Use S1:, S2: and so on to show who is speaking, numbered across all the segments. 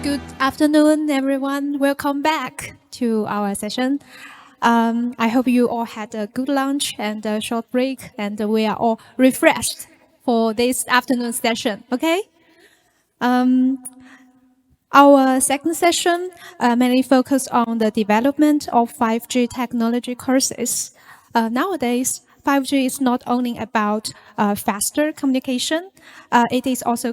S1: Good afternoon, everyone. Welcome back to our session. I hope you all had a good lunch and a short break, and we are all refreshed for this afternoon session, okay? Our second session mainly focused on the development of 5G technology courses. Nowadays, 5G is not only about faster communication, it is also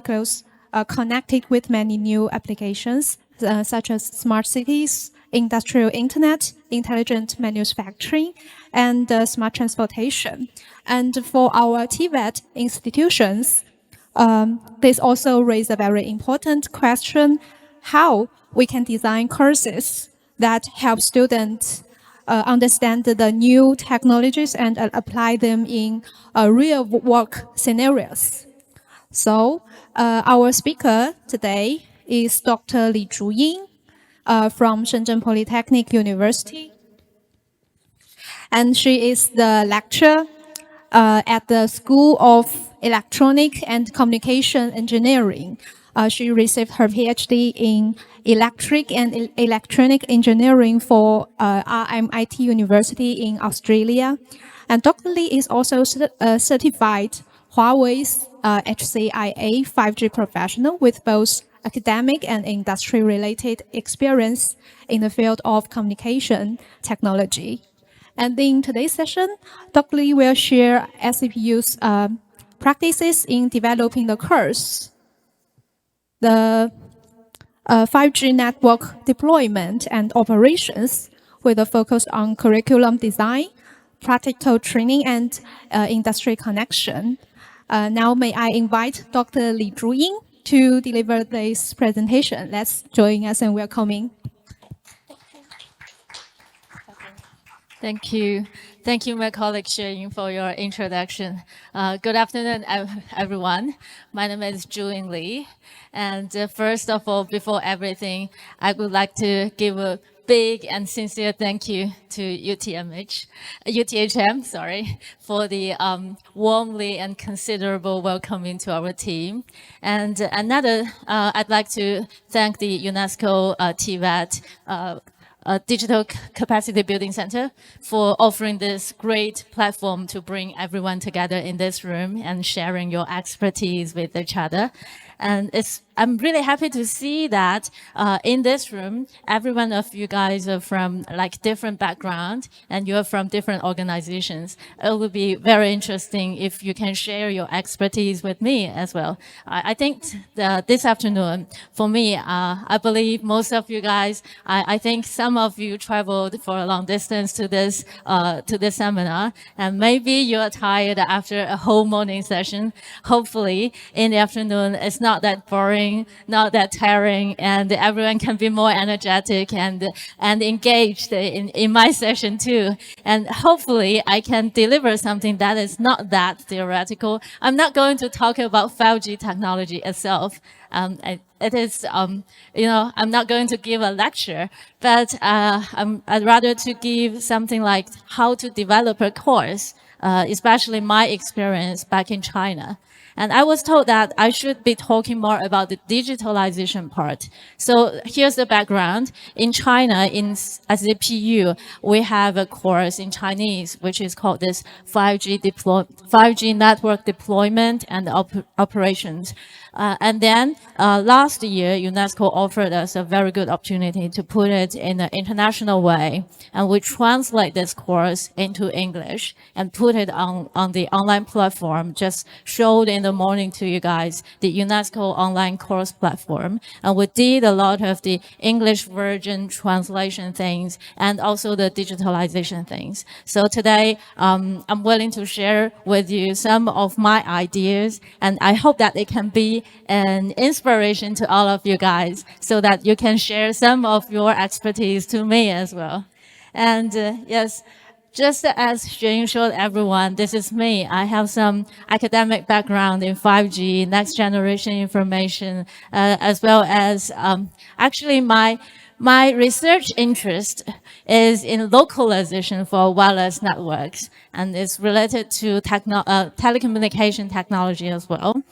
S1: connected with many new applications, such as smart cities, industrial internet, intelligent manufacturing, and smart transportation. And for our TVET institutions, this also raises a very important question: how we can design courses that help students understand the new technologies and apply them in real work scenarios. So our speaker today is Dr. Zhuyin from Shenzhen Polytechnic University. And she is the lecturer at the School of Electronic and Communication Engineering. She received her PhD in Electric and Electronic Engineering for RMIT University in Australia. And Dr. Li is also a certified Huawei's HCIA 5G professional with both academic and industry-related experience in the field of communication technology. And in today's session, Dr. Li will share SZPU'S practices in developing the course, the 5G network deployment and operations with a focus on curriculum design, practical training, and industry connection. Now may I invite Dr. Zhuyin to deliver this presentation. Let's join us and welcoming.
S2: Thank you. Thank you, my colleague Zhuyin, for your introduction. Good afternoon, everyone. My name is Zhuyin Li. And first of all, before everything, I would like to give a big and sincere thank you to UTHM, for the warmly and considerable welcoming to our team. And I'd like to thank the UNESCO TVET Digital Capacity Building Center for offering this great platform to bring everyone together in this room and sharing your expertise with each other. And I'm really happy to see that in this room, every one of you guys are from different background and you're from different organizations. It will be very interesting if you can share your expertise with me as well. I think this afternoon, for me, I believe most of you guys, I think some of you traveled for a long distance to this seminar, and maybe you're tired after a whole morning session. Hopefully, in the afternoon, it's not that boring, not that tiring, and everyone can be more energetic and engaged in my session too. And hopefully I can deliver something that is not that theoretical. I'm not going to talk about 5G technology itself. I'm not going to give a lecture, but I'd rather to give something like how to develop a course, especially my experience back in China. And I was told that I should be talking more about the digitalization part. So here's the background. In China, in SZPU, we have a course in Chinese, which is called this 5G network deployment and operations. And then last year, UNESCO offered us a very good opportunity to put it in an international way. And we translate this course into English and put it on the online platform, just showed in the morning to you guys, the UNESCO online course platform. And we did a lot of the English version translation things and also the digitalization things. So today, I'm willing to share with you some of my ideas, and I hope that it can be an inspiration to all of you guys so that you can share some of your expertise to me as well. And yes, just as Zhuyin showed everyone, this is me. I have some academic background in 5G, next generation information, as well as actually my research interest is in localization for wireless networks, and it's related to telecommunication technology as well.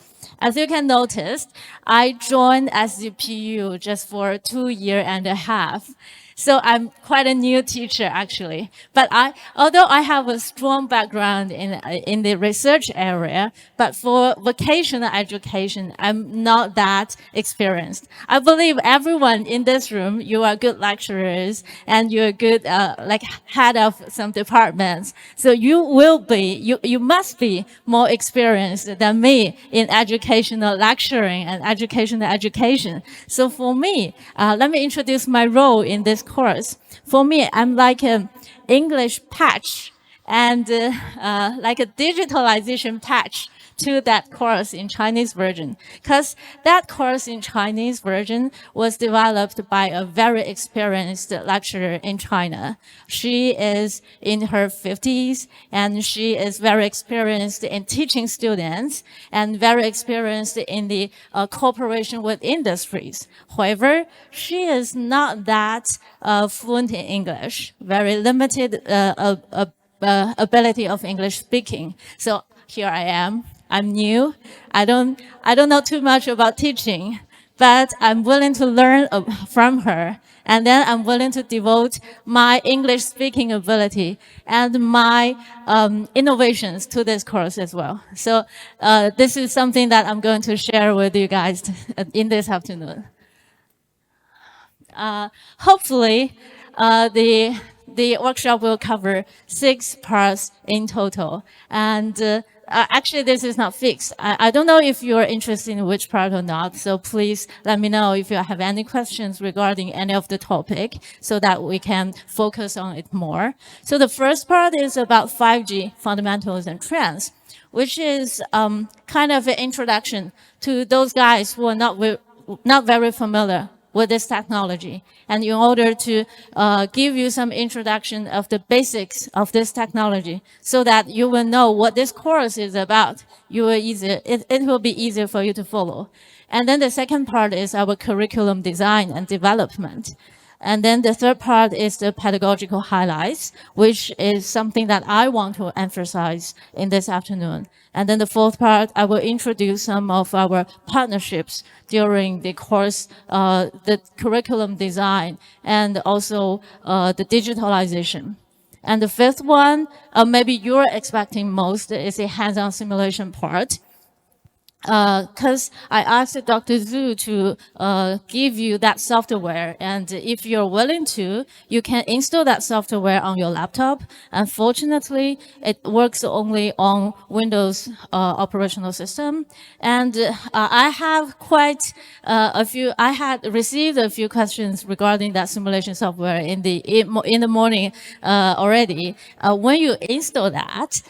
S2: as you can notice, I joined SZPU just for 2.5 years. So I'm quite a new teacher, actually. But although I have a strong background in the research area, but for vocational education, I'm not that experienced. I believe everyone in this room, you are good lecturers and you're good, like head of some departments. So you must be more experienced than me in educational lecturing and educational education. So for me, let me introduce my role in this course. For me, I'm like an English patch and like a digitalization patch to that course in Chinese version. Because that course in Chinese version was developed by a very experienced lecturer in China. She is in her 50s and she is very experienced in teaching students and very experienced in the cooperation with industries. However, she is not that fluent in English, very limited ability of English speaking. So here I am. I'm new. I don't know too much about teaching, but I'm willing to learn from her. And then I'm willing to devote my English speaking ability and my innovations to this course as well. So this is something that I'm going to share with you guys in this afternoon. Hopefully, the workshop will cover 6 parts in total. And actually, this is not fixed. I don't know if you're interested in which part or not, so please let me know if you have any questions regarding any of the topic so that we can focus on it more. So the first part is about 5G fundamentals and trends, which is kind of an introduction to those guys who are not very familiar with this technology. And in order to give you some introduction of the basics of this technology so that you will know what this course is about, it will be easier for you to follow. And then the second part is our curriculum design and development. And then the third part is the pedagogical highlights, which is something that I want to emphasize in this afternoon. And then the fourth part, I will introduce some of our partnerships during the course, the curriculum design, and also the digitalization. And the fifth one, maybe you're expecting most, is the hands-on simulation part. Because I asked Dr. Zhu to give you that software, and if you're willing to, you can install that software on your laptop. Unfortunately, it works only on Windows operational system, and I have quite I had received a few questions regarding that simulation software in the morning already. When you install that,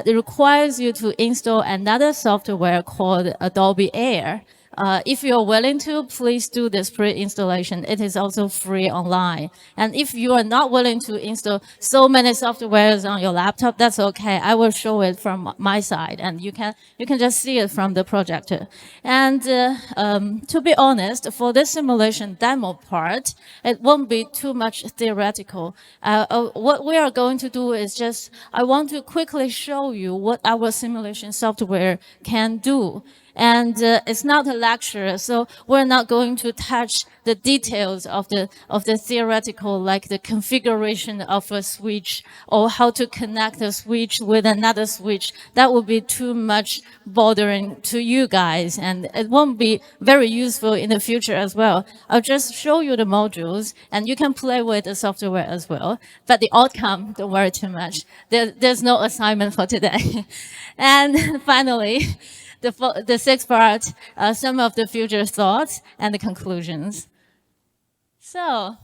S2: it requires you to install another software called Adobe Air. If you're willing to, please do this pre-installation. It is also free online. And if you are not willing to install so many softwares on your laptop, that's okay. I will show it from my side, and you can just see it from the projector. And to be honest, for this simulation demo part, it won't be too much theoretical. What we are going to do is just, I want to quickly show you what our simulation software can do. And it's not a lecture, so we're not going to touch the details of the theoretical, like the configuration of a switch or how to connect a switch with another switch. That would be too much bothering to you guys, and it won't be very useful in the future as well. I'll just show you the modules, and you can play with the software as well. But the outcome, don't worry too much. There's no assignment for today. And finally, the sixth part, some of the future thoughts and the conclusions. So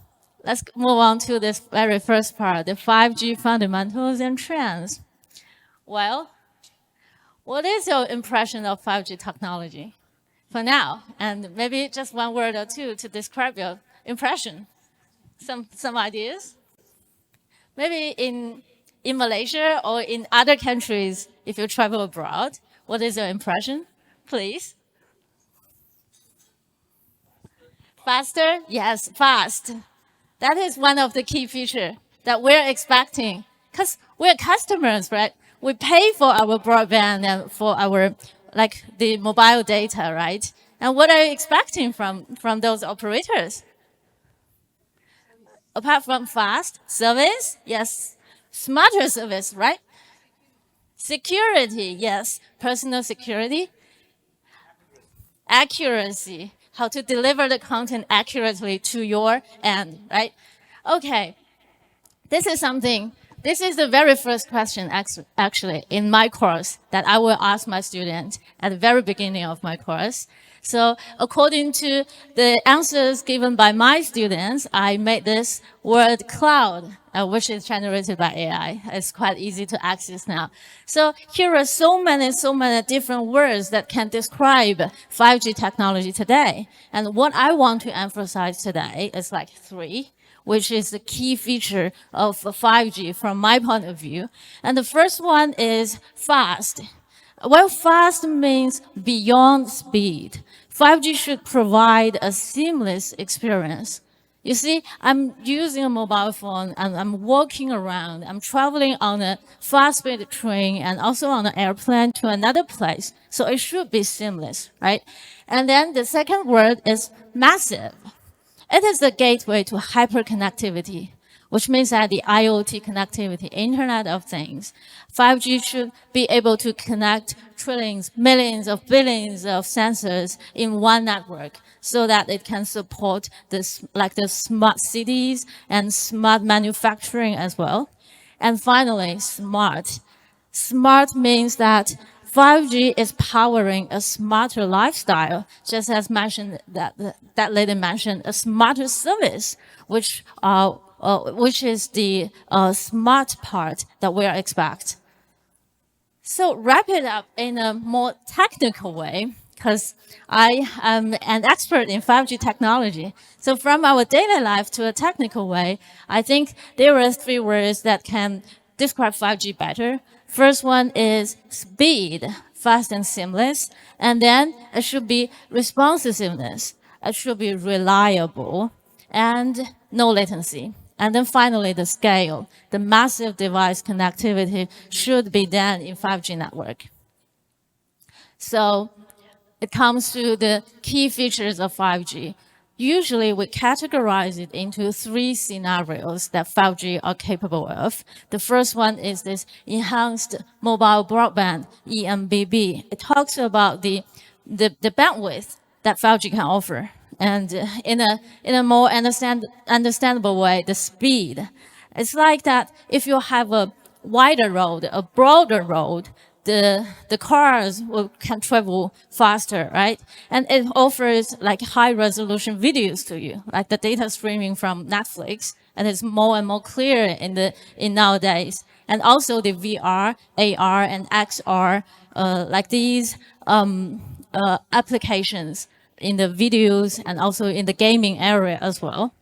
S2: let's move on to this very first part, the 5G fundamentals and trends. Well, what is your impression of 5G technology for now? And maybe just one word or two to describe your impression. Some ideas? Maybe in Malaysia or in other countries, if you travel abroad, what is your impression, please? Faster? Yes, fast. That is one of the key features that we're expecting because we're customers, right? We pay for our broadband and for our like the mobile data, right? And what are you expecting from those operators? Apart from fast service, yes, smarter service, right? Security, yes, personal security. Accuracy, how to deliver the content accurately to your end, right? Okay, this is the very first question actually in my course that I will ask my students at the very beginning of my course. So according to the answers given by my students, I made this word cloud, which is generated by AI. It's quite easy to access now. So here are so many different words that can describe 5G technology today. And what I want to emphasize today is like three, which is the key feature of 5G from my point of view. And the first one is fast. Well, fast means beyond speed. 5G should provide a seamless experience. You see, I'm using a mobile phone and I'm walking around. I'm traveling on a fast-speed train and also on an airplane to another place. So it should be seamless, right? And then the second word is massive. It is the gateway to hyperconnectivity, which means that the IoT connectivity, Internet of Things, 5G should be able to connect trillions, millions of billions of sensors in one network so that it can support this, like the smart cities and smart manufacturing as well. And finally, smart. Smart means that 5G is powering a smarter lifestyle, just as mentioned that lady mentioned, a smarter service, which is the smart part that we expect. So wrap it up in a more technical way, because I am an expert in 5G technology. So from our daily life to a technical way, I think there are three words that can describe 5G better. First one is speed, fast and seamless. And then it should be responsiveness. It should be reliable and no latency. And then finally, the scale, the massive device connectivity should be done in 5G network. So it comes to the key features of 5G. Usually, we categorize it into three scenarios that 5G are capable of. The first one is this enhanced mobile broadband, EMBB. It talks about the bandwidth that 5G can offer. And in a more understandable way, the speed. It's like that if you have a wider road, a broader road, the cars can travel faster, right? And it offers like high resolution videos to you, like the data streaming from Netflix, and it's more and more clear in nowadays. And also the VR, AR, and XR, like these applications in the videos and also in the gaming area as well.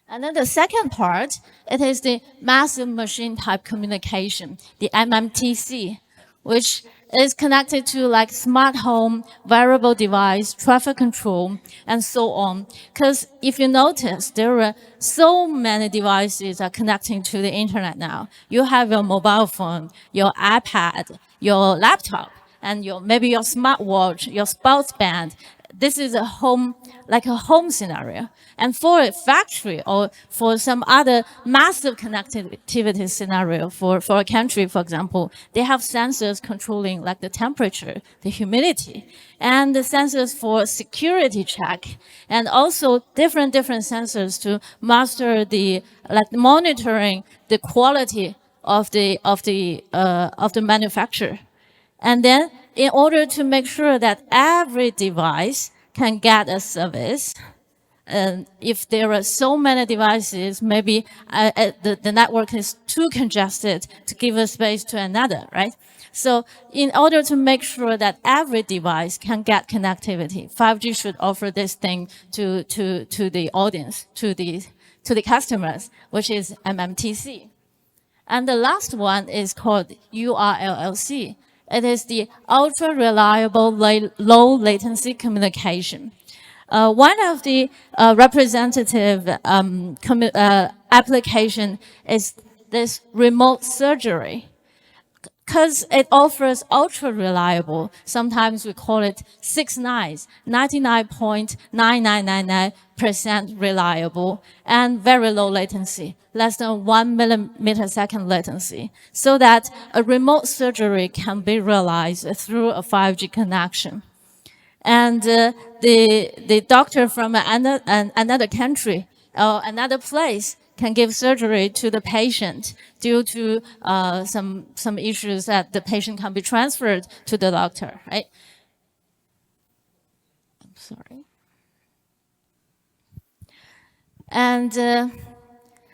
S2: And then the second part, it is the massive machine type communication, the MMTC, which is connected to like smart home, wearable device, traffic control, and so on. Because if you notice, there are so many devices are connecting to the internet now. You have your mobile phone, your iPad, your laptop, and maybe your smartwatch, your sports band. This is a home, like a home scenario. And for a factory or for some other massive connectivity scenario for a country, for example, they have sensors controlling like the temperature, the humidity, and the sensors for security check, and also different sensors to master the, like monitoring the quality of the manufacturer. And then in order to make sure that every device can get a service, and if there are so many devices, maybe the network is too congested to give a space to another, right? So in order to make sure that every device can get connectivity, 5G should offer this thing to the audience, to the customers, which is MMTC. And the last one is called URLLC. It is the ultra reliable low latency communication. One of the representative application is this remote surgery. because it offers ultra reliable, sometimes we call it 6 nines, 99.9999% reliable, and very low latency, less than 1 millisecond latency, so that a remote surgery can be realized through a 5G connection. And the doctor from another country or another place can give surgery to the patient due to some issues that the patient can be transferred to the doctor, right? I'm sorry. And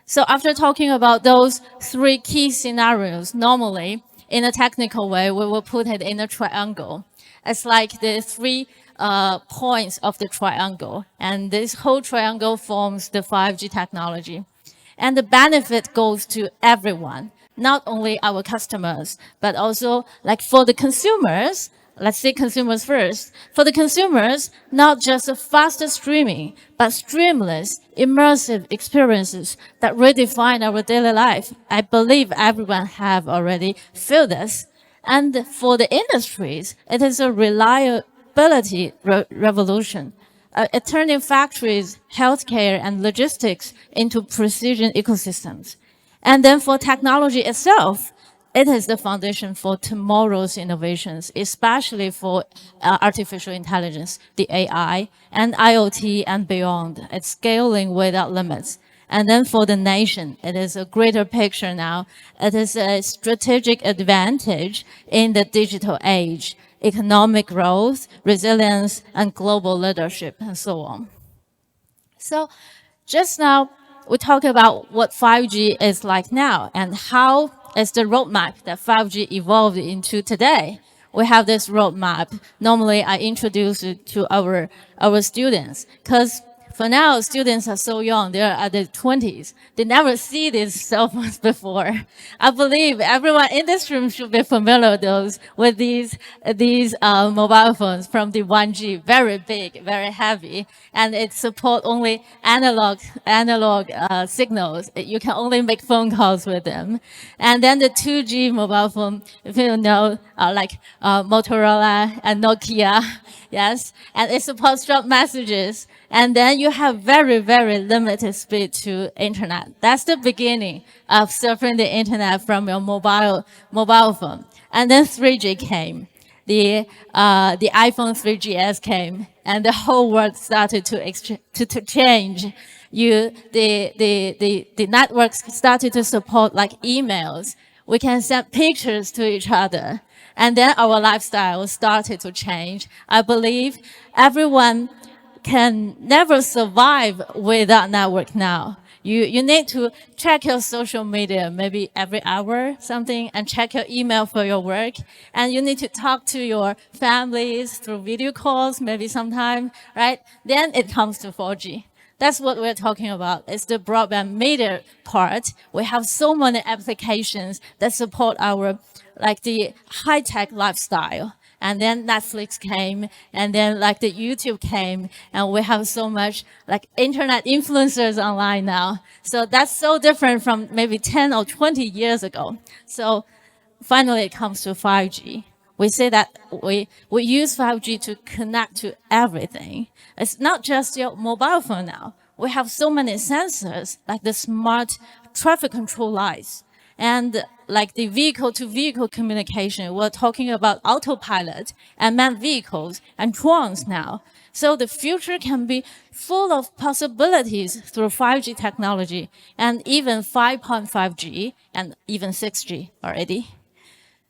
S2: so after talking about those 3 key scenarios, normally in a technical way, we will put it in a triangle. It's like the 3 points of the triangle, and this whole triangle forms the 5G technology. And the benefit goes to everyone, not only our customers, but also like for the consumers. Let's say consumers first. For the consumers, not just a faster streaming, but streamless, immersive experiences that redefine our daily life. I believe everyone have already felt this. And for the industries, it is a reliability revolution. Turning factories, healthcare, and logistics into precision ecosystems. And then for technology itself, it is the foundation for tomorrow's innovations, especially for artificial intelligence, the AI, and IoT and beyond. It's scaling without limits. And then for the nation, it is a greater picture now. It is a strategic advantage in the digital age, economic growth, resilience, and global leadership, and so on. So just now, we talked about what 5G is like now and how is the roadmap that 5G evolved into today. We have this roadmap. Normally, I introduce it to our students because for now, students are so young, they're at their 20s. They never see these cell phones before. I believe everyone in this room should be familiar with these mobile phones from the 1G, very big, very heavy, and it supports only analog signals. You can only make phone calls with them. And then the 2G mobile phone, if you know, like Motorola and Nokia, yes, and it supports short messages. And then you have very, very limited speed to internet. That's the beginning of surfing the internet from your mobile phone. And then 3G came. The iPhone 3GS came, and the whole world started to change. The networks started to support like emails. We can send pictures to each other. And then our lifestyle started to change. I believe everyone can never survive without network now. You need to check your social media maybe every hour, something, and check your email for your work. And you need to talk to your families through video calls, maybe sometime, right? Then it comes to 4G. That's what we're talking about. It's the broadband media part. We have so many applications that support our, like the high-tech lifestyle. And then Netflix came, and then like the YouTube came, and we have so much like internet influencers online now. So that's so different from maybe 10 or 20 years ago. So finally it comes to 5G. We say that we use 5G to connect to everything. It's not just your mobile phone now. We have so many sensors, like the smart traffic control lights, and like the vehicle-to-vehicle communication. We're talking about autopilot and manned vehicles and drones now. So the future can be full of possibilities through 5G technology and even 5.5G and even 6G already.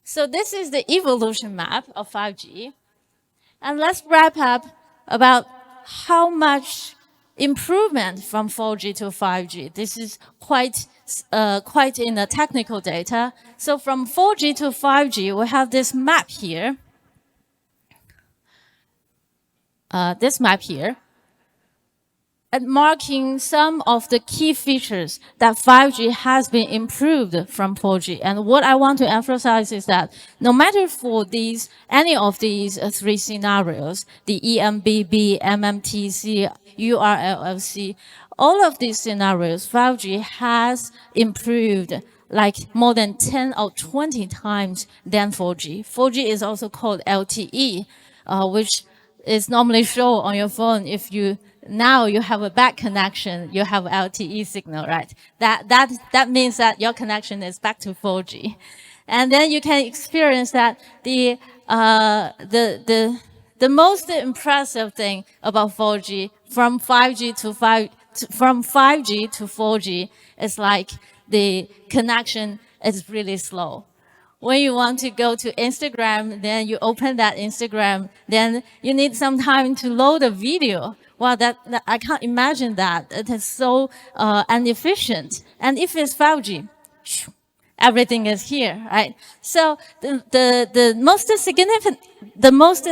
S2: So this is the evolution map of 5G. And let's wrap up about how much improvement from 4G to 5G. This is quite in the technical data. So from 4G to 5G, we have this map here. And marking some of the key features that 5G has been improved from 4G. And what I want to emphasize is that no matter for any of these 3 scenarios, the EMBB, MMTC, URLLC, all of these scenarios, 5G has improved like more than 10 or 20 times than 4G. 4G is also called LTE, which is normally shown on your phone. If you now you have a bad connection, you have LTE signal, right? That means that your connection is back to 4G, and then you can experience that the most impressive thing about 4G from 5G to 4G is like the connection is really slow. When you want to go to Instagram, then you open that Instagram, then you need some time to load a video. Well, that I can't imagine that. It is so inefficient. And if it's 5G, everything is here, right? So the most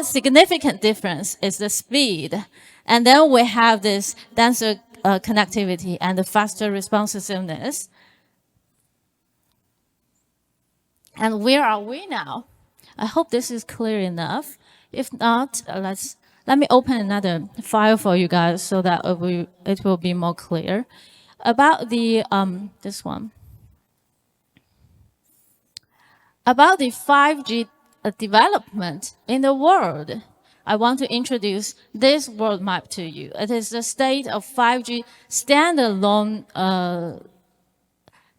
S2: significant difference is the speed, and then we have this denser connectivity and the faster responsiveness. And where are we now? I hope this is clear enough. If not, let me open another file for you guys so that it will be more clear about the this one. About the 5G development in the world, I want to introduce this world map to you. It is the state of 5G standalone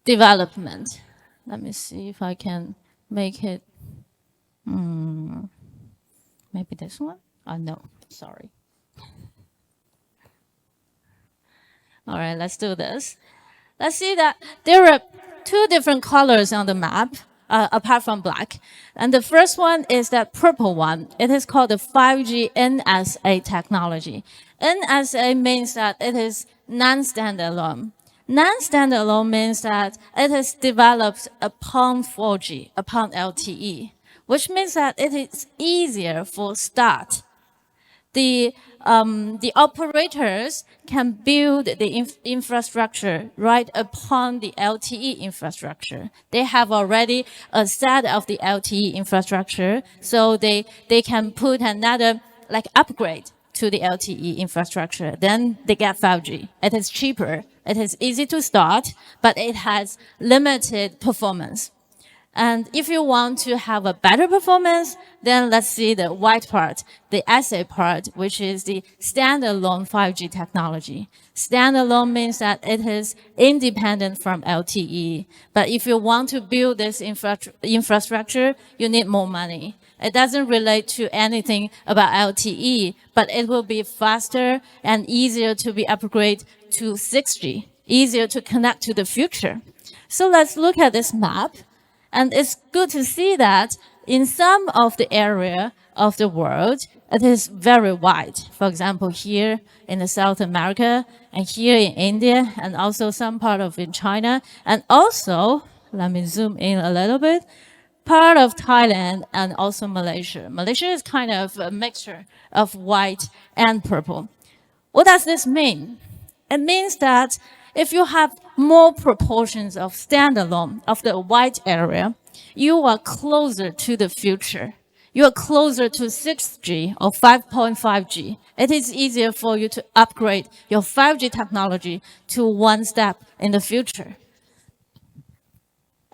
S2: development. Let me see if I can make it. Maybe this one? Oh, no, sorry. All right, let's do this. Let's see that there are two different colors on the map, apart from black. And the first one is that purple one. It is called the 5G NSA technology. NSA means that it is non-standalone. Non-standalone means that it is developed upon 4G, upon LTE, which means that it is easier for start. The operators can build the infrastructure right upon the LTE infrastructure. They have already a set of the LTE infrastructure, so they can put another like upgrade to the LTE infrastructure. Then they get 5G. It is cheaper. It is easy to start, but it has limited performance. And if you want to have a better performance, then let's see the white part, the SA part, which is the standalone 5G technology. Standalone means that it is independent from LTE. But if you want to build this infrastructure, you need more money. It doesn't relate to anything about LTE, but it will be faster and easier to be upgraded to 6G, easier to connect to the future. So let's look at this map. And it's good to see that in some of the area of the world, it is very wide. For example, here in the South America, and here in India, and also some part of in China, and also, let me zoom in a little bit, part of Thailand and also Malaysia. Malaysia is kind of a mixture of white and purple. What does this mean? It means that if you have more proportions of standalone of the white area, you are closer to the future. You are closer to 6G or 5.5G. It is easier for you to upgrade your 5G technology to one step in the future.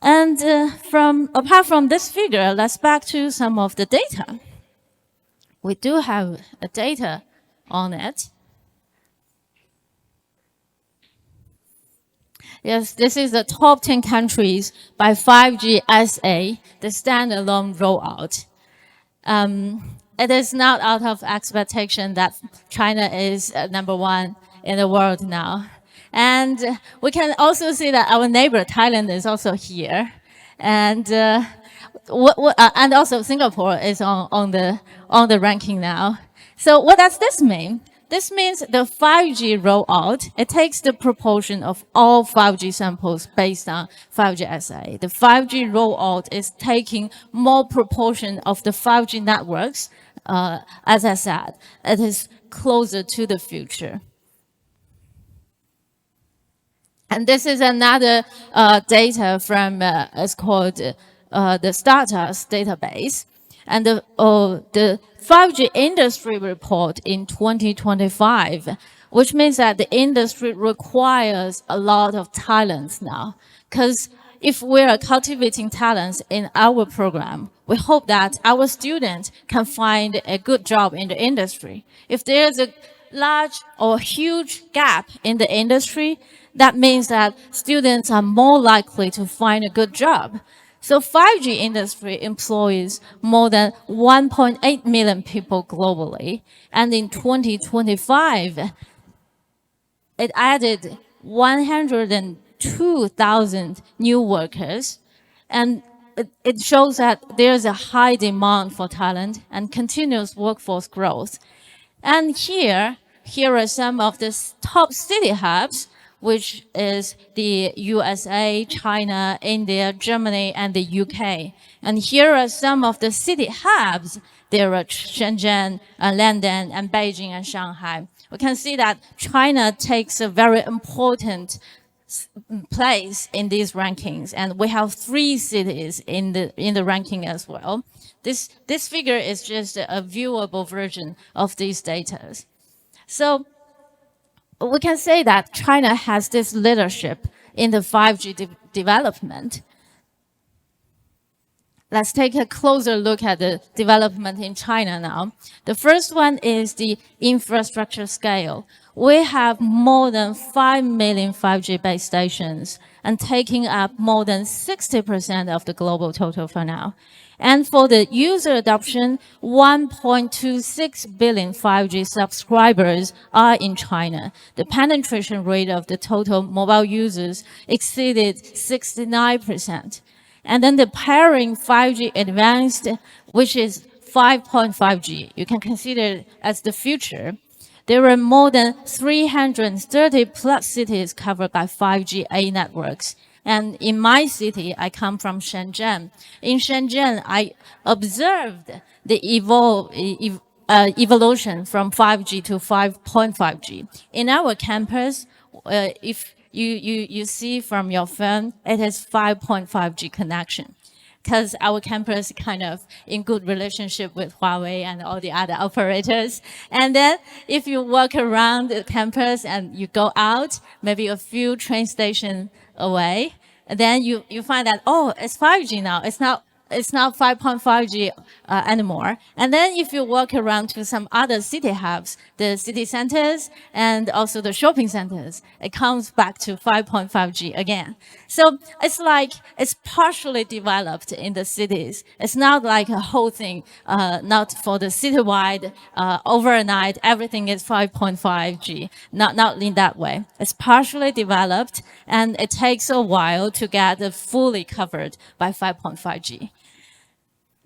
S2: And apart from this figure, let's back to some of the data. We do have a data on it. Yes, this is the top 10 countries by 5G SA, the standalone rollout. It is not out of expectation that China is number one in the world now. And we can also see that our neighbor Thailand is also here. And and also Singapore is on the ranking now. So what does this mean? This means the 5G rollout, it takes the proportion of all 5G samples based on 5G SA. The 5G rollout is taking more proportion of the 5G networks. As I said, it is closer to the future. And this is another data from, it's called the SZPU'S database. And the 5G industry report in 2025, which means that the industry requires a lot of talents now. Because if we are cultivating talents in our program, we hope that our students can find a good job in the industry. If there's a large or huge gap in the industry, that means that students are more likely to find a good job. So 5G industry employs more than 1.8 million people globally. And in 2025, it added 102,000 new workers. And it shows that there's a high demand for talent and continuous workforce growth. And here are some of the top city hubs, which is the USA, China, India, Germany, and the UK. And here are some of the city hubs. There are Shenzhen, London, and Beijing and Shanghai. We can see that China takes a very important place in these rankings, and we have 3 cities in the ranking as well. This figure is just a viewable version of these data. So we can say that China has this leadership in the 5G development. Let's take a closer look at the development in China now. The first one is the infrastructure scale. We have more than 5 million 5G base stations and taking up more than 60% of the global total for now. And for the user adoption, 1.26 billion 5G subscribers are in China. The penetration rate of the total mobile users exceeded 69%. And then the pairing 5G advanced, which is 5.5G, you can consider it as the future. There are more than 330 plus cities covered by 5G A networks. And in my city, I come from Shenzhen. In Shenzhen, I observed the evolution from 5G to 5.5G. In our campus, if you see from your phone, it is 5.5G connection. Because our campus is kind of in good relationship with Huawei and all the other operators. And then if you walk around the campus and you go out, maybe a few train stations away, and then you find that, oh, it's 5G now. It's not 5.5G anymore. And then if you walk around to some other city hubs, the city centers and also the shopping centers, it comes back to 5.5G again. So it's like it's partially developed in the cities. It's not like a whole thing, not for the citywide, overnight, everything is 5.5G. Not in that way. It's partially developed and it takes a while to get fully covered by 5.5G.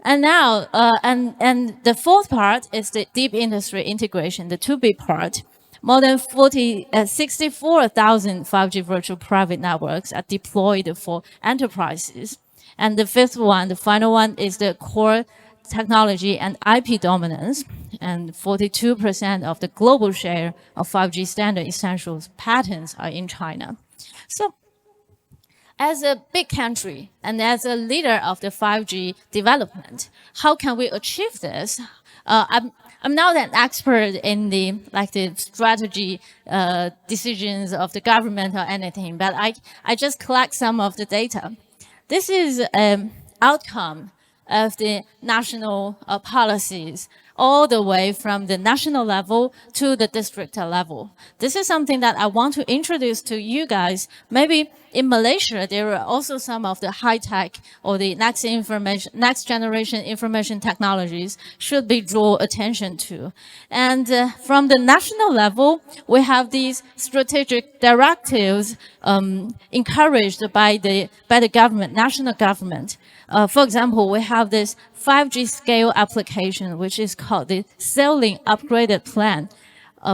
S2: And now, and the fourth part is the deep industry integration, the 2B part. More than 64,000 5G virtual private networks are deployed for enterprises. And the fifth one, the final one, is the core technology and IP dominance. And 42% of the global share of 5G standard essentials patents are in China. So, as a big country and as a leader of the 5G development, how can we achieve this? I'm not an expert in the strategy decisions of the government or anything, but I just collect some of the data. This is an outcome of the national policies all the way from the national level to the district level. This is something that I want to introduce to you guys. Maybe in Malaysia, there are also some of the high-tech or the next generation information technologies should be draw attention to. And from the national level, we have these strategic directives encouraged by the government, national government. For example, we have this 5G scale application, which is called the Cell-Link Upgraded Plan,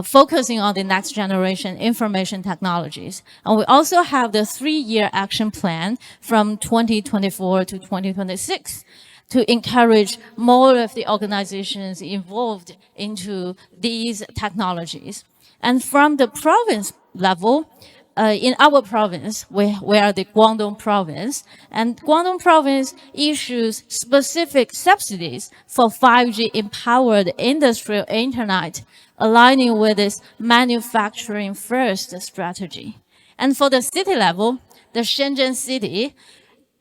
S2: focusing on the next generation information technologies. And we also have the 3-year action plan from 2024 to 2026 to encourage more of the organizations involved into these technologies. And from the province level, in our province, we are the Guangdong province, and Guangdong province issues specific subsidies for 5G empowered industrial internet, aligning with this manufacturing first strategy. And for the city level, the Shenzhen city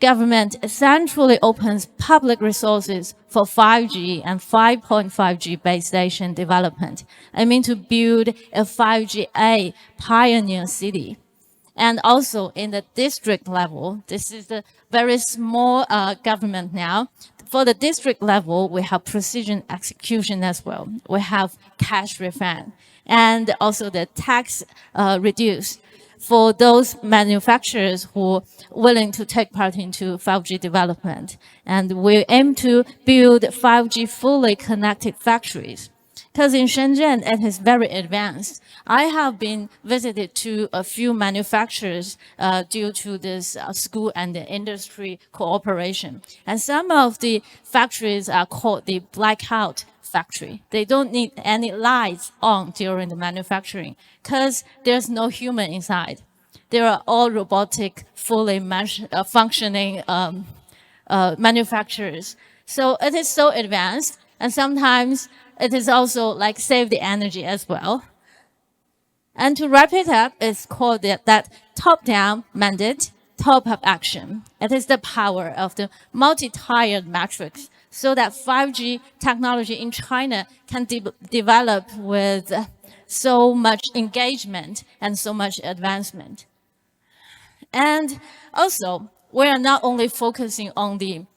S2: government essentially opens public resources for 5G and 5.5G base station development, aiming to build a 5G-A pioneer city. And also in the district level, this is a very small government now. For the district level, we have precision execution as well. We have cash refund and also the tax reduced for those manufacturers who are willing to take part into 5G development. And we aim to build 5G fully connected factories. Because in Shenzhen, it is very advanced. I have been visited to a few manufacturers due to this school and the industry cooperation. And some of the factories are called the blackout factory. They don't need any lights on during the manufacturing because there's no human inside. They are all robotic, fully functioning manufacturers. So it is so advanced, and sometimes it is also like save the energy as well. And to wrap it up, it's called that top-down mandate, top-up action. It is the power of the multi-tiered matrix so that 5G technology in China can develop with so much engagement and so much advancement. And also, we are not only focusing on the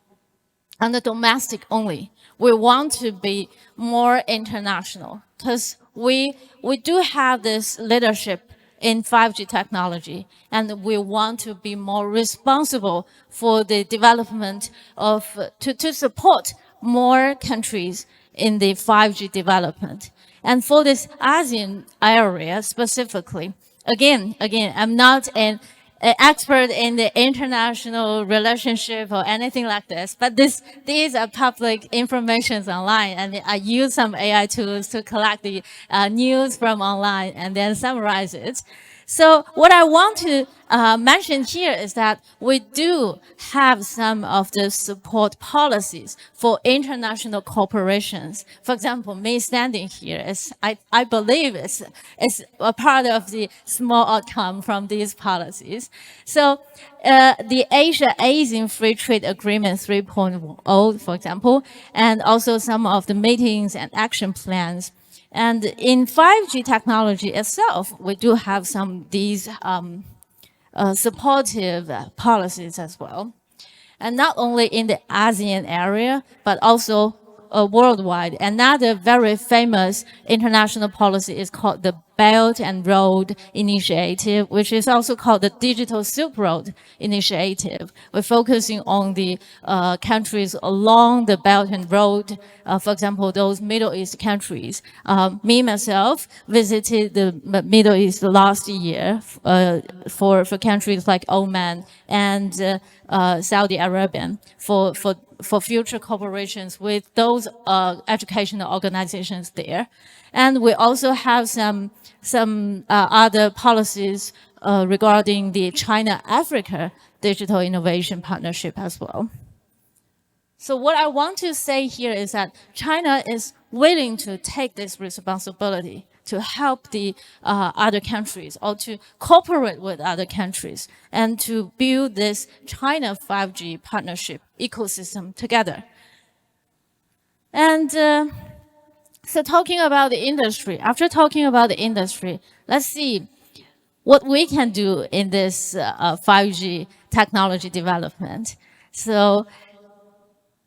S2: domestic only. We want to be more international because we do have this leadership in 5G technology, and we want to be more responsible for the development of, to support more countries in the 5G development. And for this ASEAN area specifically, again, I'm not an expert in the international relationship or anything like this, but these are public informations online, and I use some AI tools to collect the news from online and then summarize it. So what I want to mention here is that we do have some of the support policies for international corporations. For example, me standing here is, I believe is a part of the small outcome from these policies. So the Asia-ASEAN Free Trade Agreement 3.0, for example, and also some of the meetings and action plans. And in 5G technology itself, we do have some of these supportive policies as well. And not only in the ASEAN area, but also worldwide. Another very famous international policy is called the Belt and Road Initiative, which is also called the Digital Silk Road Initiative. We're focusing on the countries along the Belt and Road, for example, those Middle East countries. Me, myself, visited the Middle East last year for countries like Oman and Saudi Arabia for future cooperations with those educational organizations there. And we also have some other policies regarding the China-Africa Digital Innovation Partnership as well. So what I want to say here is that China is willing to take this responsibility to help the other countries or to cooperate with other countries and to build this China 5G partnership ecosystem together. And so talking about the industry, after talking about the industry, let's see what we can do in this 5G technology development. So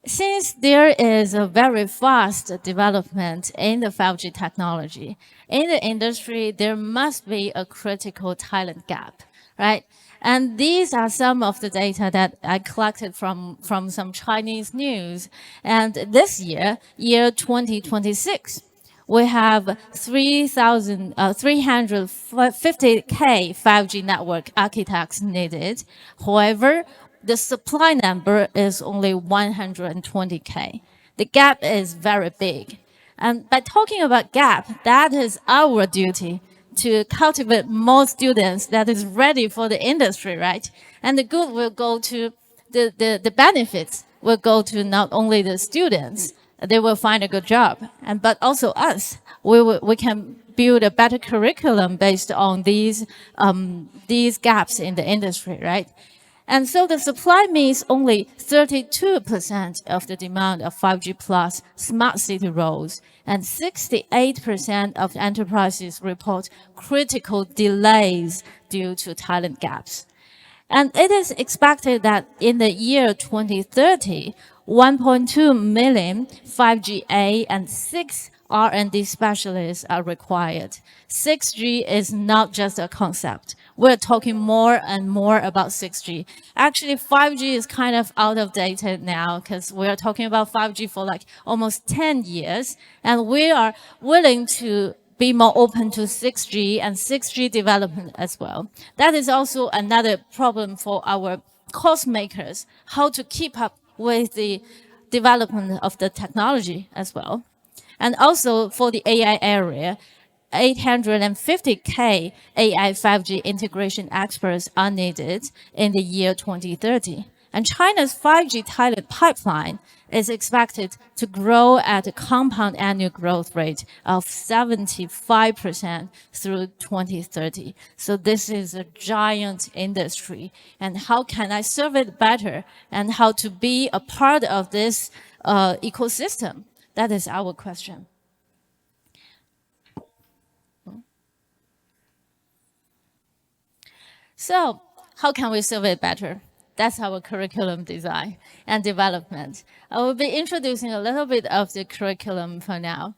S2: since there is a very fast development in the 5G technology, in the industry, there must be a critical talent gap, right? And these are some of the data that I collected from some Chinese news. And this year, year 2026, we have 350K 5G network architects needed. However, the supply number is only 120K. The gap is very big. And by talking about gap, that is our duty to cultivate more students that is ready for the industry, right? And the good will go to the benefits will go to not only the students, they will find a good job, but also us. We can build a better curriculum based on these gaps in the industry, right? And so the supply meets only 32% of the demand of 5G plus smart city roles, and 68% of enterprises report critical delays due to talent gaps. And it is expected that in the year 2030, 1.2 million 5G-A and 6 R&D specialists are required. 6G is not just a concept. We're talking more and more about 6G. Actually, 5G is kind of out of date now because we're talking about 5G for like almost 10 years. And we are willing to be more open to 6G and 6G development as well. That is also another problem for our course makers, how to keep up with the development of the technology as well. And also for the AI area, 850K AI 5G integration experts are needed in the year 2030. And China's 5G talent pipeline is expected to grow at a compound annual growth rate of 75% through 2030. So this is a giant industry. And how can I serve it better? And how to be a part of this ecosystem? That is our question. So how can we serve it better? That's our curriculum design and development. I will be introducing a little bit of the curriculum for now.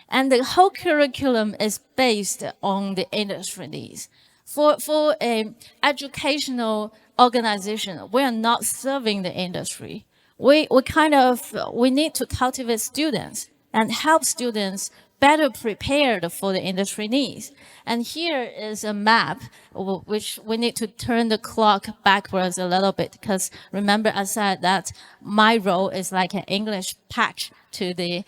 S2: And the whole curriculum is based on the industry needs. For an educational organization, we are not serving the industry. We need to cultivate students and help students better prepared for the industry needs. And here is a map, which we need to turn the clock backwards a little bit, because remember I said that my role is like an English patch to the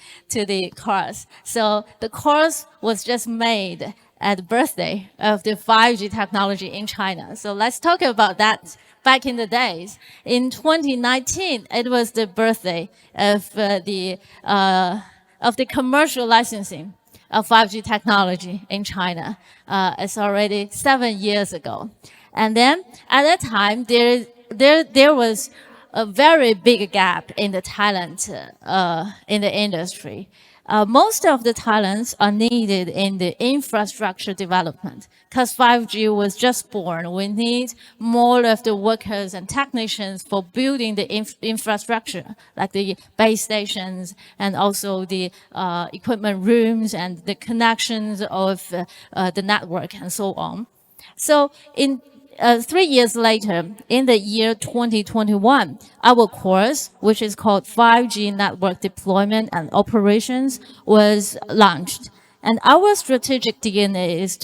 S2: course. So the course was just made at the birthday of the 5G technology in China. So let's talk about that. Back in the days, in 2019, it was the birthday of the commercial licensing of 5G technology in China. It's already 7 years ago. And then at that time, there was a very big gap in the talent in the industry. Most of the talents are needed in the infrastructure development because 5G was just born. We need more of the workers and technicians for building the infrastructure, like the base stations and also the equipment rooms and the connections of the network and so on. So in 3 years later, in the year 2021, our course, which is called 5G Network Deployment and Operations, was launched. And our strategic DNA is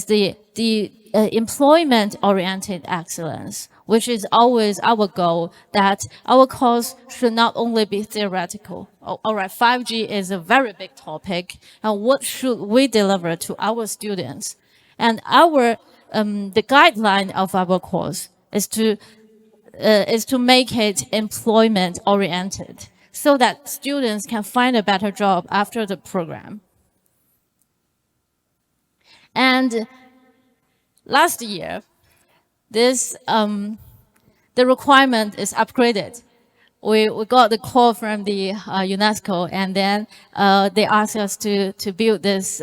S2: the employment-oriented excellence, which is always our goal, that our course should not only be theoretical. All right, 5G is a very big topic, and what should we deliver to our students? And the guideline of our course is to make it employment oriented so that students can find a better job after the program. And last year, the requirement is upgraded. We got the call from the UNESCO, and then they asked us to build this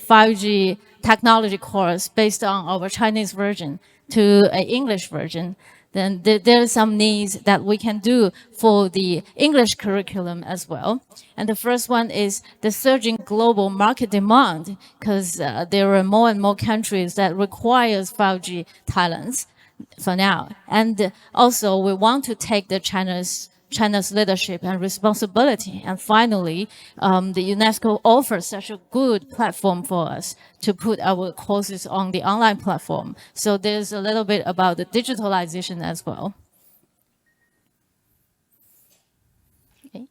S2: 5G technology course based on our Chinese version to an English version. Then there are some needs that we can do for the English curriculum as well. And the first one is the surging global market demand, because there are more and more countries that requires 5G talents for now. And also we want to take the China's leadership and responsibility. And finally, the UNESCO offers such a good platform for us to put our courses on the online platform. So there's a little bit about the digitalization as well. Okay.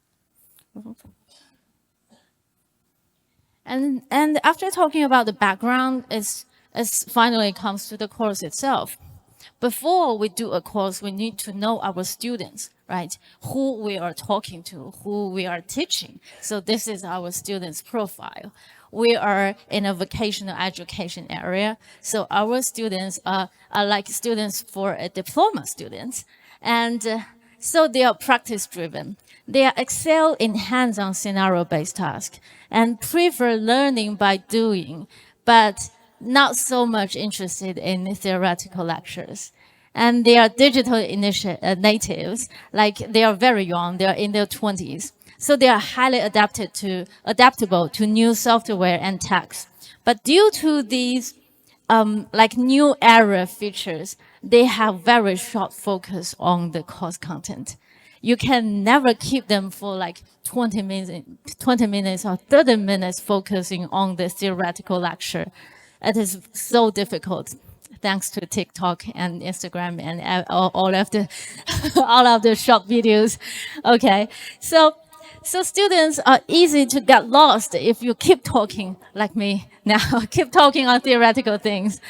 S2: And after talking about the background, it finally comes to the course itself. Before we do a course, we need to know our students, right? Who we are talking to, who we are teaching. So this is our students' profile. we are in a vocational education area. So our students are like students for a diploma students. And so they are practice driven. They excel in hands-on scenario-based tasks and prefer learning by doing, but not so much interested in theoretical lectures. And they are digital natives, like they are very young, they are in their 20s. So they are highly adaptable to new software and techs. But due to these like new era features, they have very short focus on the course content. You can never keep them for like 20 minutes or 30 minutes focusing on the theoretical lecture. It is so difficult thanks to TikTok and Instagram and all of the all of the short videos. Okay, so students are easy to get lost if you keep talking like me now, keep talking on theoretical things.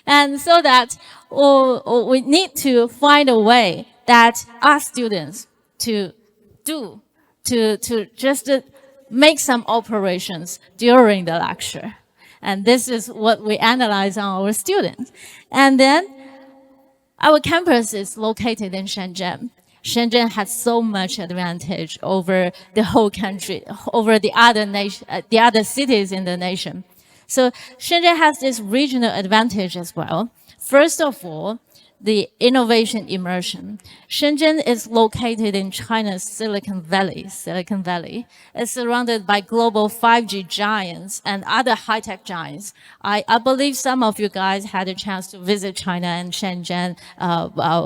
S2: And so that we need to find a way that our students to just make some operations during the lecture. And this is what we analyze on our students. And then our campus is located in Shenzhen. Shenzhen has so much advantage over the whole country, over the other cities in the nation. So Shenzhen has this regional advantage as well. First of all, the innovation immersion. Shenzhen is located in China's Silicon Valley. It's surrounded by global 5G giants and other high-tech giants. I believe some of you guys had a chance to visit China and Shenzhen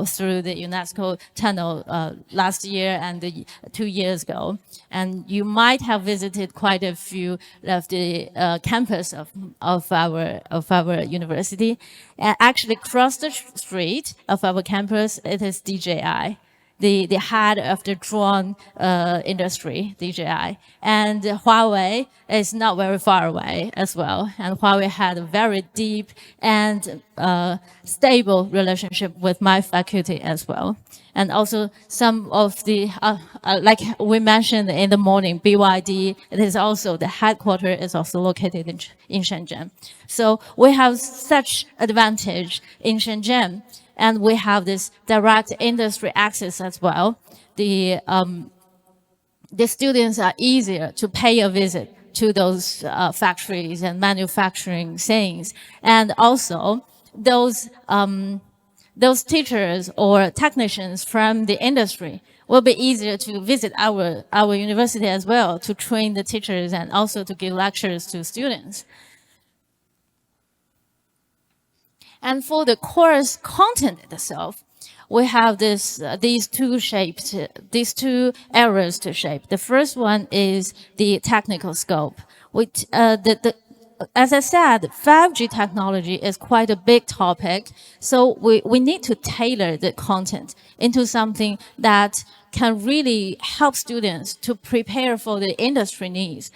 S2: through the UNESCO tunnel last year and 2 years ago. And you might have visited quite a few of the campus of our university. And actually, across the street of our campus, it is DJI, the head of the drone industry, DJI. And Huawei is not very far away as well. And Huawei had a very deep and stable relationship with my faculty as well. And also some of the, like we mentioned in the morning, BYD, it is also, the headquarters is also located in Shenzhen. So we have such advantage in Shenzhen, and we have this direct industry access as well. The students are easier to pay a visit to those factories and manufacturing things. And also those teachers or technicians from the industry will be easier to visit our university as well, to train the teachers and also to give lectures to students. And for the course content itself, we have these two areas to shape. The first one is the technical scope, which as I said, 5G technology is quite a big topic. So we need to tailor the content into something that can really help students to prepare for the industry needs.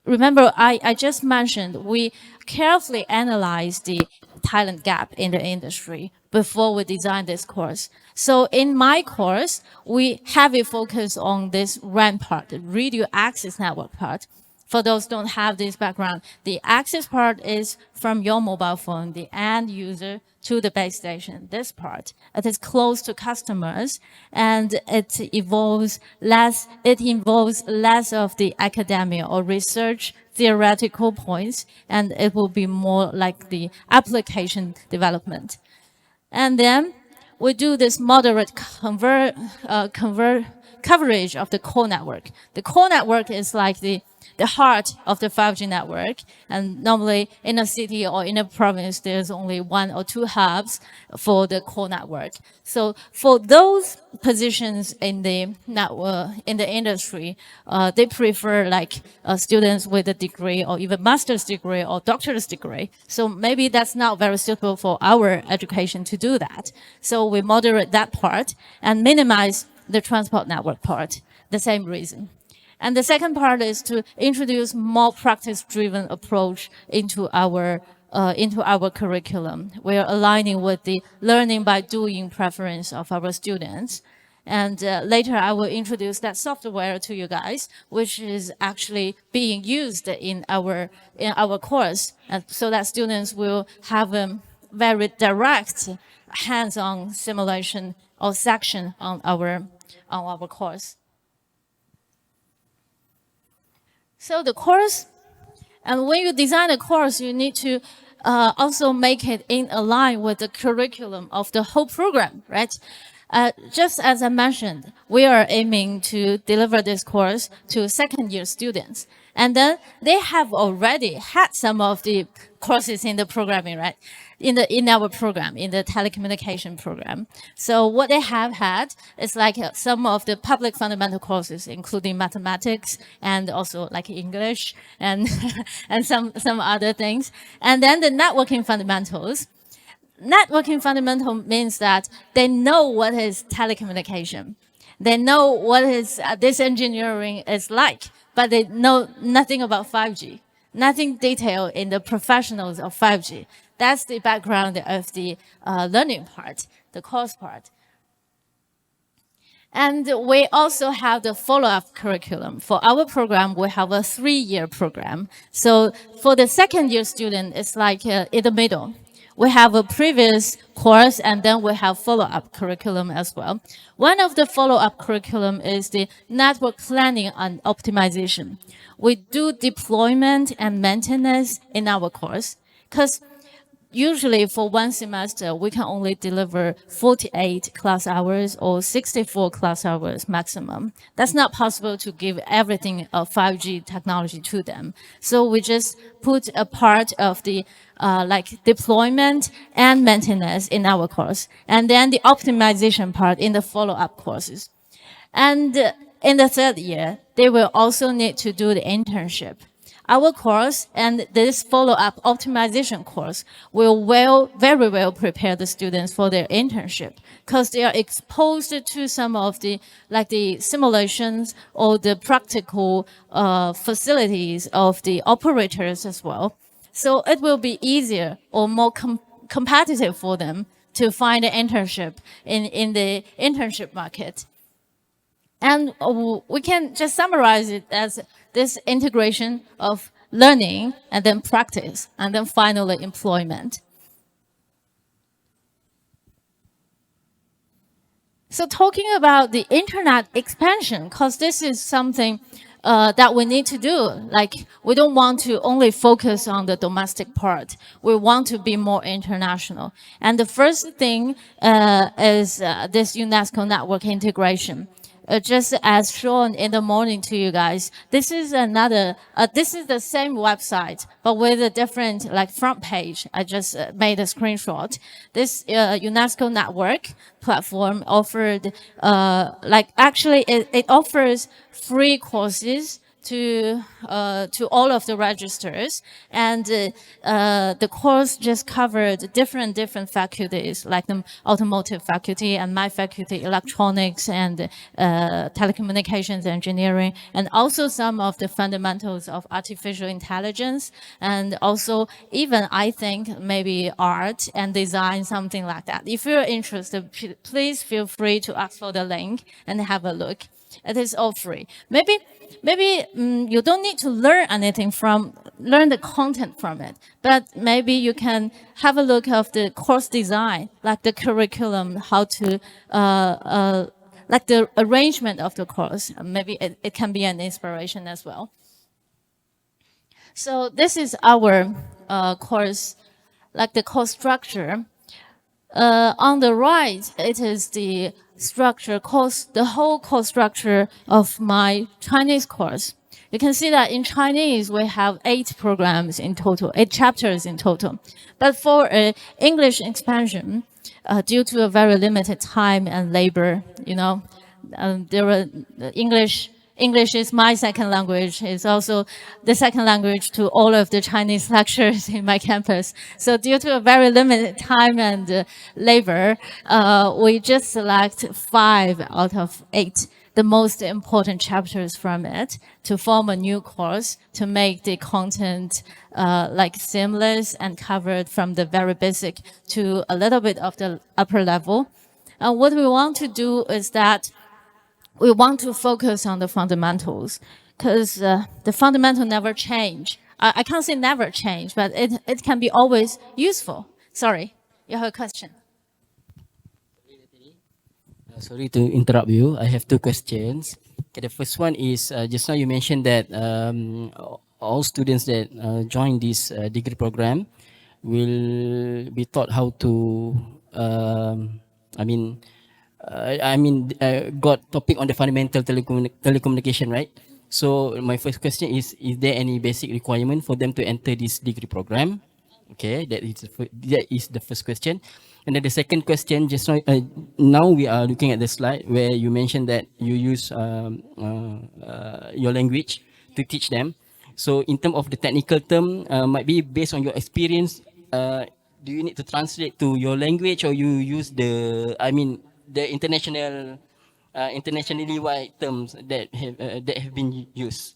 S2: Remember, I just mentioned we carefully analyze the talent gap in the industry before we design this course. So in my course, we heavily focus on this RAN part, the radio access network part. For those who don't have this background, the access part is from your mobile phone, the end user to the base station. This part, it is close to customers, and it involves less of the academia or research theoretical points, and it will be more like the application development. And then we do this moderate coverage of the core network. The core network is like the heart of the 5G network. And normally in a city or in a province, there's only 1 or 2 hubs for the core network. So for those positions in the network, in the industry, they prefer like students with a degree or even master's degree or doctorate degree. So maybe that's not very suitable for our education to do that. So we moderate that part and minimize the transport network part, the same reason. And the second part is to introduce more practice-driven approach into our curriculum. We are aligning with the learning by doing preference of our students. And later I will introduce that software to you guys, which is actually being used in our course, and so that students will have a very direct hands-on simulation or section on our course. So the course, and when you design a course, you need to also make it in line with the curriculum of the whole program, right? Just as I mentioned, we are aiming to deliver this course to second-year students. And then they have already had some of the courses in the programming, right? In our program, in the telecommunication program. So what they have had is like some of the public fundamental courses, including mathematics and also like English and and some other things. And then the networking fundamentals. Networking fundamental means that they know what is telecommunication. They know what is this engineering is like, but they know nothing about 5G, nothing detailed in the professionals of 5G. That's the background of the learning part, the course part. And we also have the follow-up curriculum. For our program, we have a 3-year program. So for the second-year student, it's like in the middle. We have a previous course, and then we have follow-up curriculum as well. One of the follow-up curriculum is the network planning and optimization. We do deployment and maintenance in our course, because usually for one semester, we can only deliver 48 class hours or 64 class hours maximum. That's not possible to give everything of 5G technology to them. So we just put a part of the like deployment and maintenance in our course, and then the optimization part in the follow-up courses. And in the third year, they will also need to do the internship. Our course and this follow-up optimization course will very well prepare the students for their internship, because they are exposed to some of the, like the simulations or the practical facilities of the operators as well. So it will be easier or more competitive for them to find an internship in the internship market. And we can just summarize it as this integration of learning and then practice and then finally employment. So talking about the internet expansion, because this is something that we need to do. Like, we don't want to only focus on the domestic part. We want to be more international. And the first thing is this UNESCO network integration. Just as shown in the morning to you guys, this is another, this is the same website, but with a different like front page. I just made a screenshot. This UNESCO network platform offered, like actually it offers free courses to all of the registers, and the course just covered different faculties, like the automotive faculty and my faculty, electronics and telecommunications engineering, and also some of the fundamentals of artificial intelligence, and also even I think maybe art and design, something like that. If you're interested, please feel free to ask for the link and have a look. It is all free. Maybe you don't need to learn anything learn the content from it, but maybe you can have a look of the course design, like the curriculum, how to, like the arrangement of the course. Maybe it can be an inspiration as well. So this is our course, like the course structure. On the right, it is the structure, the whole course structure of my Chinese course. You can see that in Chinese, we have 8 programs in total, 8 chapters in total. But for English expansion, due to a very limited time and labor, there were English is my second language. It's also the second language to all of the Chinese lecturers in my campus. So due to a very limited time and labor, we just select 5 out of 8, the most important chapters from it, to form a new course, to make the content like seamless and covered from the very basic to a little bit of the upper level. And what we want to do is that we want to focus on the fundamentals, because the fundamental never change. I can't say never change, but it can be always useful. Sorry, you have a question.
S3: Sorry to interrupt you. I have two questions. Okay, the first one is just now you mentioned that all students that join this degree program will be taught how to, I mean, got topic on the fundamental telecommunication, right? So my first question is there any basic requirement for them to enter this degree program? Okay, that is the first question. And then the second question, just now we are looking at the slide where you mentioned that you use your language to teach them. So in terms of the technical term, might be based on your experience, do you need to translate to your language, or you use the international, internationally wide terms that have been used?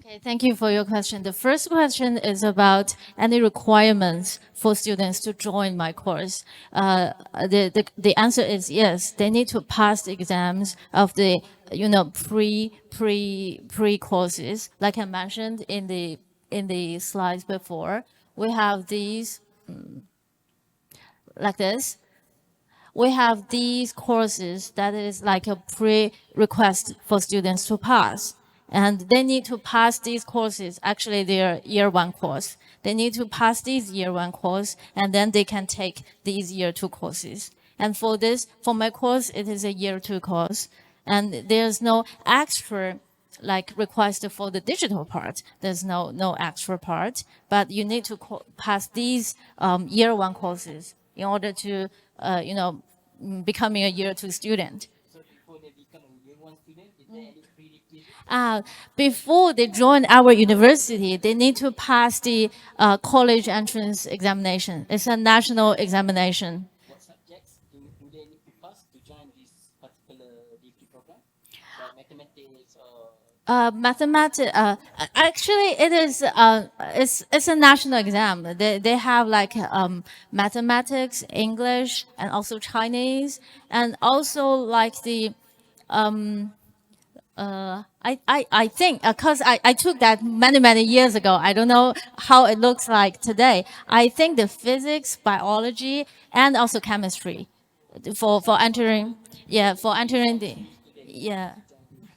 S2: Okay, thank you for your question. The first question is about any requirements for students to join my course. The answer is yes. They need to pass the exams of the pre courses, like I mentioned in the slides before. We have these like this. We have these courses that is like a prerequisite for students to pass. And they need to pass these courses. Actually, they're year one course. They need to pass these year one course, and then they can take these year two courses. And for my course, it is a year two course. And there's no extra like request for the digital part. There's no extra part, but you need to pass these year one courses in order to, becoming a year two student.
S3: So before they become a year one student, is there any prerequisite?
S2: Before they join our university, they need to pass the college entrance examination. It's a national examination.
S3: What subjects do they need to pass to join this particular degree program? Like mathematics or?
S2: Mathematics. Actually, it's a national exam. They have like mathematics, English, and also Chinese, and also like the I think because I took that many years ago. I don't know how it looks like today. I think the physics, biology, and also chemistry for entering. Yeah, for entering the yeah.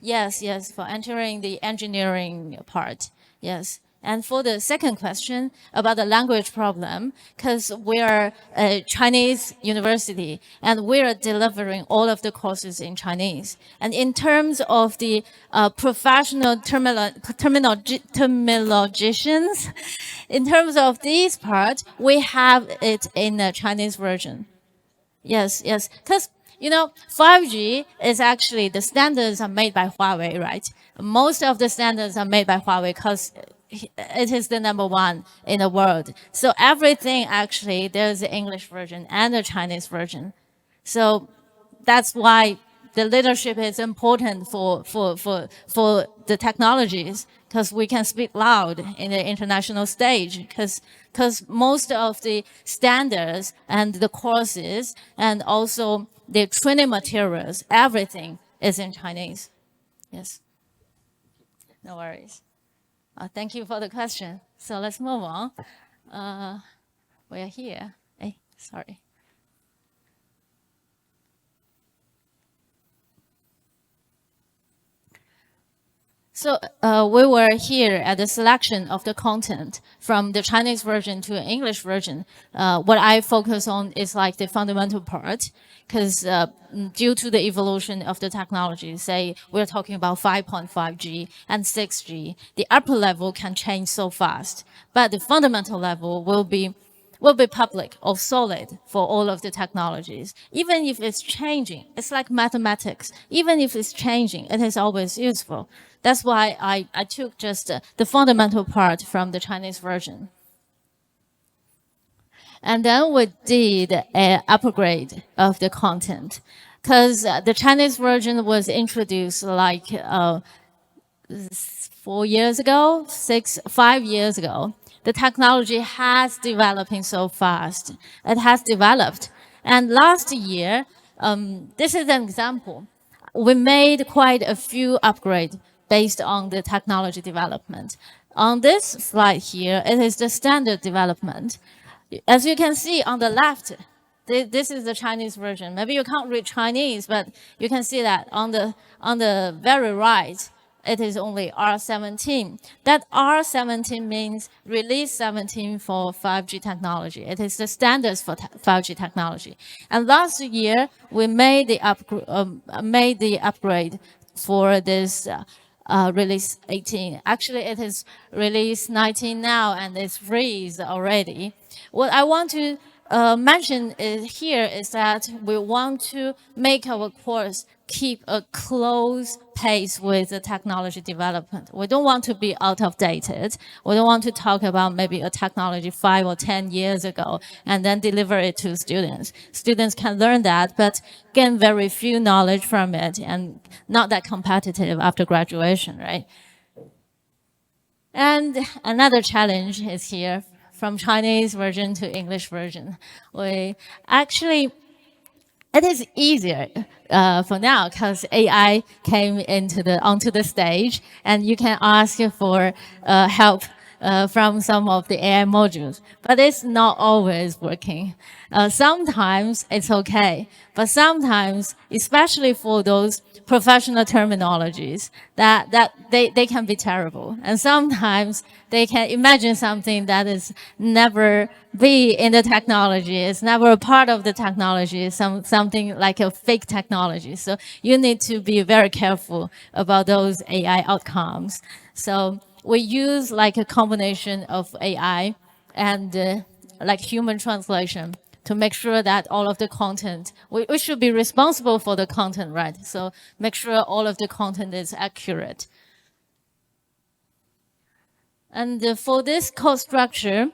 S2: Yes, for entering the engineering part. Yes. And for the second question about the language problem, because we're a Chinese university and we're delivering all of the courses in Chinese. And in terms of the professional terminologicians, in terms of this part, we have it in a Chinese version. Yes. Because 5G is actually the standards are made by Huawei, right? Most of the standards are made by Huawei because it is the number one in the world. So everything actually there's the English version and the Chinese version. So that's why the leadership is important for the technologies, because we can speak loud in the international stage, because most of the standards and the courses and also the training materials, everything is in Chinese. Yes. No worries. Thank you for the question. So let's move on. We are here. Hey, sorry. So we were here at the selection of the content from the Chinese version to an English version. What I focus on is like the fundamental part, because due to the evolution of the technology, say we're talking about 5.5G and 6G, the upper level can change so fast, but the fundamental level will be public or solid for all of the technologies. Even if it's changing, it's like mathematics. Even if it's changing, it is always useful. That's why I took just the fundamental part from the Chinese version. And then we did an upgrade of the content, because the Chinese version was introduced like 4 years ago, 5 years ago. The technology has developing so fast. It has developed. And last year, this is an example. We made quite a few upgrades based on the technology development. On this slide here, it is the standard development. As you can see on the left, this is the Chinese version. Maybe you can't read Chinese, but you can see that on the very right, it is only R17. That R17 means release 17 for 5G technology. It is the standards for 5G technology. And last year, we made the upgrade for this release 18. Actually, it is release 19 now, and it's freeze already. What I want to mention here is that we want to make our course keep a close pace with the technology development. We don't want to be out of dated. We don't want to talk about maybe a technology 5 or 10 years ago and then deliver it to students. Students can learn that, but gain very few knowledge from it and not that competitive after graduation, right? And another challenge is here from Chinese version to English version. We actually, it is easier for now because AI came onto the stage, and you can ask for help from some of the AI modules, but it's not always working. Sometimes it's okay, but sometimes, especially for those professional terminologies, that they can be terrible. And sometimes they can imagine something that is never be in the technology. It's never a part of the technology, something like a fake technology. So you need to be very careful about those AI outcomes. So we use like a combination of AI and like human translation to make sure that all of the content, we should be responsible for the content, right? So make sure all of the content is accurate. And for this course structure,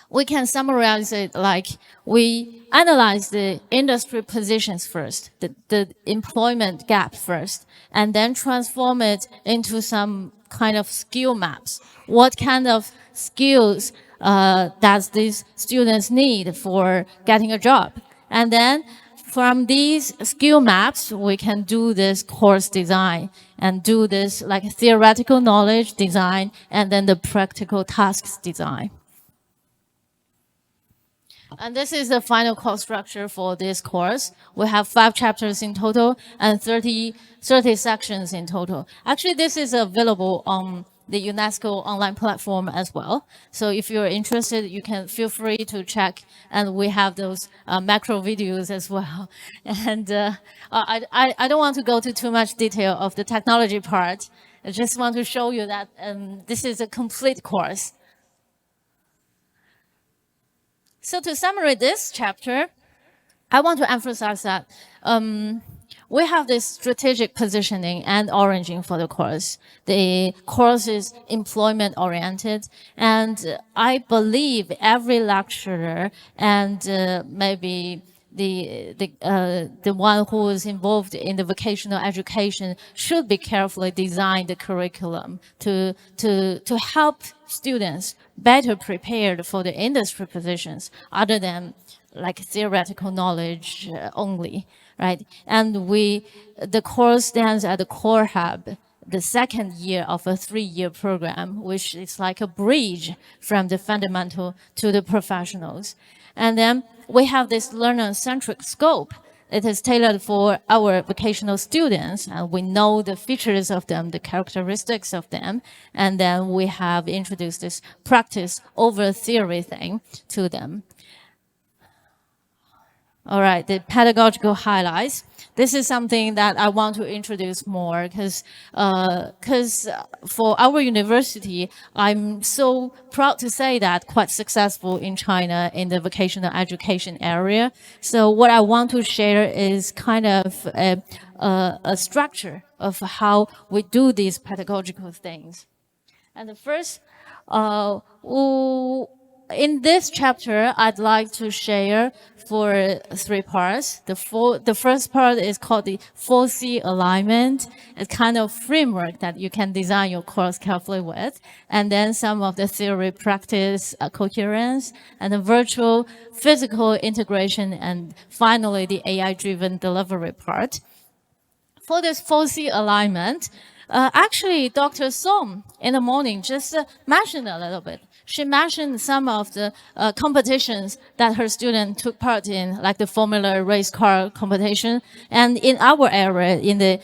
S2: we can summarize it like we analyze the industry positions first, the employment gap first, and then transform it into some kind of skill maps. What kind of skills does these students need for getting a job? And then from these skill maps, we can do this course design and do this like theoretical knowledge design and then the practical tasks design. And this is the final course structure for this course. We have 5 chapters in total and 30 sections in total. Actually, this is available on the UNESCO online platform as well. So if you're interested, you can feel free to check. And we have those macro videos as well. And I don't want to go to too much detail of the technology part. I just want to show you that this is a complete course. So to summarize this chapter, I want to emphasize that we have this strategic positioning and origin for the course. The course is employment oriented, and I believe every lecturer and maybe the one who is involved in the vocational education should be carefully design the curriculum to help students better prepared for the industry positions other than like theoretical knowledge only, right? And the course stands at the core hub, the second year of a 3-year program, which is like a bridge from the fundamental to the professionals. And then we have this learner-centric scope. It is tailored for our vocational students, and we know the features of them, the characteristics of them, and then we have introduced this practice over theory thing to them. All right, the pedagogical highlights. This is something that I want to introduce more because for our university, I'm so proud to say that quite successful in China in the vocational education area. So what I want to share is kind of a structure of how we do these pedagogical things. And the first, in this chapter, I'd like to share for 3 parts. The first part is called the 4C alignment. It's kind of framework that you can design your course carefully with. And then some of the theory practice coherence and the virtual physical integration. And finally, the AI-driven delivery part. For this 4C alignment, actually, Dr. Song in the morning just mentioned a little bit. She mentioned some of the competitions that her student took part in, like the Formula race car competition. And in our area, in the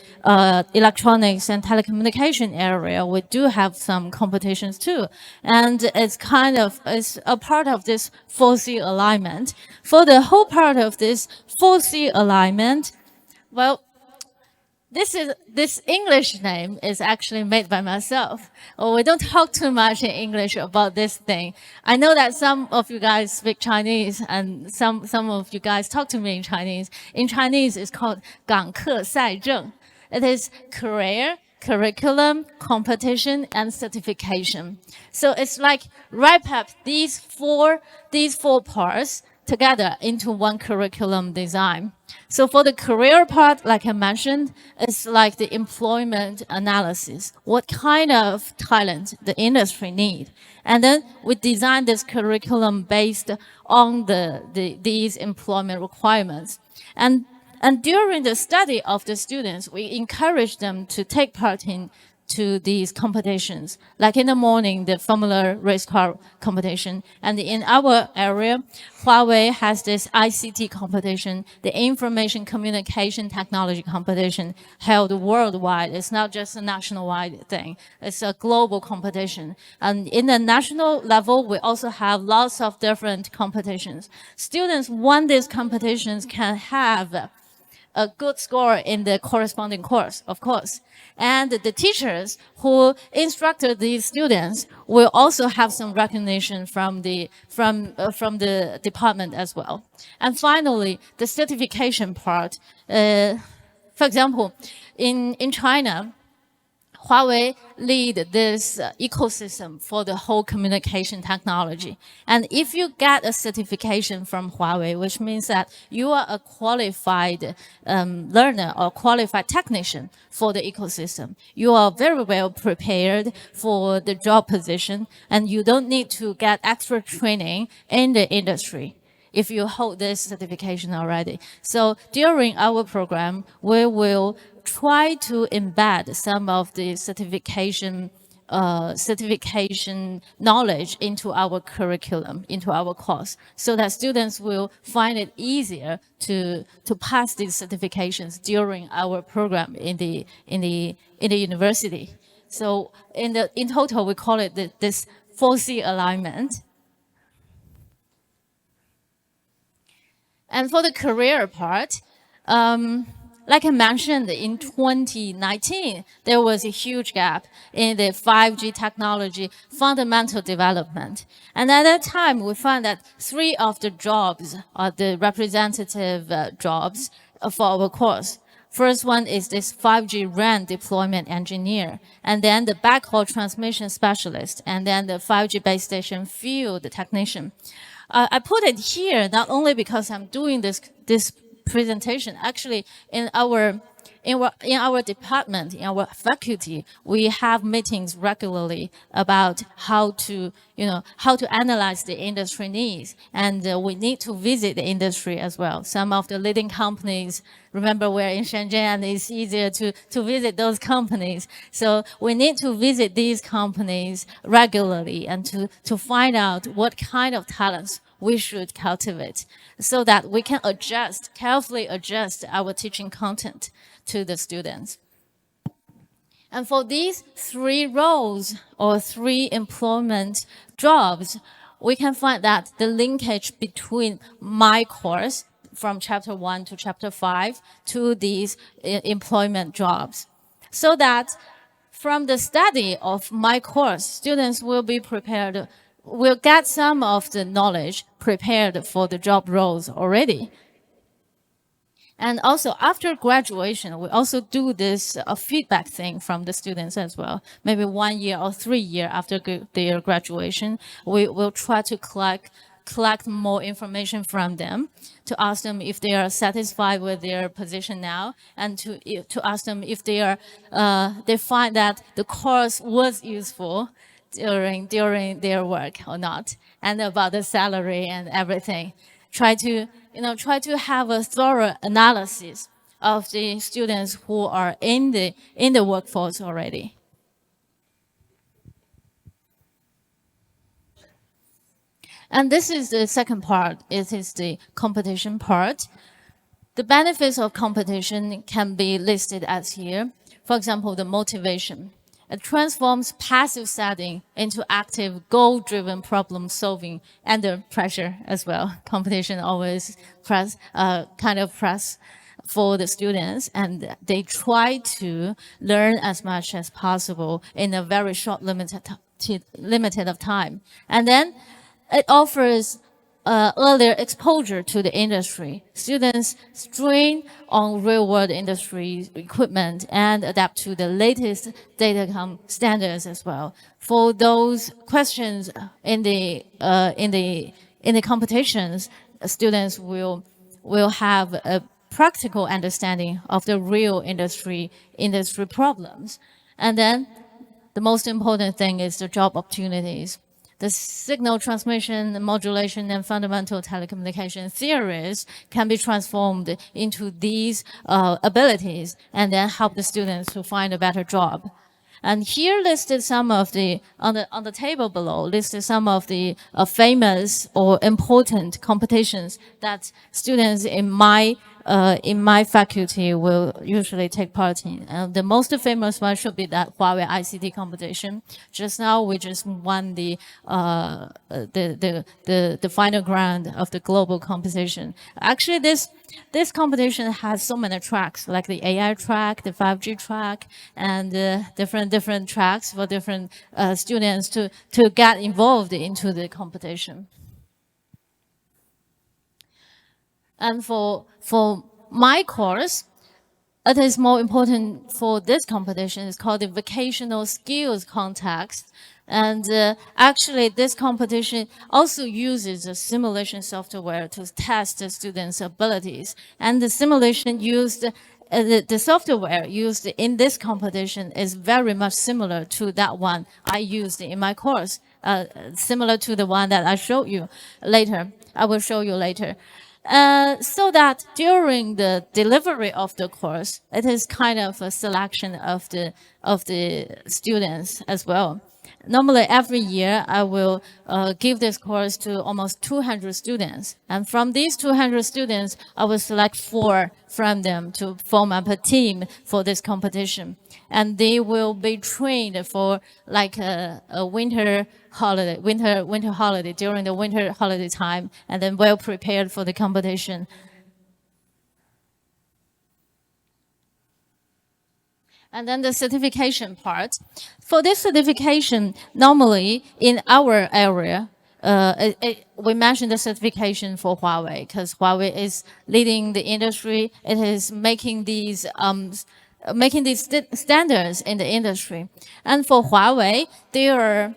S2: electronics and telecommunication area, we do have some competitions too. And it's it's a part of this 4C alignment. For the whole part of this 4C alignment, well, this English name is actually made by myself. We don't talk too much in English about this thing. I know that some of you guys speak Chinese and some of you guys talk to me in Chinese. In Chinese, it's called 港课赛证. It is career, curriculum, competition, and certification. So it's like wrap up these four parts together into one curriculum design. So for the career part, like I mentioned, it's like the employment analysis. What kind of talent the industry need? And then we design this curriculum based on these employment requirements. And during the study of the students, we encourage them to take part in these competitions. Like in the morning, the Formula race car competition. And in our area, Huawei has this ICT competition, the Information Communication Technology competition held worldwide. It's not just a national-wide thing. It's a global competition. And in the national level, we also have lots of different competitions. Students won these competitions can have a good score in the corresponding course, of course. And the teachers who instructed these students will also have some recognition from the department as well. And finally, the certification part. For example, in China, Huawei lead this ecosystem for the whole communication technology. And if you get a certification from Huawei, which means that you are a qualified learner or qualified technician for the ecosystem, you are very well prepared for the job position, and you don't need to get extra training in the industry if you hold this certification already. So during our program, we will try to embed some of the certification knowledge into our curriculum, into our course, so that students will find it easier to pass these certifications during our program in the university. So in total, we call it this 4C alignment. And for the career part, like I mentioned, in 2019, there was a huge gap in the 5G technology fundamental development. And at that time, we found that 3 of the jobs are the representative jobs for our course. First one is this 5G RAN deployment engineer, and then the backhaul transmission specialist, and then the 5G base station field technician. I put it here not only because I'm doing this presentation. Actually, in our department, in our faculty, we have meetings regularly about how to analyze the industry needs, and we need to visit the industry as well. Some of the leading companies, remember we're in Shenzhen, and it's easier to visit those companies. So we need to visit these companies regularly and to find out what kind of talents we should cultivate, so that we can carefully adjust our teaching content to the students. And for these 3 roles or 3 employment jobs, we can find that the linkage between my course from chapter 1 to chapter 5 to these employment jobs. So that from the study of my course, students will be prepared, will get some of the knowledge prepared for the job roles already. And also after graduation, we also do this feedback thing from the students as well. Maybe 1 year or 3 years after their graduation, we will try to collect more information from them to ask them if they are satisfied with their position now, and to ask them if they find that the course was useful during their work or not, and about the salary and everything. Try to have a thorough analysis of the students who are in the workforce already. And this is the second part. It is the competition part. The benefits of competition can be listed as here. For example, the motivation. It transforms passive setting into active, goal-driven problem solving under pressure as well. Competition always press for the students, and they try to learn as much as possible in a very short limited of time. And then it offers earlier exposure to the industry. Students strain on real-world industry equipment and adapt to the latest datacom standards as well. For those questions in the competitions, students will have a practical understanding of the real industry problems. And then the most important thing is the job opportunities. The signal transmission, modulation, and fundamental telecommunication theories can be transformed into these abilities and then help the students to find a better job. And here listed some of the, on the table below, listed some of the famous or important competitions that students in my faculty will usually take part in. The most famous one should be that Huawei ICT competition. Just now, we just won the final round of the global competition. Actually, this competition has so many tracks, like the AI track, the 5G track, and different tracks for different students to get involved into the competition. And for my course, it is more important for this competition. It's called the vocational skills context. And actually, this competition also uses a simulation software to test the students' abilities. And the simulation used, the software used in this competition is very much similar to that one I used in my course, similar to the one that I showed you later. I will show you later. So that during the delivery of the course, it is kind of a selection of the students as well. Normally, every year, I will give this course to almost 200 students. And from these 200 students, I will select 4 from them to form up a team for this competition. And they will be trained for like a winter holiday, during the winter holiday time, and then well prepared for the competition. And then the certification part. For this certification, normally in our area, we mentioned the certification for Huawei because Huawei is leading the industry. It is making these standards in the industry. And for Huawei, they are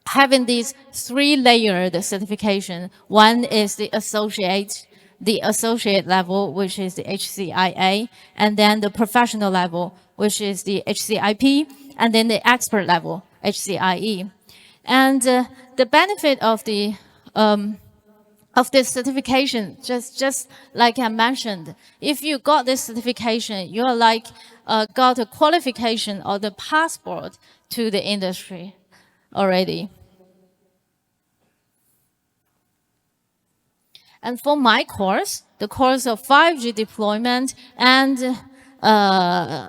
S2: having these 3-layered certification. One is the associate level, which is the HCIA, and then the professional level, which is the HCIP, and then the expert level, HCIE. And the benefit of this certification, just like I mentioned, if you got this certification, you're like got a qualification or the passport to the industry already. And for my course, the course of 5G deployment and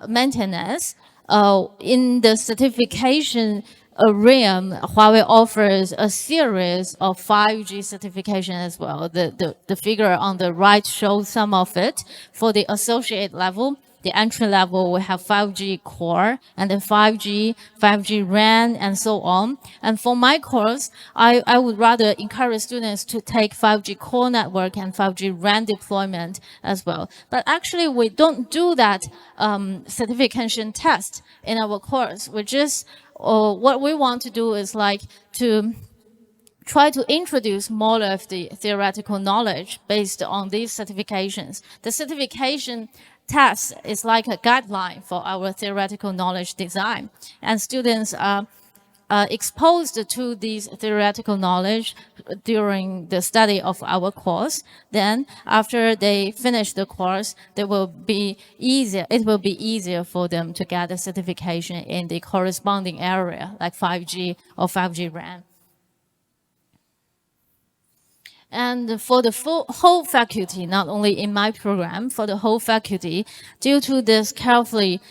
S2: maintenance, in the certification realm, Huawei offers a series of 5G certification as well. The figure on the right shows some of it. For the associate level, the entry level, we have 5G core and then 5G RAN, and so on. And for my course, I would rather encourage students to take 5G core network and 5G RAN deployment as well. But actually, we don't do that certification test in our course. We just, what we want to do is like to try to introduce more of the theoretical knowledge based on these certifications. The certification test is like a guideline for our theoretical knowledge design, and students are exposed to these theoretical knowledge during the study of our course. Then after they finish the course, it will be easier for them to get a certification in the corresponding area, like 5G or 5G RAN. And for the whole faculty, not only in my program, for the whole faculty, due to this carefully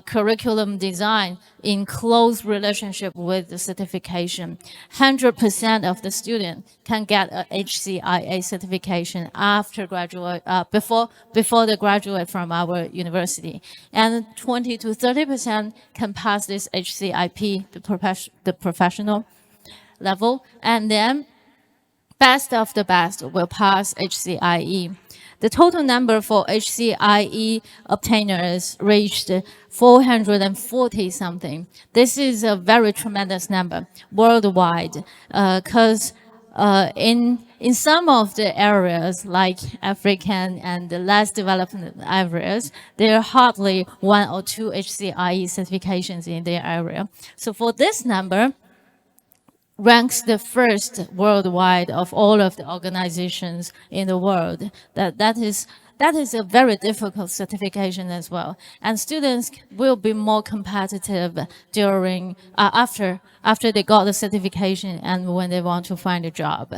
S2: curriculum design in close relationship with the certification, 100% of the student can get a HCIA certification after graduate, before they graduate from our university. And 20 to 30% can pass this HCIP, the professional level, and then best of the best will pass HCIE. The total number for HCIE obtainers reached 440 something. This is a very tremendous number worldwide, because in some of the areas like African and the less developed areas, there are hardly 1 or 2 HCIE certifications in their area. So for this number, ranks the first worldwide of all of the organizations in the world. That is a very difficult certification as well. And students will be more competitive during after they got the certification and when they want to find a job.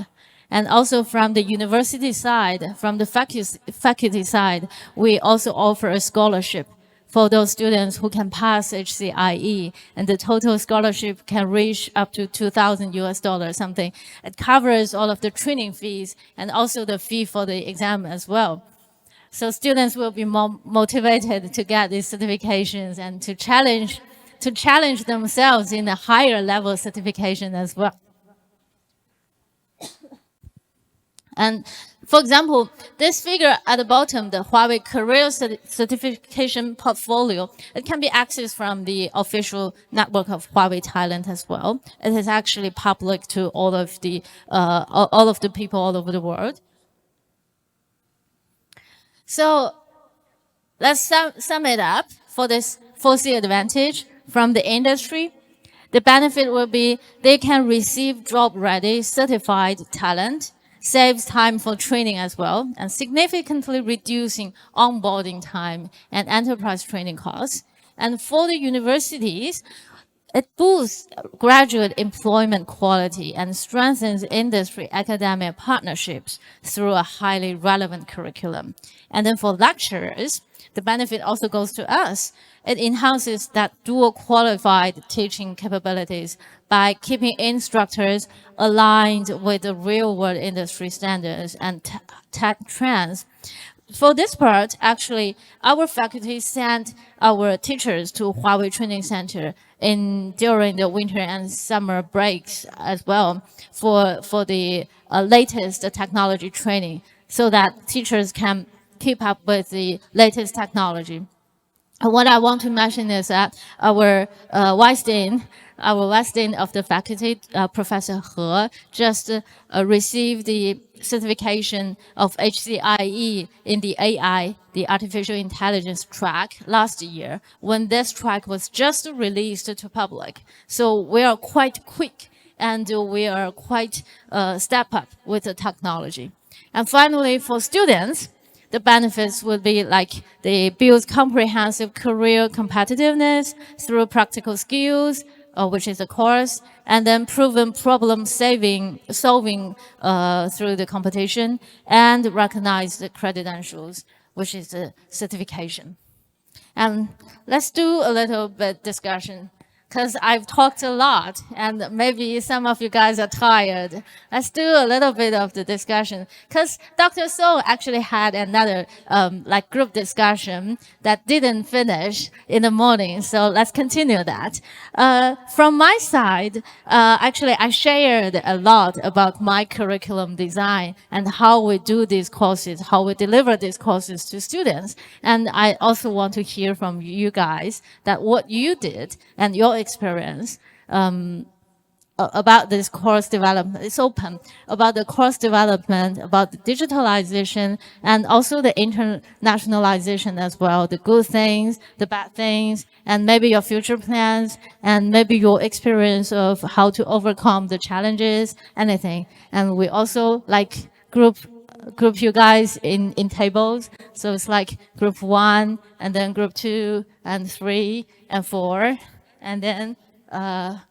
S2: And also from the university side, from the faculty side, we also offer a scholarship for those students who can pass HCIE, and the total scholarship can reach up to $2,000 something. It covers all of the training fees and also the fee for the exam as well. So students will be more motivated to get these certifications and to challenge themselves in a higher level certification as well. And for example, this figure at the bottom, the Huawei Career Certification Portfolio, it can be accessed from the official network of Huawei Thailand as well. It is actually public to all of the people all over the world. So let's sum it up for this 4C advantage from the industry. The benefit will be they can receive job-ready certified talent, saves time for training as well, and significantly reducing onboarding time and enterprise training costs. And for the universities, it boosts graduate employment quality and strengthens industry academic partnerships through a highly relevant curriculum. And then for lecturers, the benefit also goes to us. It enhances that dual qualified teaching capabilities by keeping instructors aligned with the real world industry standards and tech trends. For this part, actually, our faculty sent our teachers to Huawei Training Center during the winter and summer breaks as well for the latest technology training, so that teachers can keep up with the latest technology. What I want to mention is that our vice dean of the faculty, Professor He, just received the certification of HCIE in the AI, the artificial intelligence track last year, when this track was just released to public. So we are quite quick and we are quite step up with the technology. And finally, for students, the benefits would be like they build comprehensive career competitiveness through practical skills, which is a course, and then proven problem solving through the competition, and recognized credentials, which is the certification. And let's do a little bit discussion because I've talked a lot and maybe some of you guys are tired. Let's do a little bit of the discussion because Dr. So actually had another like group discussion that didn't finish in the morning. So let's continue that. From my side, actually I shared a lot about my curriculum design and how we do these courses, how we deliver these courses to students. And I also want to hear from you guys that what you did and your experience about this course development. It's open about the course development, about the digitalization, and also the internationalization as well, the good things, the bad things, and maybe your future plans, and maybe your experience of how to overcome the challenges, anything. And we also like group you guys in tables. So it's like group 1, and then group 2, and 3, and 4, and then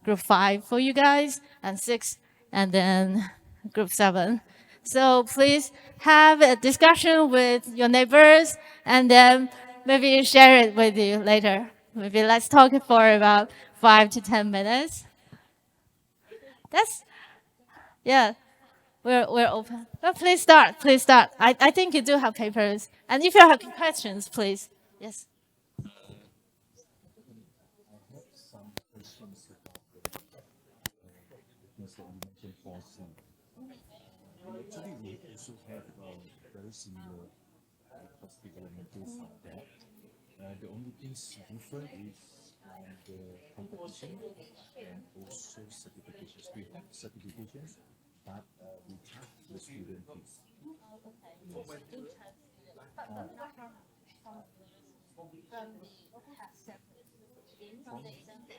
S2: group 5 for you guys, and 6, and then group 7. So please have a discussion with your neighbors, and then maybe share it with you later. Maybe let's talk for about 5 to 10 minutes. That's, yeah. We're open. But please start. Please start. I think you do have papers. And if you have questions, please. Yes.
S4: Actually, we also have very similar cost development tools on that. The only things different is the competition and also certifications. We have certifications, but we charge the student fees.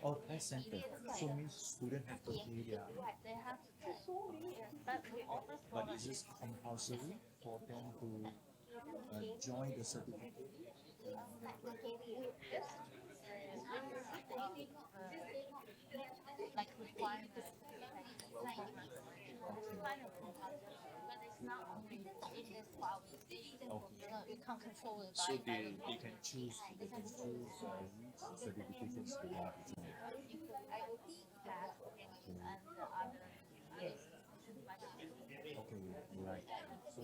S4: Oh, test center. So means student have to pay their. But is this compulsory for them to join the certificate? So they can choose which certifications they want to join. Okay, right. So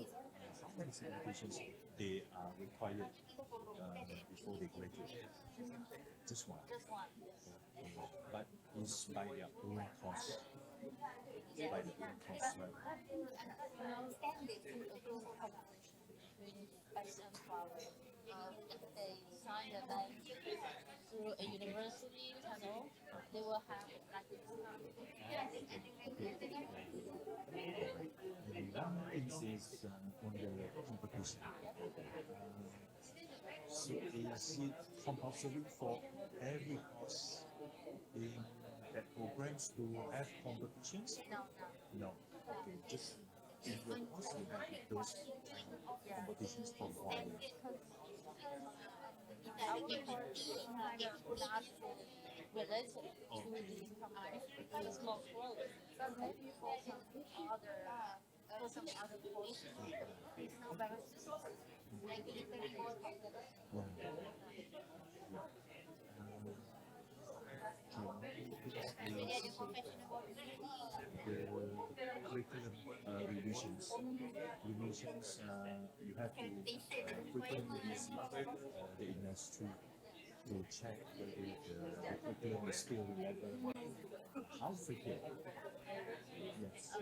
S4: how many certifications they are required before they graduate? Just one. But it's by their own cost. By their own cost, right?
S2: They sign a bank through a university tunnel. They will have like
S4: And one thing is on the competition. So is it compulsory for every course in that programs to have competitions? No. Okay, just in your course you have those competitions for one. The curriculum revisions. Revisions, you have to frequently visit the industry to check whether the curriculum is still relevant. How frequent? Yes.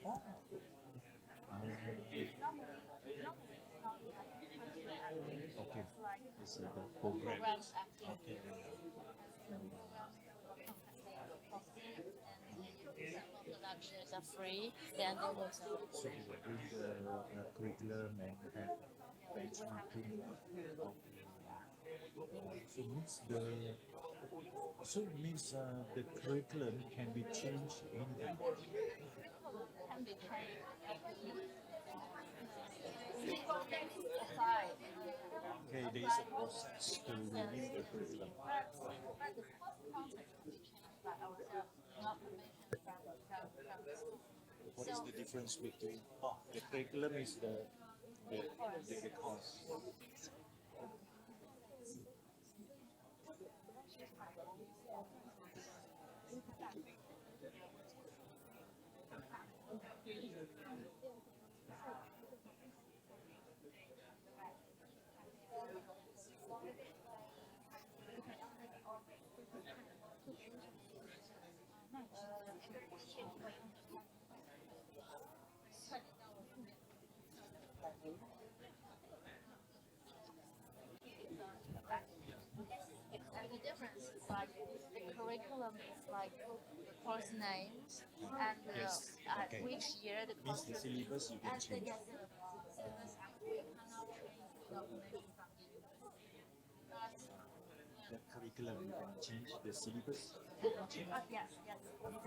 S4: Oh. Okay. It's the program. Okay.
S2: are free, then they will
S4: So you will bring the curriculum and have benchmarking. So means the curriculum can be changed anytime. Okay, there is a process to review the curriculum. What is the difference between the curriculum is the the course.
S2: And the difference is like the curriculum is like the course names and
S4: Yes. Okay.
S2: which year the
S4: Means
S2: course
S4: the syllabus you can
S2: and the
S4: change.
S2: syllabus we cannot change the documentation from the university. But
S4: The curriculum you can change. The syllabus change.
S2: yes, exactly.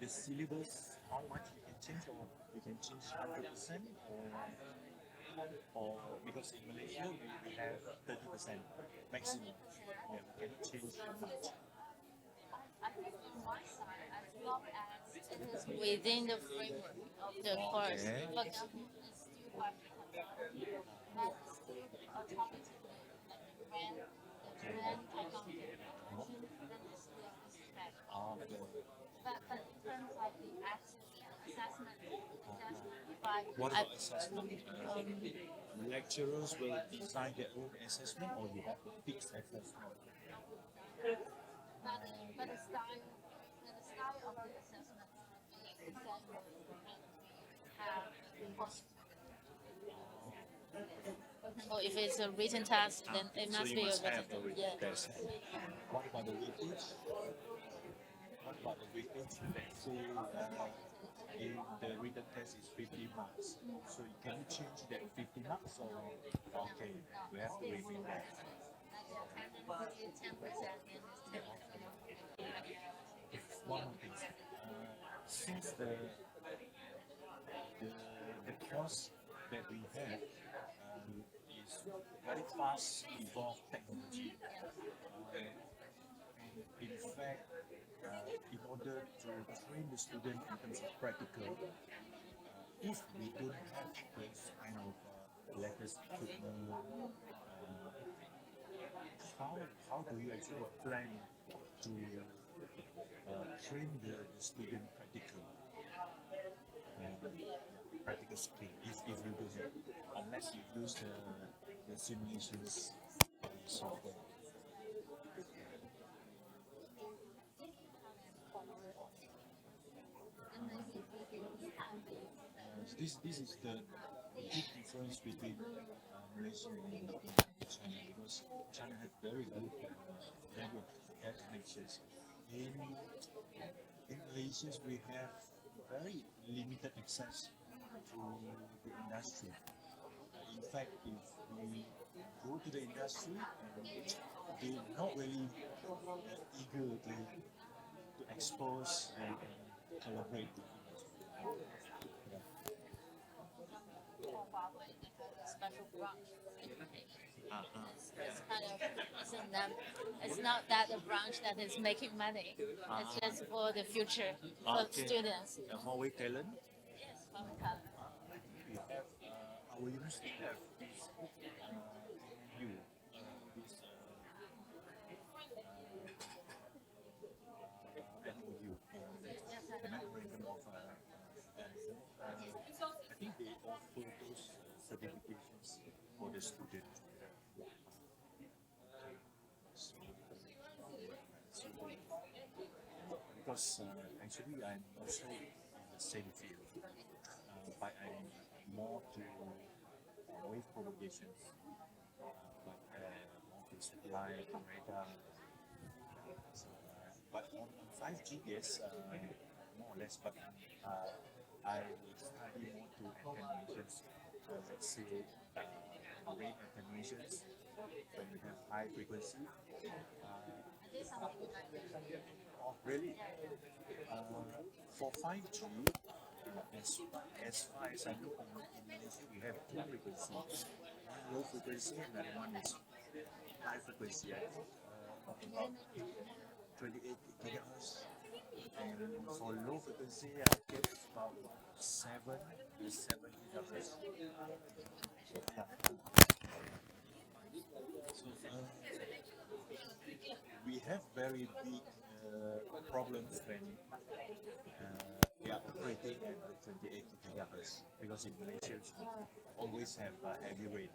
S4: The syllabus, how much you can change, or you can change 100%, or because in Malaysia we have 30% maximum. Yeah, we cannot change much.
S2: I think on my side, as long as it is within the framework of the course,
S4: Okay.
S2: for example, it's still have to have and it's still autonomy to the brand type of information, then it's still respect.
S4: Okay.
S2: But in terms of the assessment, if I,
S4: What
S2: I
S4: about assessment? Lecturers will design their own assessment, or you have a fixed assessment?
S2: but the style of the assessment is the same have course. Or if it's a written test, then it
S4: So
S2: must
S4: you
S2: be a
S4: must
S2: written
S4: have a
S2: test.
S4: written
S2: Yeah.
S4: test. What about the weightage? What about the weightage? Let's say if the written test is 50 marks, so can you change that 50 marks, or okay, we have to review that. One more thing, since the course that we have is very fast evolved technology. In fact, in order to train the student in terms of practical, if we don't have those kind of latest equipment, how do you actually plan to train the student practical? Practical skill if you do it, unless you use the simulations software. This is the big difference between Malaysia and China, because China has very good language definitions. In Malaysia, we have very limited access to the industry. In fact, if we go to the industry, they're not really eager to expose and collaborate with industry.
S2: Special branch. It's kind of it's not that the branch that is making money. It's just for the future for
S4: Okay.
S2: students.
S4: Huawei talent,
S2: Yes, public health.
S4: we have our university have this MOU, this MOU, the memorandum of I think they offer those certifications for the student. So because actually I'm also in the same field, but I'm more to wave communications, but more to supply radar. So, but on 5G, yes, more or less. But I will study more to attenuations. Let's say rate attenuations when we have high frequency. Oh, really? For 5G, as far as I know, in Malaysia we have two frequencies. One low frequency and another one is high frequency. I think about 28 gigahertz and For low frequency, I get about 7 gigahertz. Yeah. So we have very big problems when we are operating at the 28 gigahertz because in Malaysia we always have heavy rain,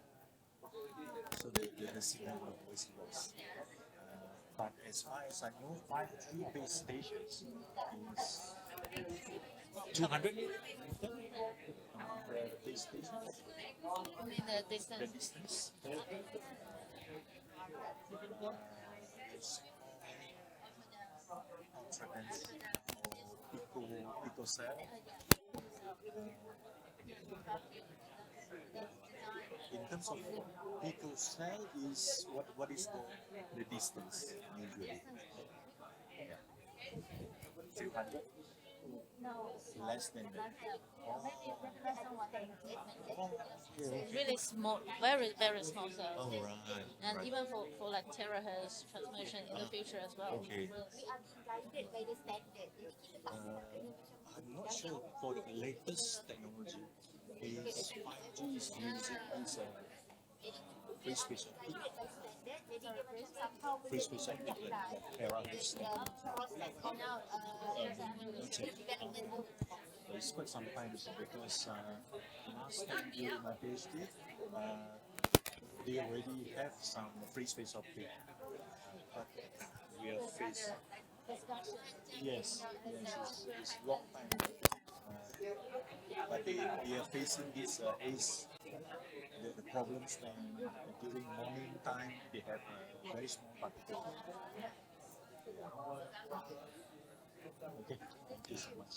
S4: so the signal will always lost. But as far as I know, 5G base stations is 200 meter the base stations,
S2: In the
S4: the
S2: distance.
S4: distance. It's ultra-dense or picocell. In terms of picocell is what is the distance usually? Yeah. Few hundred? Less than that. Oh,
S2: Really small, very, very small cells.
S4: oh right.
S2: And
S4: Right.
S2: even for like terahertz transmission in the future as well.
S4: Okay. I'm not sure for the latest technology. Is 5G is using this free space optic, free space optic around this technology. It's quite some time ago because last time during my PhD, they already have some free space optic, but we are faced. Yes, it's long time ago. But they are facing this the problems when during morning time they have a very small particle. Okay, thank you so much.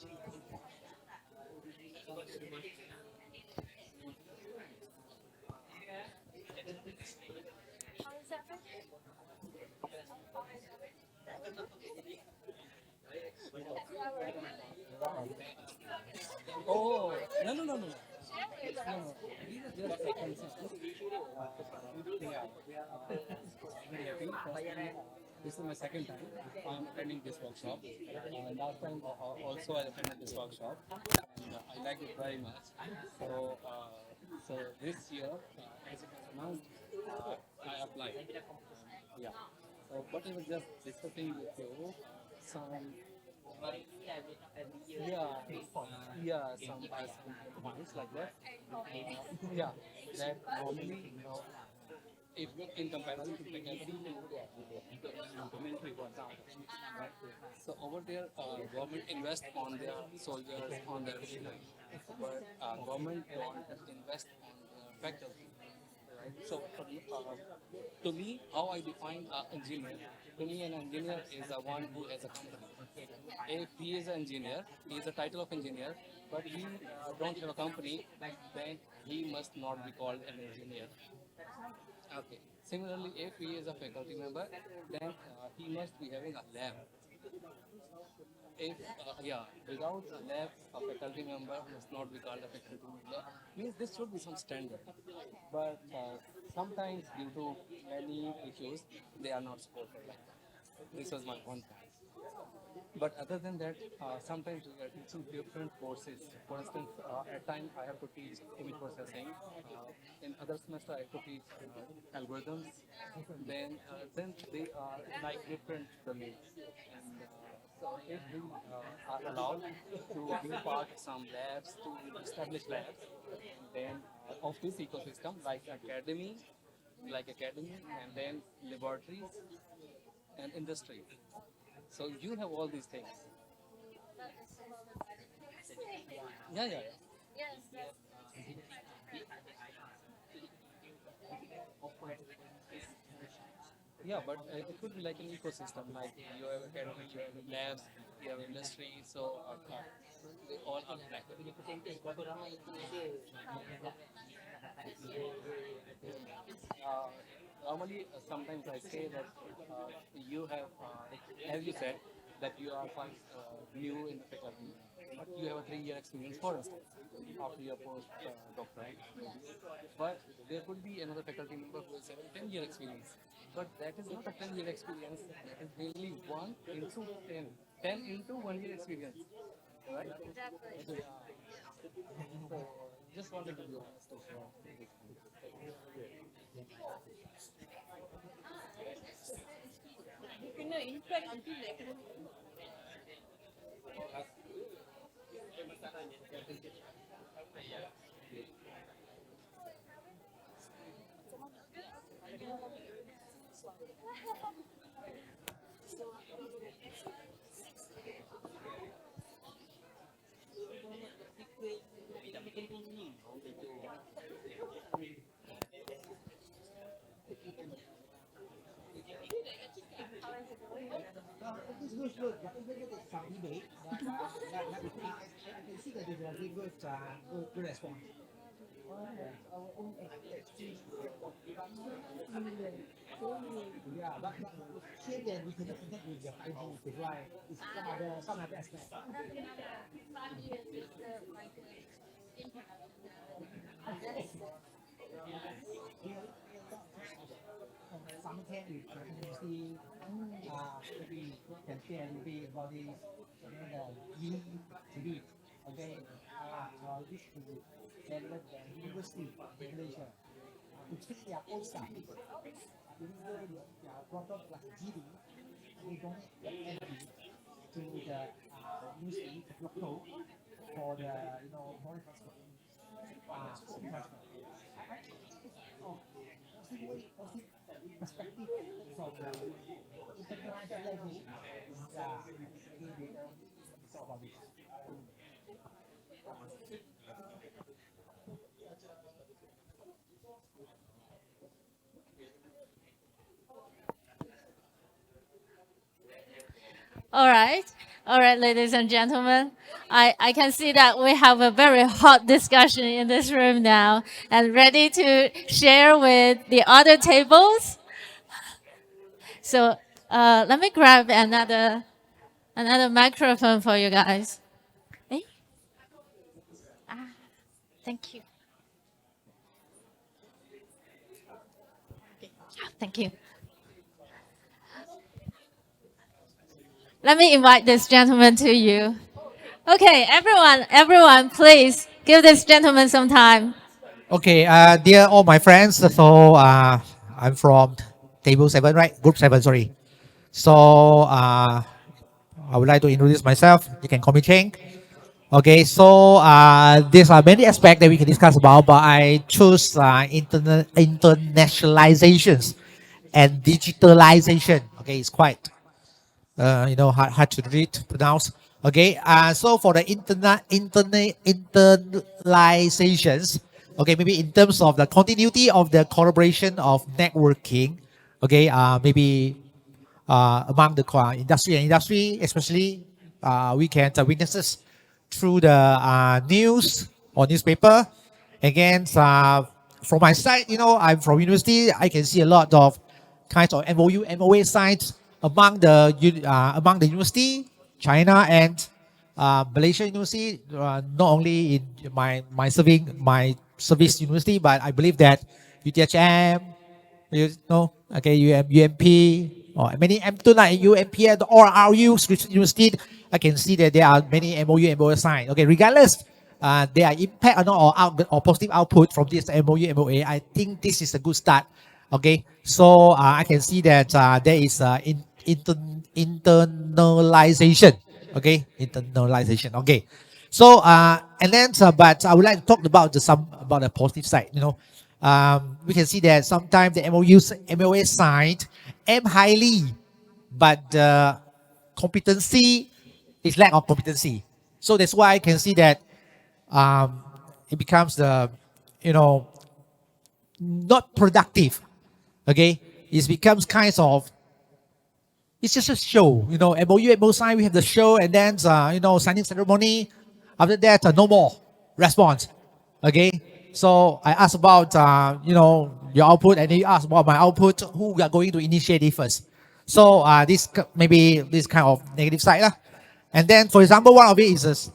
S5: Oh, no, no, no, no. No, no. These are just concepts. Yeah. Very happy. Personally, this is my second time I'm attending this workshop. Last time also I attended this workshop, and I liked it very much. So, so this year, as it was announced, I applied. Yeah. So, but I was just discussing with you some some points like that. Yeah, that normally, if in comparison to faculty, documentary, for example, right? So over there, government invest on their soldiers, on their military, but government don't invest on the faculty. Right? So to me, how I define engineer, to me an engineer is the one who has a company. If he is an engineer, he is a title of engineer, but he don't have a company, then he must not be called an engineer. Okay. Similarly, if he is a faculty member, then he must be having a lab. If without a lab, a faculty member must not be called a faculty member. Means this should be some standard. But sometimes due to many issues, they are not supported. This was my one point. But other than that, sometimes we are teaching different courses. For instance, at time I have to teach image processing. In other semester I have to teach algorithms. Then they are like different domains. And so if we are allowed to be part of some labs, to establish labs, then of this ecosystem like academy, and then laboratories and industry. So you have all these things. Yeah, yeah. Yeah, but it could be like an ecosystem. Like you have academy, you have labs, you have industry. So they all are connected. Normally, sometimes I say that you have, as you said, that you are quite new in the faculty, but you have a 3 year experience, for instance, after your post doctorate. But there could be another faculty member who has a 10 year experience, but that is not a 10 year experience, that is really 1 into 10. 10 into 1 year experience, right? So, just wanted to be honest.
S6: Good. From eBay, I can see that there's a very good response. Yeah, but here then we cannot connect with the 5G, which is why it's some other aspect. Something with continuously, maybe can share a little bit about this, the TV, okay, this to develop the university in Malaysia to treat their own staff. Even though they are brought up like GD, they donate the energy to the university local for the knowledge transfer. Perspective from the internationalization.
S2: All right, ladies and gentlemen. I can see that we have a very hot discussion in this room now and ready to share with the other tables. So let me grab another microphone for you guys. Hey? Thank you. Thank you. Let me invite this gentleman to you. Okay, everyone, please give this gentleman some time.
S6: Okay, dear all my friends, so I'm from table 7, right? Group 7, sorry. So I would like to introduce myself. You can call me Cheng. Okay, so there's many aspects that we can discuss about, but I choose internationalizations and digitalization. Okay, it's quite hard to read, pronounce. Okay, so for the internalizations, okay, maybe in terms of the continuity of the collaboration of networking, okay, maybe among the industry, especially we can witness this through the news or newspaper. Again, from my side, I'm from university. I can see a lot of kinds of MOU, MOA sites among the university, China and Malaysia university. Not only in my service university, but I believe that UTHM, okay, UMP, or many M2 like UMP and all RU university. I can see that there are many MOU, MOA signed. Okay, regardless, there are impact or not or positive output from this MOU, MOA. I think this is a good start. Okay, so I can see that there is internalization. Okay, internalization. Okay, so and then but I would like to talk about about the positive side. We can see that sometimes the MOA signed aim highly, but the competency is lack of competency. So that's why I can see that it becomes not productive. Okay, it becomes kind of, it's just a show. MOU, MOU sign, we have the show, and then signing ceremony. After that, no more response. Okay, so I asked about your output, and you asked about my output. Who we are going to initiate it first? So this maybe this kind of negative side lah. And then, for example, one of it is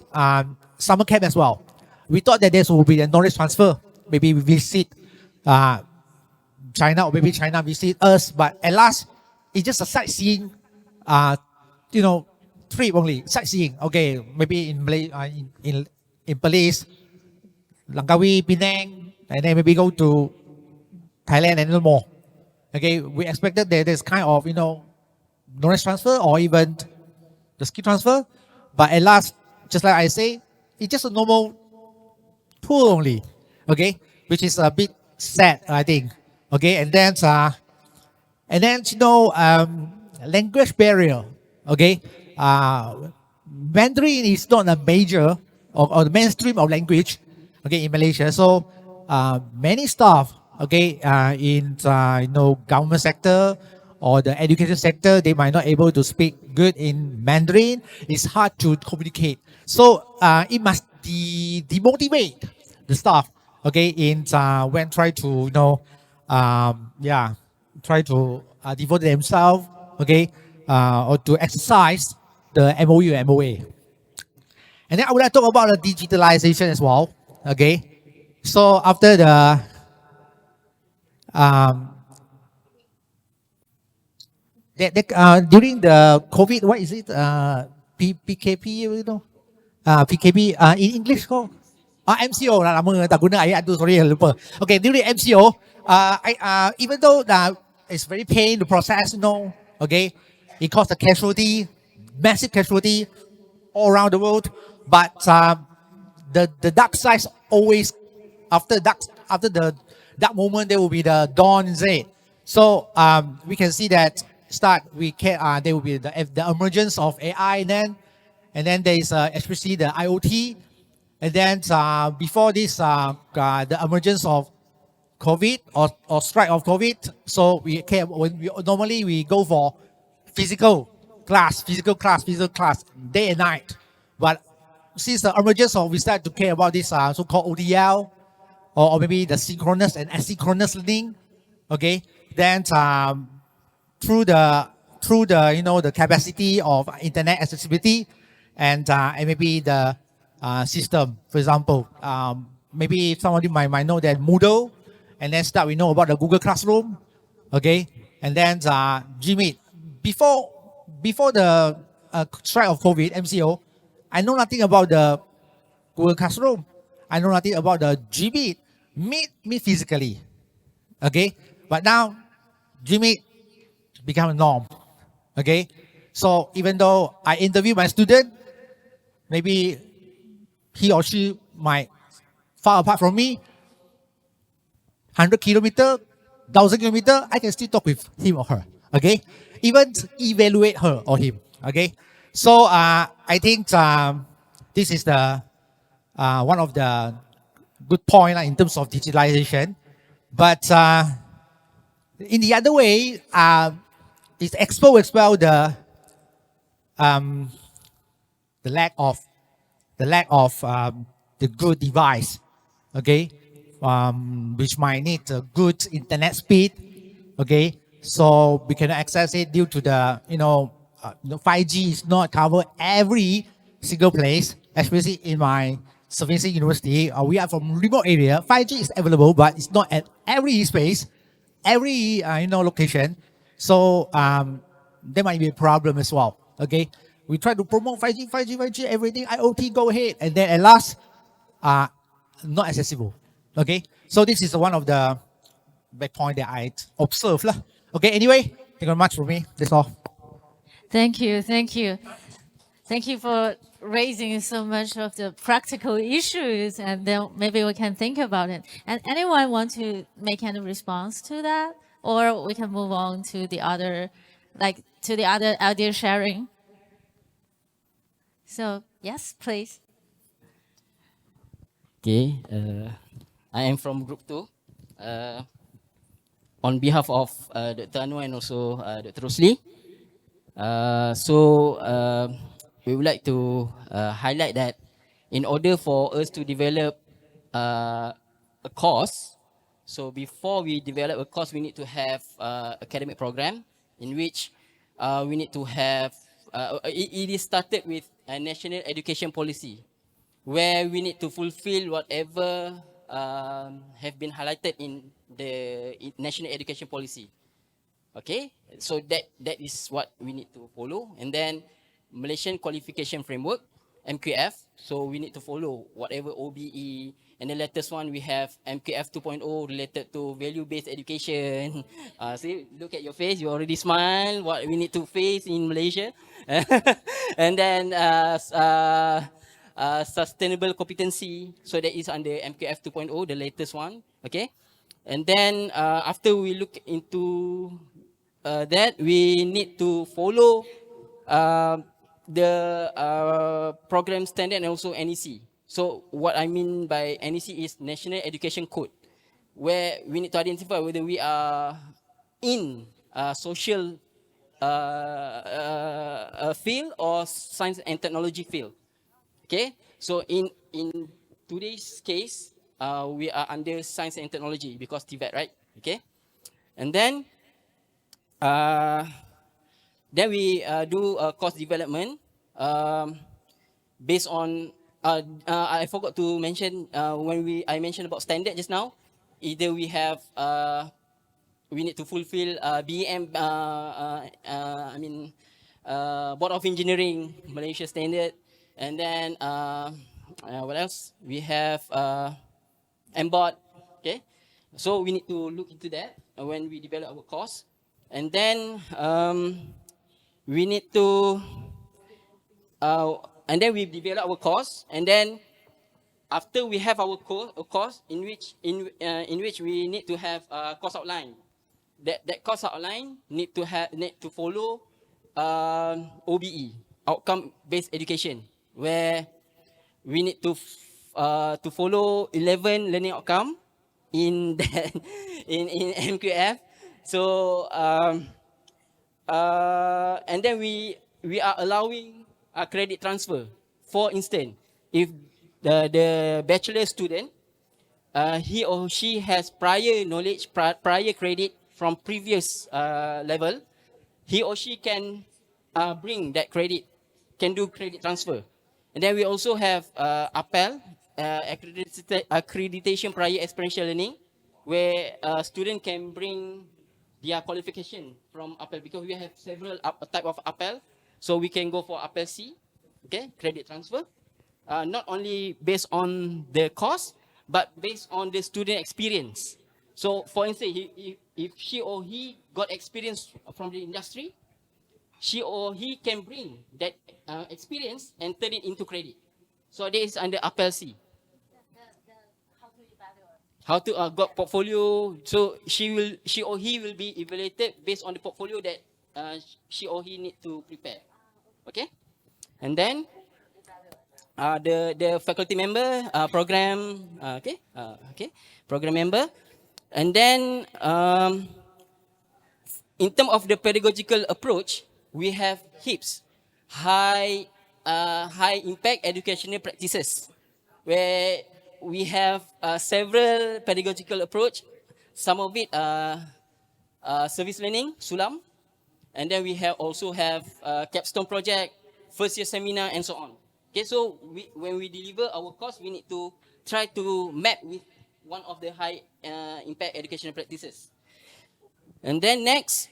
S6: summer camp as well. We thought that this will be a knowledge transfer. Maybe we visit China, or maybe China visit us, but at last, it's just a sightseeing, 3 trip only, sightseeing. Okay, maybe in Belize, Langkawi, Penang, and then maybe go to Thailand and no more. Okay, we expected that there's kind of knowledge transfer or even the skill transfer, but at last, just like I say, it's just a normal tour only. Okay, which is a bit sad, I think. Okay, and then language barrier. Okay, Mandarin is not a major or the mainstream of language. Okay, in Malaysia, so many staff. Okay, in government sector or the education sector, they might not able to speak good in Mandarin. It's hard to communicate. So it must demotivate the staff. Okay, in when try to try to devote themselves. Okay, or to exercise the MOU and MOA. And then I would like to talk about the digitalization as well. Okay, so after the during the COVID, what is it? PKP, PKP in English called MCO lah, lama tak guna ayat tu, sorry lupa. Okay, during MCO, even though it's very pain the process, okay, it caused a casualty, massive casualty all around the world. But the dark side always after the dark moment there will be the dawn, is it? So we can see that there will be the emergence of AI then, and then there is especially the IoT, and then before this the emergence of COVID or strike of COVID. So normally we go for physical class day and night, but since the emergence of we start to care about this so-called ODL or maybe the synchronous and asynchronous learning. Okay, then through the the capacity of internet accessibility and maybe the system, for example, maybe some of you might know that Moodle, and then we know about the Google Classroom. Okay, and then Gmeet. Before the strike of COVID MCO, I know nothing about the Google Classroom. I know nothing about the Gmeet. Meet physically. Okay, but now Gmeet become a norm. Okay, so even though I interview my student, maybe he or she might far apart from me, 100 kilometer, 1,000 kilometer, I can still talk with him or her. Okay, even evaluate her or him. Okay, so I think this is the one of the good point in terms of digitalization. But in the other way, it's exposed as well the lack of the good device. Okay, which might need a good internet speed. Okay, so we cannot access it due to the 5G is not cover every single place, especially in my Servicing University. We are from remote area. 5G is available, but it's not at every space, every location. So there might be a problem as well. Okay, we try to promote 5G, everything IoT, go ahead, and then at last, not accessible. Okay, so this is one of the big point that I observed lah. Okay, anyway, thank you very much for me. That's all.
S2: Thank you for raising so much of the practical issues, and then maybe we can think about it. And anyone want to make any response to that, or we can move on to the other, idea sharing. So yes, please.
S3: Okay, I am from Group 2. On behalf of Dr. Anu and also Dr. Rosli, we would like to highlight that in order for us to develop a course, so before we develop a course, we need to have academic program in which we need to have, it is started with a national education policy, where we need to fulfill whatever have been highlighted in the national education policy. Okay, so that is what we need to follow. And then Malaysian Qualification Framework, MQF. So we need to follow whatever OBE. And the latest one, we have MQF 2.0 related to value-based education. See, look at your face, you already smile. What we need to face in Malaysia. And then sustainable competency. So that is under MQF 2.0, the latest one. Okay. And then after we look into that, we need to follow the program standard and also NEC. So what I mean by NEC is National Education Code, where we need to identify whether we are in social field or science and technology field. Okay, so in today's case, we are under science and technology because TVET, right? Okay, and then we do course development based on. I forgot to mention when I mentioned about standard just now. Either we have we need to fulfill BEM. Board of Engineering Malaysia standard, and then what else? We have MBOT. Okay, so we need to look into that when we develop our course, and then we need to and then we develop our course, and then after we have our course in which we need to have a course outline. That course outline need to follow OBE, outcome based education, where we need to follow 11 learning outcome in that, in MQF. So and then we are allowing a credit transfer. For instance, if the bachelor student he or she has prior knowledge, prior credit from previous level, he or she can bring that credit, can do credit transfer. And then we also have APEL, accreditation prior experiential learning, where a student can bring their qualification from APEL, because we have several type of APEL. So we can go for APEL C, okay, credit transfer, not only based on the cost, but based on the student experience. So for instance, if she or he got experience from the industry, she or he can bring that experience and turn it into credit. So this is under APEL C. How to got portfolio. So she or he will be evaluated based on the portfolio that she or he need to prepare. Okay, and then the faculty member, program, program member, and then in terms of the pedagogical approach, we have HIPS, high impact educational practices, where we have several pedagogical approach. Some of it service learning, Sulam, and then we also have capstone project, first year seminar, and so on. Okay, so when we deliver our course, we need to try to map with one of the high impact educational practices. And then next,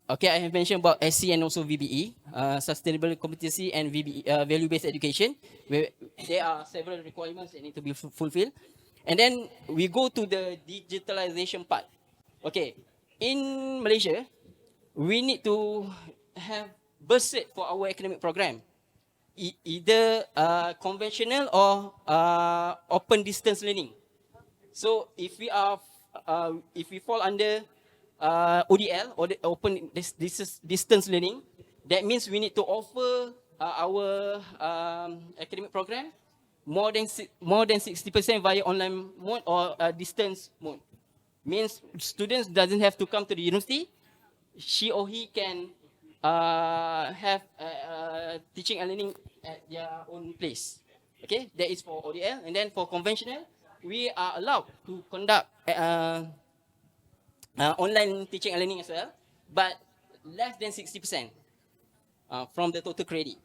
S3: okay, I have mentioned about SC and also VBE, sustainable competency and VBE, value-based education, where there are several requirements that need to be fulfilled. And then we go to the digitalization part. Okay, in Malaysia, we need to have bursate for our academic program, either conventional or open distance learning. So if we fall under ODL, or the open distance learning, that means we need to offer our academic program more than 60% via online mode or distance mode. Means students doesn't have to come to the university. She or he can have teaching and learning at their own place. Okay, that is for ODL. And then for conventional, we are allowed to conduct online teaching and learning as well, but less than 60% from the total credit.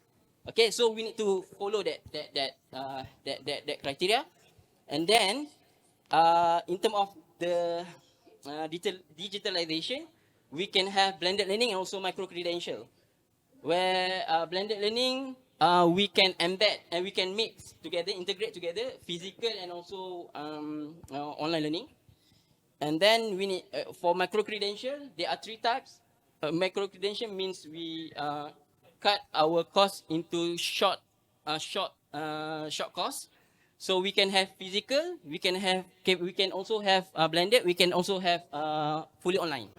S3: Okay, so we need to follow that criteria. And then in terms of the digitalization, we can have blended learning and also micro credential. where blended learning, we can embed and we can mix together, integrate together, physical and also online learning. And then we need, for micro-credential, there are 3 types. Micro-credential means we cut our course into short course. So we can have physical, we can also have blended, we can also have fully online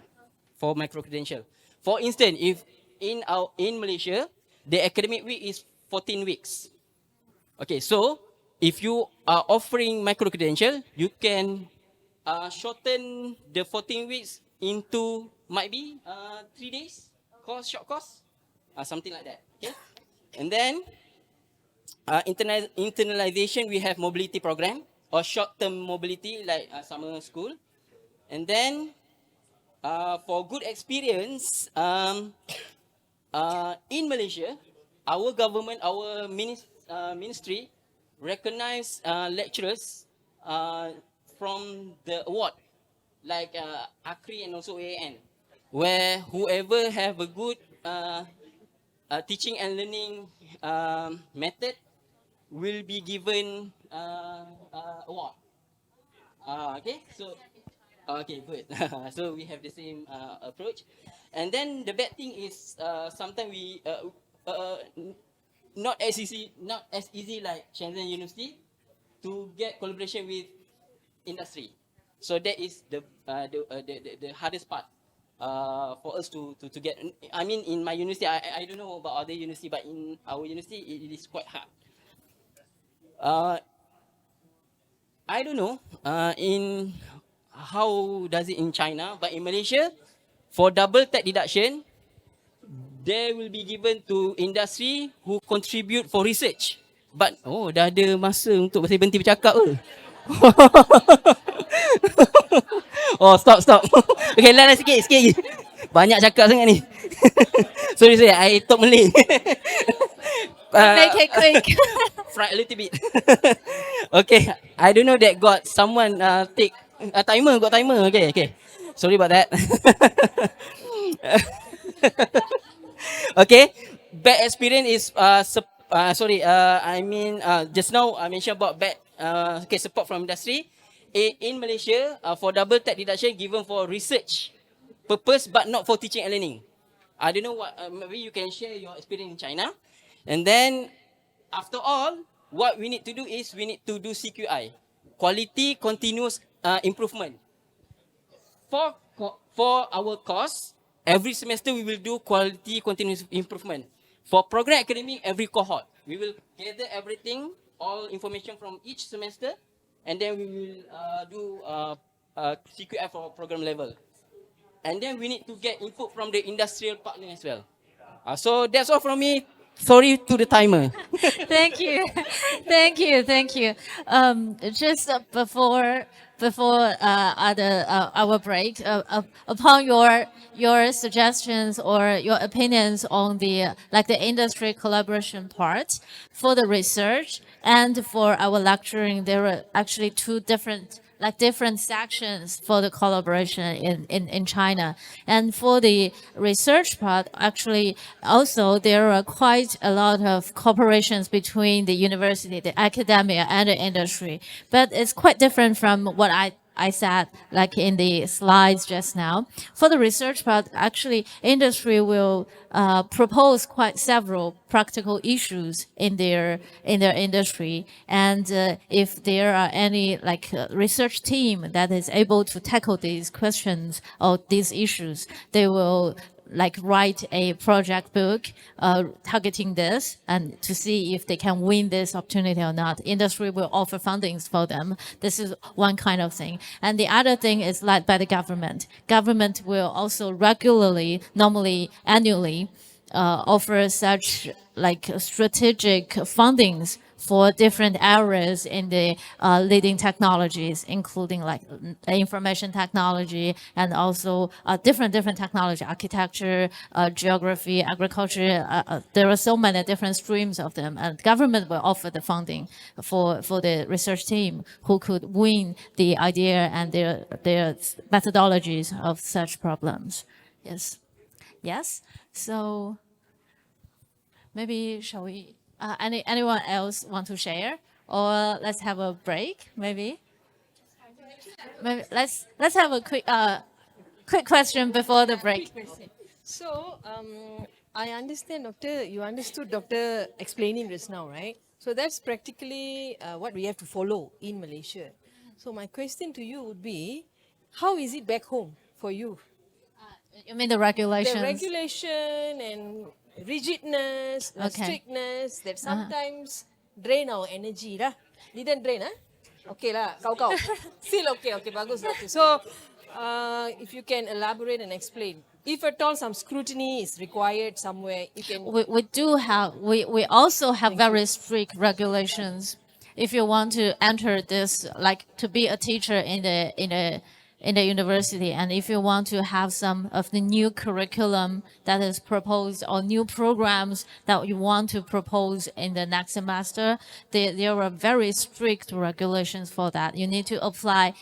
S3: for micro-credential. For instance, if in Malaysia, the academic week is 14 weeks. Okay, so if you are offering micro-credential, you can shorten the 14 weeks into might be 3 days course, short course, something like that. Okay, and then internalization, we have mobility program or short-term mobility like summer school, and then for good experience, in Malaysia, our government, our ministry recognize lecturers from the award, like ACRI and also AAN, where whoever have a good teaching and learning method will be given award. Okay, so okay, good. So we have the same approach, and then the bad thing is sometimes we not as easy like Shenzhen University to get collaboration with industry. So that is the hardest part for us to get. I mean, in my university, I don't know about other university, but in our university, it is quite hard. I don't know in how does it in China, but in Malaysia, for double tech deduction, they will be given to industry who contribute for research. But dah ada masa untuk saya berhenti bercakap ke? Oh, stop. Okay, last sikit. Banyak cakap sangat ni. sorry, I talk Malay.
S2: Make it quick.
S3: Fried a little bit. Okay, I don't know that got someone take a timer. Got timer. Okay. Sorry about that. Okay, bad experience is just now I mentioned about bad support from industry. In Malaysia, for double tech deduction given for research purpose but not for teaching and learning. I don't know what, maybe you can share your experience in China. And then after all, what we need to do is we need to do CQI, quality continuous improvement. For our course, every semester we will do quality continuous improvement. For program academic, every cohort, we will gather everything, all information from each semester, and then we will do CQF for program level. And then we need to get input from the industrial partner as well. So that's all from me. Sorry to the timer.
S2: Thank you. Just before our break, upon your suggestions or your opinions on the industry collaboration part for the research and for our lecturing, there are actually two different sections for the collaboration in China. And for the research part, actually, also there are quite a lot of cooperations between the university, the academia, and the industry. But it's quite different from what I said in the slides just now. For the research part, actually, industry will propose quite several practical issues in their industry, and if there are any research team that is able to tackle these questions or these issues, they will write a project book targeting this and to see if they can win this opportunity or not. Industry will offer fundings for them. This is one kind of thing. And the other thing is led by the government. Government will also regularly, normally annually, offer such strategic fundings for different areas in the leading technologies, including information technology and also different technology, architecture, geography, agriculture. There are so many different streams of them, and government will offer the funding for the research team who could win the idea and their methodologies of such problems. Yes. So maybe shall we, anyone else want to share? Or let's have a break, maybe? Maybe let's have a quick question before the break.
S7: So, I understand, Doctor, you understood Doctor explaining this now, right? So that's practically what we have to follow in Malaysia. So my question to you would be, how is it back home for you?
S2: You mean the regulations?
S7: The regulation and rigidness, the
S2: Okay.
S7: strictness that sometimes drain our energy lah. Didn't drain, huh? Okay lah, kau. Still okay, bagus. Okay. So, if you can elaborate and explain. If at all some scrutiny is required somewhere, you can...
S2: We do have, we also have very strict regulations. If you want to enter this, like to be a teacher in the university, and if you want to have some of the new curriculum that is proposed or new programs that you want to propose in the next semester, there are very strict regulations for that. You need to apply,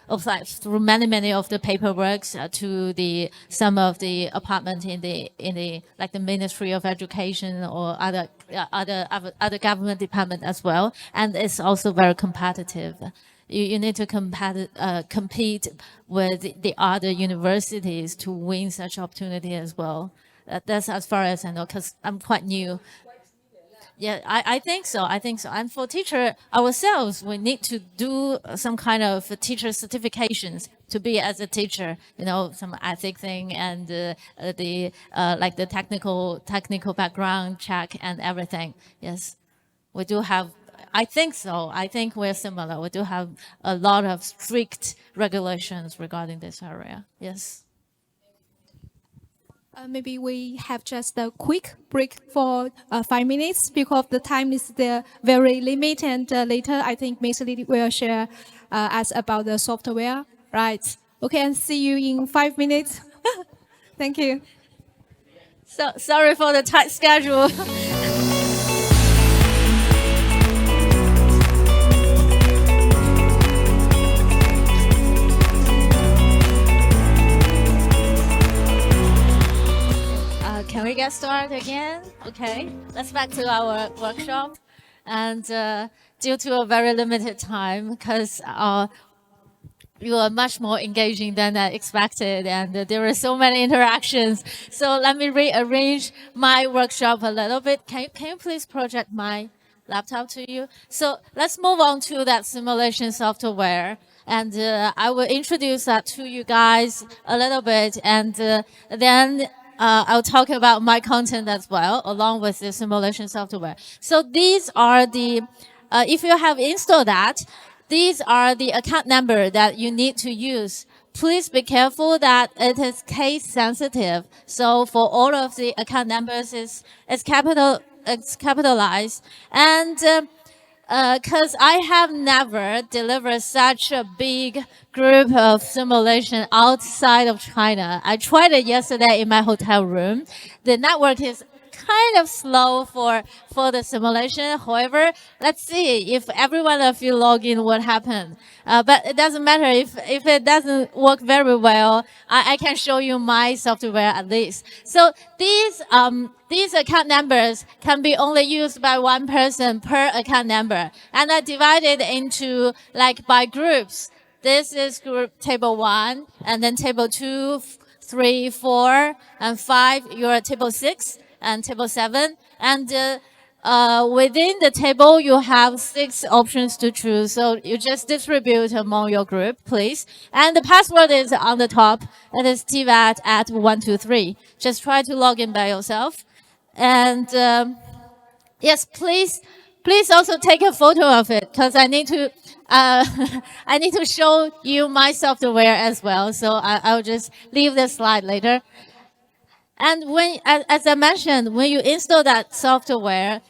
S2: apply through many of the paperworks to some of the apartment in the like the Ministry of Education or other government department as well, and it's also very competitive. You need to compete with the other universities to win such opportunity as well. That's as far as I know, because I'm quite new. Yeah, I think so. And for teacher ourselves, we need to do some kind of teacher certifications to be as a teacher. Some ethic thing and like the technical background check and everything. Yes, we do have. I think so. I think we're similar. We do have a lot of strict regulations regarding this area. Yes.
S1: Maybe we have just a quick break for 5 minutes because the time is very limited. And later, I think Ms. Lee will share us about the software. Right. Okay, and see you in 5 minutes. Thank you.
S2: So sorry for the tight schedule. Can we get started again? Okay, let's back to our workshop. And due to a very limited time, because you are much more engaging than I expected, and there were so many interactions. So let me rearrange my workshop a little bit. Can you please project my laptop to you? So let's move on to that simulation software. And I will introduce that to you guys a little bit, and then I'll talk about my content as well, along with the simulation software. So these are the, if you have installed that, these are the account number that you need to use. Please be careful that it is case sensitive. So for all of the account numbers, it's capitalized. And because I have never delivered such a big group of simulation outside of China. I tried it yesterday in my hotel room. The network is kind of slow for the simulation. However, let's see if every one of you log in, what happened. But it doesn't matter if it doesn't work very well. I can show you my software at least. So these account numbers can be only used by one person per account number, and I divided into like by groups. This is group table 1, and then table 2, 3, 4, and 5. You're table 6 and table 7, and within the table you have 6 options to choose. So you just distribute among your group, please. And the password is on the top. It is TVET at 123. Just try to log in by yourself. And yes, please also take a photo of it, because I need to I need to show you my software as well. So I'll just leave this slide later. And as I mentioned, when you install that software,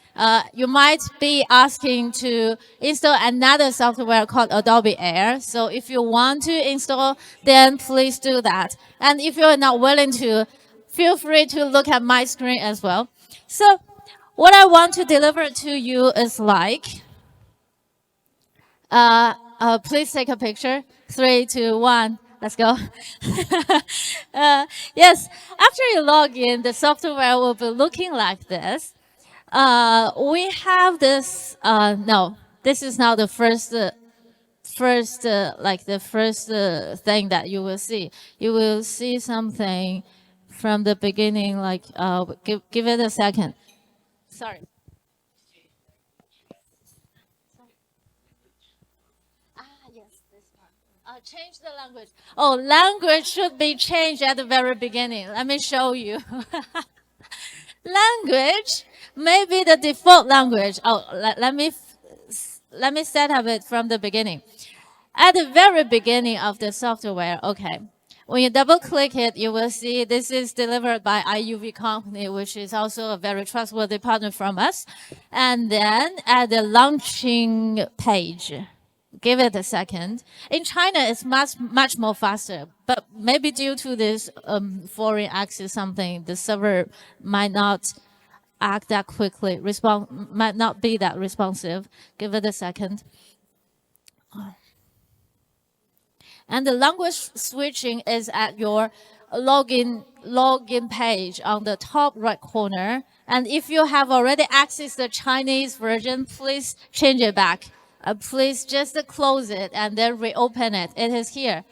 S2: you might be asking to install another software called Adobe Air. So if you want to install, then please do that. And if you're not willing to, feel free to look at my screen as well. So what I want to deliver to you is like, please take a picture. 3, 2, 1. Let's go. Yes, after you log in, the software will be looking like this. We have this, no, this is not the first thing that you will see. You will see something from the beginning, like, give it a second. Sorry. Change the language. Oh, language should be changed at the very beginning. Let me show you. Language, maybe the default language. Oh, let me set up it from the beginning. At the very beginning of the software, okay. When you double click it, you will see this is delivered by IUV company, which is also a very trustworthy partner from us. And then at the launching page, give it a second. In China, it's much more faster, but maybe due to this foreign access something, the server might not act that quickly, might not be that responsive. Give it a second. And the language switching is at your login page on the top right corner. And if you have already accessed the Chinese version, please change it back. Please just close it and then reopen it. It is here,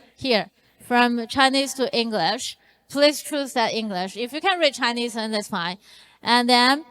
S2: from Chinese to English. Please choose that English. If you can read Chinese, then that's fine. And then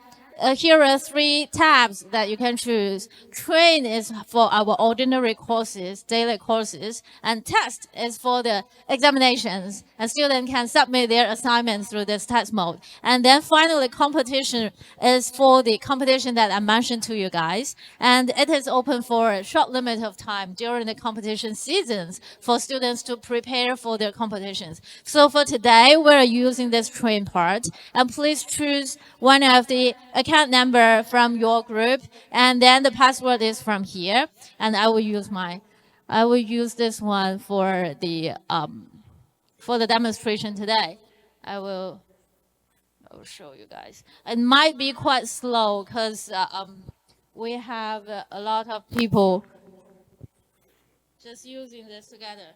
S2: here are 3 tabs that you can choose. Train is for our ordinary courses, daily courses, and test is for the examinations. And students can submit their assignments through this test mode. And then finally, competition is for the competition that I mentioned to you guys. And it is open for a short limit of time during the competition seasons for students to prepare for their competitions. So for today, we're using this train part. And please choose one of the account number from your group, and then the password is from here. And I will use this one for the demonstration today. I will show you guys. It might be quite slow because we have a lot of people just using this together.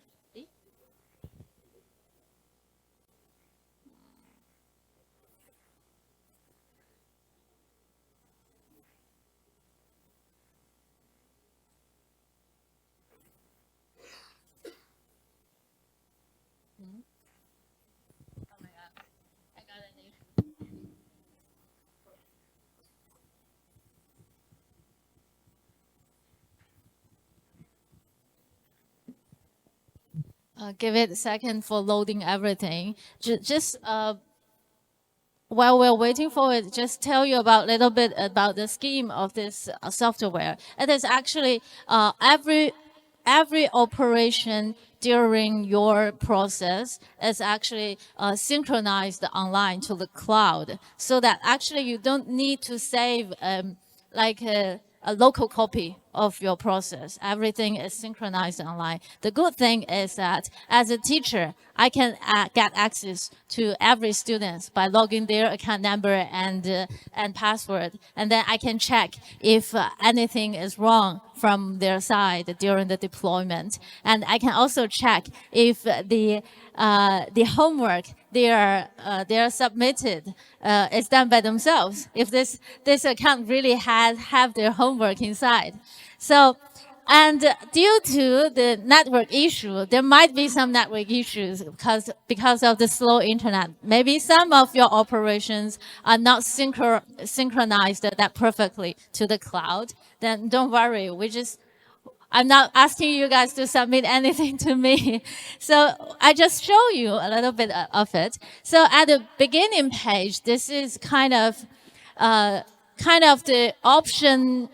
S2: Give it a second for loading everything. While we're waiting for it, just tell you about a little bit about the scheme of this software. It is actually every operation during your process is actually synchronized online to the cloud, so that actually you don't need to save like a local copy of your process. Everything is synchronized online. The good thing is that as a teacher, I can get access to every student by logging their account number and password. And then I can check if anything is wrong from their side during the deployment. And I can also check if the homework they are submitted is done by themselves. If this account really have their homework inside. So, and due to the network issue, there might be some network issues because of the slow internet. Maybe some of your operations are not synchronized that perfectly to the cloud. Then don't worry, I'm not asking you guys to submit anything to me. So I just show you a little bit of it. So at the beginning page, this is kind of the option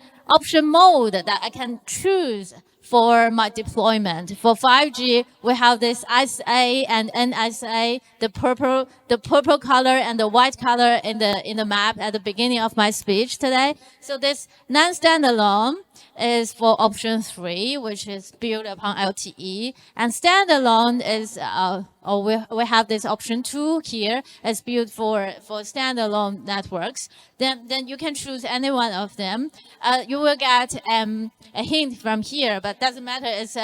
S2: mode that I can choose for my deployment. For 5G, we have this SA and NSA, the purple color and the white color in the map at the beginning of my speech today. So this non-standalone is for option 3, which is built upon LTE. And standalone is, we have this option 2 here, is built for standalone networks. Then you can choose any one of them. You will get a hint from here, but doesn't matter. It's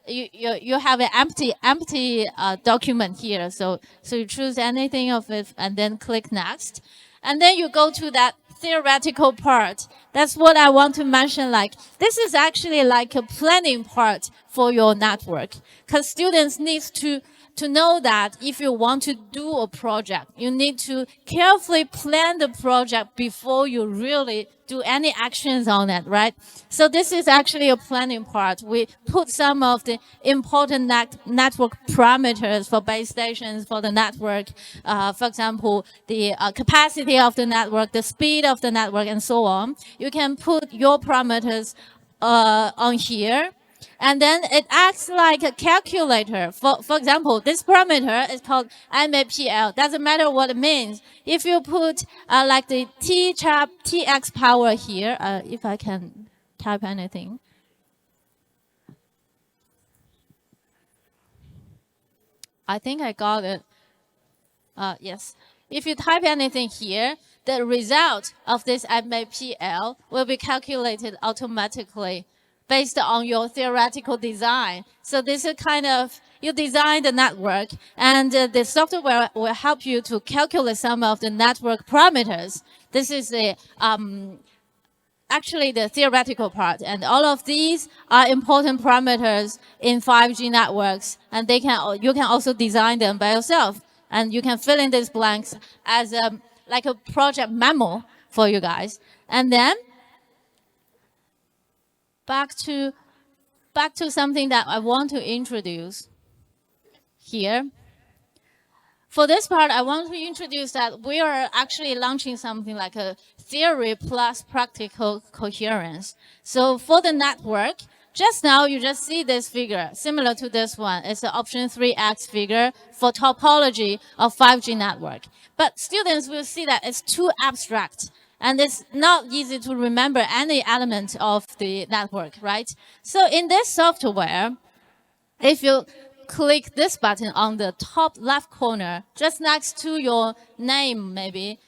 S2: you have an empty document here. So you choose anything of it and then click next. And then you go to that theoretical part. That's what I want to mention. Like, this is actually like a planning part for your network, because students need to know that if you want to do a project, you need to carefully plan the project before you really do any actions on it, right? So this is actually a planning part. We put some of the important network parameters for base stations for the network. For example, the capacity of the network, the speed of the network, and so on. You can put your parameters on here. And then it acts like a calculator. For example, this parameter is called MAPL. Doesn't matter what it means. If you put like the TX power here, if I can type anything. I think I got it. Yes. If you type anything here, the result of this MAPL will be calculated automatically based on your theoretical design. So this is kind of, you design the network, and the software will help you to calculate some of the network parameters. This is the actually the theoretical part, and all of these are important parameters in 5G networks, and you can also design them by yourself, and you can fill in these blanks as like a project memo for you guys. And then back to something that I want to introduce here. For this part, I want to introduce that we are actually launching something like a theory plus practical coherence. So for the network, just now you just see this figure, similar to this one. It's the option 3X figure for topology of 5G network. But students will see that it's too abstract, and it's not easy to remember any element of the network, right? So in this software, if you click this button on the top left corner, just next to your name maybe,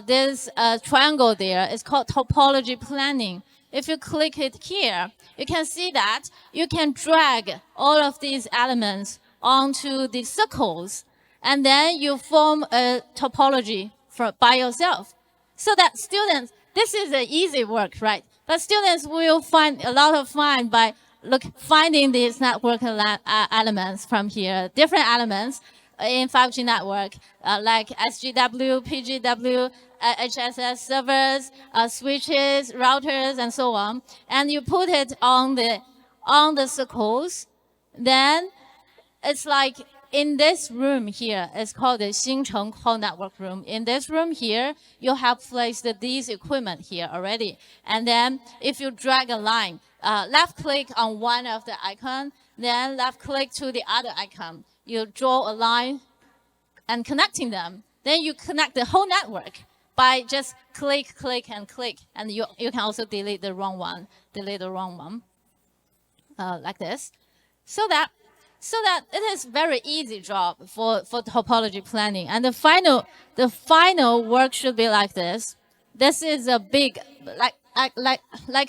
S2: there's a triangle there. It's called topology planning. If you click it here, you can see that you can drag all of these elements onto the circles, and then you form a topology by yourself. So that students, this is an easy work, right? But students will find a lot of fun by finding these network elements from here, different elements in 5G network, like SGW, PGW, HSS servers, switches, routers, and so on. And you put it on the circles. Then it's like in this room here, it's called the Xingcheng Core Network Room. In this room here, you have placed these equipment here already. And then if you drag a line, left click on one of the icon, then left click to the other icon. You draw a line and connecting them. Then you connect the whole network by just click, click, and click. And you can also delete the wrong one, like this. So that it is very easy job for topology planning. And the final work should be like this. This is a big, like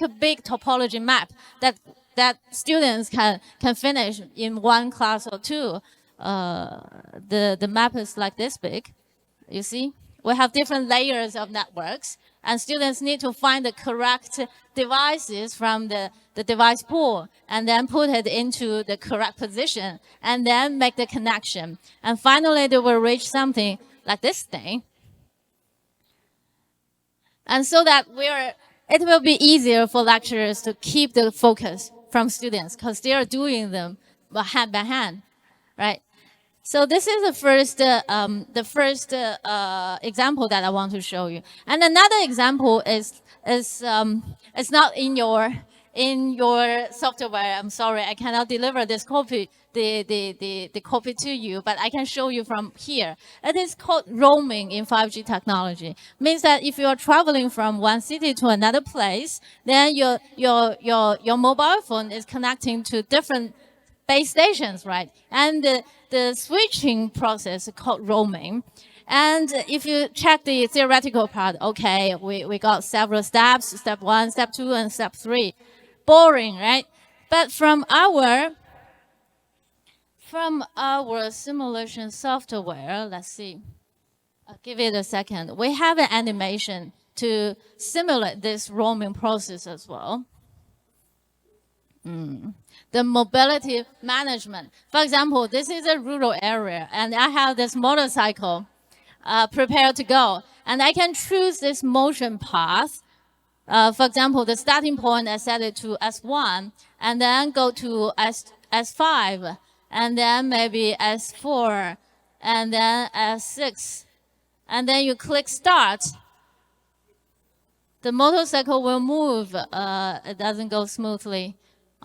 S2: a big topology map that students can finish in one class or two. The map is like this big. You see, we have different layers of networks, and students need to find the correct devices from the device pool, and then put it into the correct position, and then make the connection. And finally, they will reach something like this thing. And so that it will be easier for lecturers to keep the focus from students, because they are doing them hand by hand, right? So this is the first example that I want to show you. And another example is not in your in your software. I'm sorry, I cannot deliver this copy, the copy to you, but I can show you from here. It is called roaming in 5G technology. Means that if you are traveling from one city to another place, then your mobile phone is connecting to different base stations, right? And the switching process is called roaming. And if you check the theoretical part, okay, we got several steps, step 1, step 2, and step 3. Boring, right? But from our simulation software, let's see. I'll give it a second. We have an animation to simulate this roaming process as well. The mobility management. For example, this is a rural area, and I have this motorcycle prepared to go. And I can choose this motion path. For example, the starting point, I set it to S1, and then go to S5, and then maybe S4, and then S6. And then you click start. The motorcycle will move. It doesn't go smoothly.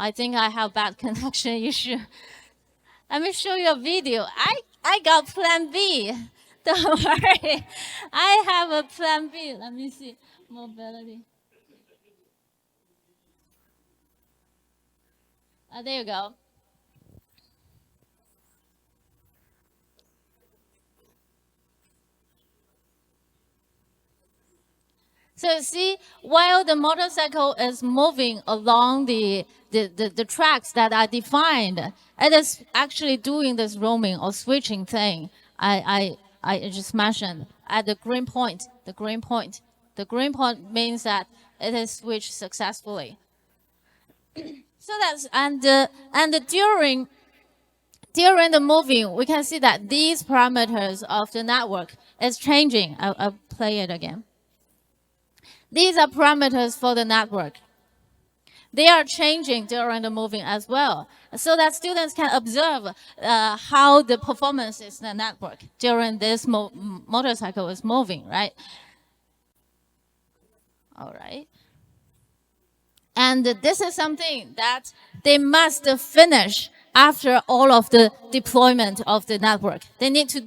S2: I think I have bad connection issue. Let me show you a video. I got plan B. Don't worry. I have a plan B. Let me see. Mobility. There you go. So see, while the motorcycle is moving along the tracks that are defined, it is actually doing this roaming or switching thing I just mentioned at the green point. The green point. The green point means that it is switched successfully. So that's and during the moving, we can see that these parameters of the network is changing. I'll play it again. These are parameters for the network. They are changing during the moving as well, so that students can observe how the performance is in the network during this motorcycle is moving, right? All right. And this is something that they must finish after all of the deployment of the network. They need to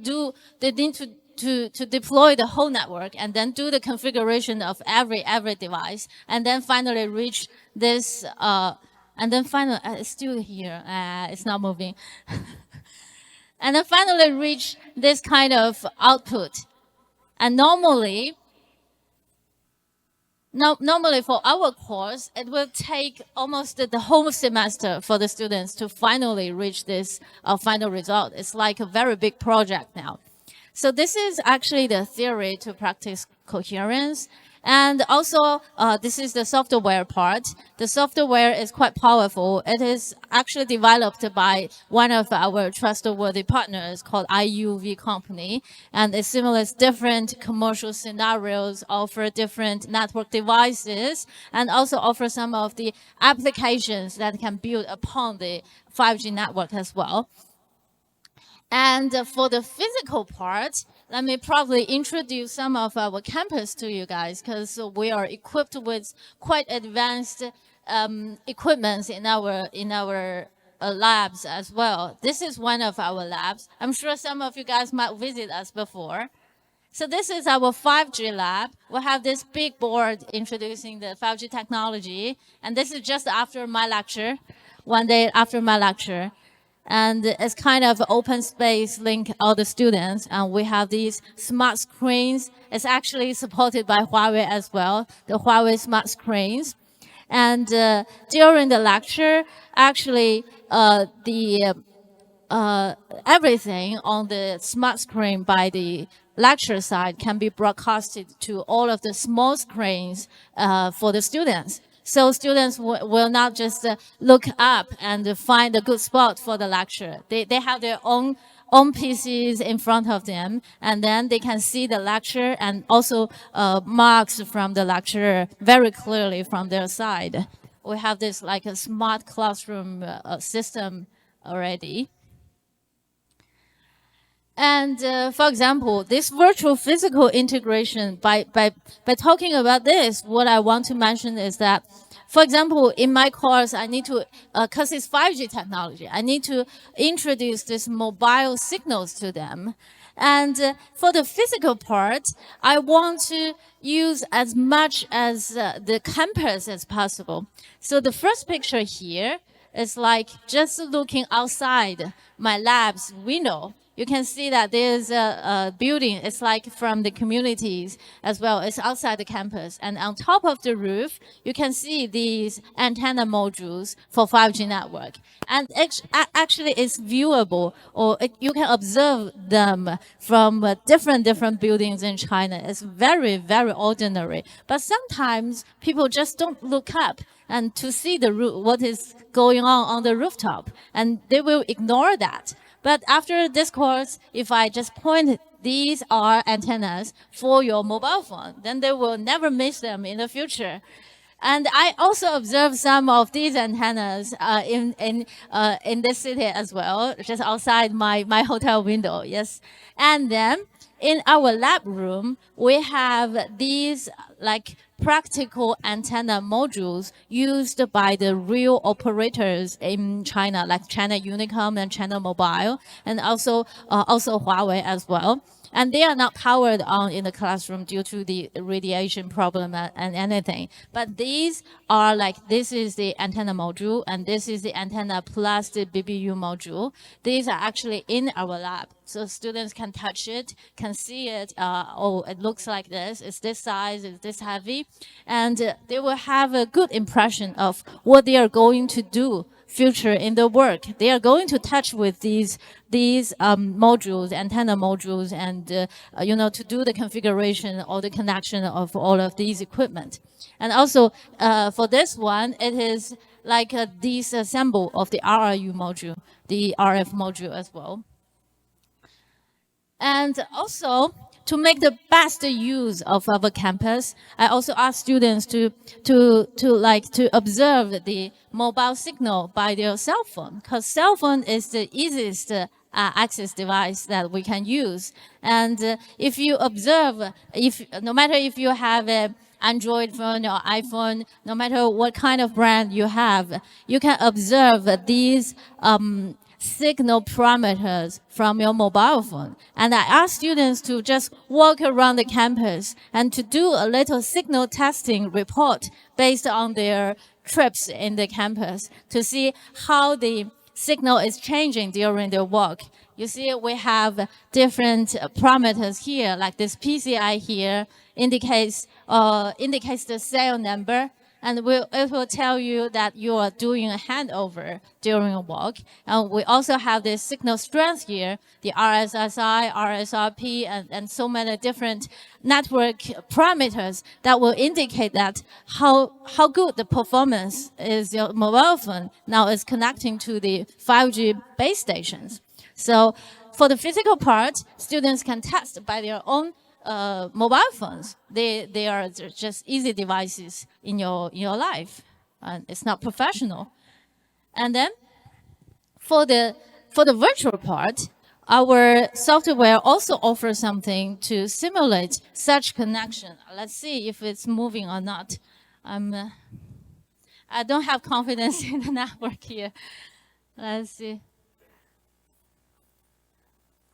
S2: deploy the whole network and then do the configuration of every device, and then finally reach this, and then finally, it's still here, it's not moving. And then finally reach this kind of output. And normally for our course, it will take almost the whole semester for the students to finally reach this final result. It's like a very big project now. So this is actually the theory to practice coherence. And also, this is the software part. The software is quite powerful. It is actually developed by one of our trustworthy partners called IUV company. And it simulates different commercial scenarios, offer different network devices, and also offer some of the applications that can build upon the 5G network as well. And for the physical part, let me probably introduce some of our campus to you guys, because we are equipped with quite advanced equipment in our labs as well. This is one of our labs. I'm sure some of you guys might visit us before. So this is our 5G lab. We have this big board introducing the 5G technology. And this is just after my lecture, one day after my lecture. And it's kind of open space link all the students. And we have these smart screens. It's actually supported by Huawei as well, the Huawei smart screens. And during the lecture, actually, everything on the smart screen by the lecture side can be broadcasted to all of the small screens for the students. So students will not just look up and find a good spot for the lecture. They have their own PCs in front of them, and then they can see the lecture and also marks from the lecturer very clearly from their side. We have this like a smart classroom system already. And for example, this virtual physical integration, by talking about this, what I want to mention is that, for example, in my course, I need to, because it's 5G technology, I need to introduce this mobile signals to them. And for the physical part, I want to use as much as the campus as possible. So the first picture here is like just looking outside my lab's window. You can see that there's a building. It's like from the communities as well. It's outside the campus. And on top of the roof, you can see these antenna modules for 5G network. And actually it's viewable, or you can observe them from different buildings in China. It's very, very ordinary. But sometimes people just don't look up and to see what is going on the rooftop, and they will ignore that. But after this course, if I just point these are antennas for your mobile phone, then they will never miss them in the future. And I also observed some of these antennas in this city as well, just outside my hotel window. Yes, and then in our lab room, we have these like practical antenna modules used by the real operators in China, like China Unicom and China Mobile, and also Huawei as well. And they are not powered on in the classroom due to the radiation problem and anything. But these are like, this is the antenna module, and this is the antenna plus the BBU module. These are actually in our lab. So students can touch it, can see it. Oh, it looks like this. It's this size, it's this heavy. And they will have a good impression of what they are going to do future in the work. They are going to touch with these modules, antenna modules, and to do the configuration or the connection of all of these equipment. And also for this one, it is like a disassemble of the RRU module, the RF module as well. And also, to make the best use of our campus, I also ask students to observe the mobile signal by their cell phone, because cell phone is the easiest access device that we can use. And if you observe, no matter if you have an Android phone or iPhone, no matter what kind of brand you have, you can observe these signal parameters from your mobile phone. And I ask students to just walk around the campus and to do a little signal testing report based on their trips in the campus to see how the signal is changing during their walk. You see, we have different parameters here, like this PCI here indicates the cell number, and it will tell you that you are doing a handover during a walk. And we also have this signal strength here, the RSSI, RSRP, and so many different network parameters that will indicate that how good the performance is your mobile phone now is connecting to the 5G base stations. So for the physical part, students can test by their own mobile phones. They are just easy devices in your life, and it's not professional. And then for the virtual part, our software also offers something to simulate such connection. Let's see if it's moving or not. I don't have confidence in the network here. Let's see.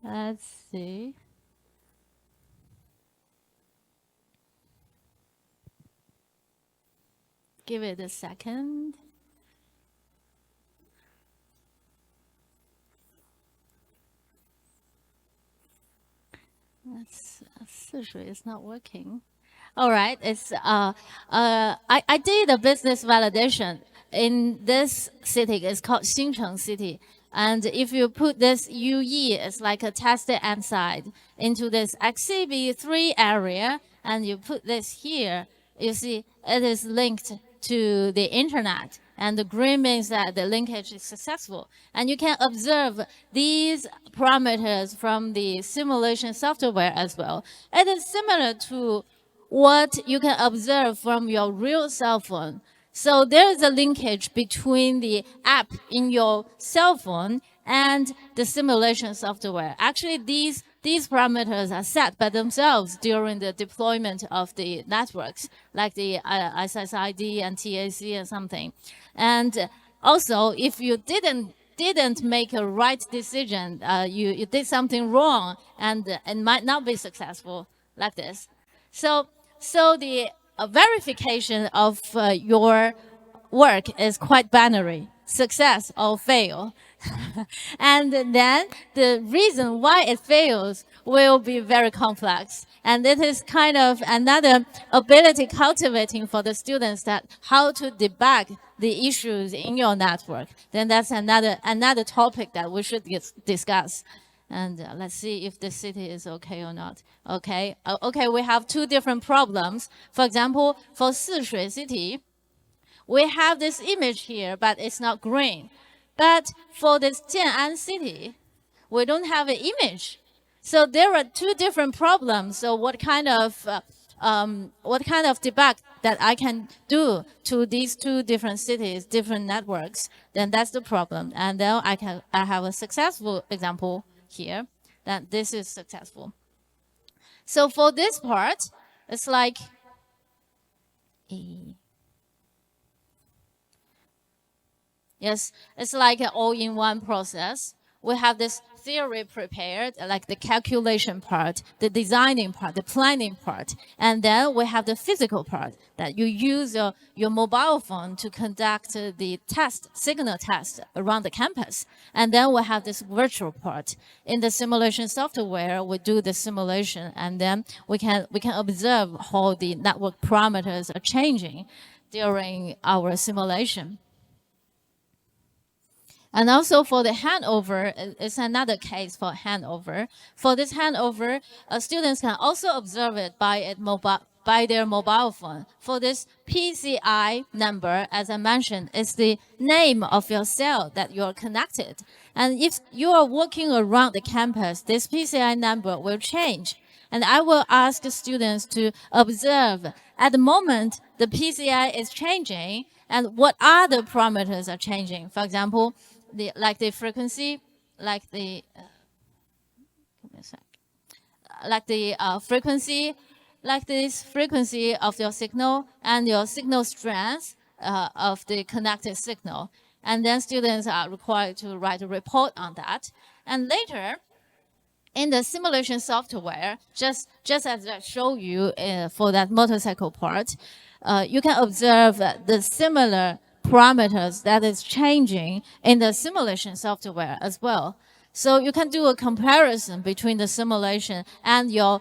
S2: Let's see. Give it a second. It's not working. All right, it's I did a business validation in this city. It's called Shenzhen city. And if you put this UE, it's like a tested inside, into this XCB3 area, and you put this here, you see it is linked to the internet. And the green means that the linkage is successful. And you can observe these parameters from the simulation software as well. It is similar to what you can observe from your real cell phone. So there is a linkage between the app in your cell phone and the simulation software. Actually, these parameters are set by themselves during the deployment of the networks, like the SSID and TAC and something. And also, if you didn't make a right decision, you did something wrong, and it might not be successful, like this. So the verification of your work is quite binary, success or fail. And then the reason why it fails will be very complex. And it is kind of another ability cultivating for the students, that how to debug the issues in your network. Then that's another topic that we should discuss. And let's see if the city is okay or not. Okay, okay, we have two different problems. For example, for Sishui city, we have this image here, but it's not green. But for this Jian'an city, we don't have an image. So there are two different problems. So what kind of debug that I can do to these two different cities, different networks, then that's the problem. And then I have a successful example here, that this is successful. So for this part, it's like yes, it's like an all-in-one process. We have this theory prepared, like the calculation part, the designing part, the planning part. And then we have the physical part, that you use your mobile phone to conduct the signal test around the campus. And then we have this virtual part. In the simulation software, we do the simulation, and then we can observe how the network parameters are changing during our simulation. And also for the handover, it's another case for handover. For this handover, students can also observe it by their mobile phone. For this PCI number, as I mentioned, is the name of your cell that you're connected. And if you are walking around the campus, this PCI number will change. And I will ask students to observe at the moment the PCI is changing, and what other parameters are changing. For example, like the frequency, like the frequency, like this frequency of your signal and your signal strength of the connected signal. And then students are required to write a report on that. And later, in the simulation software, just as I show you for that motorcycle part, you can observe the similar parameters that is changing in the simulation software as well. So you can do a comparison between the simulation and your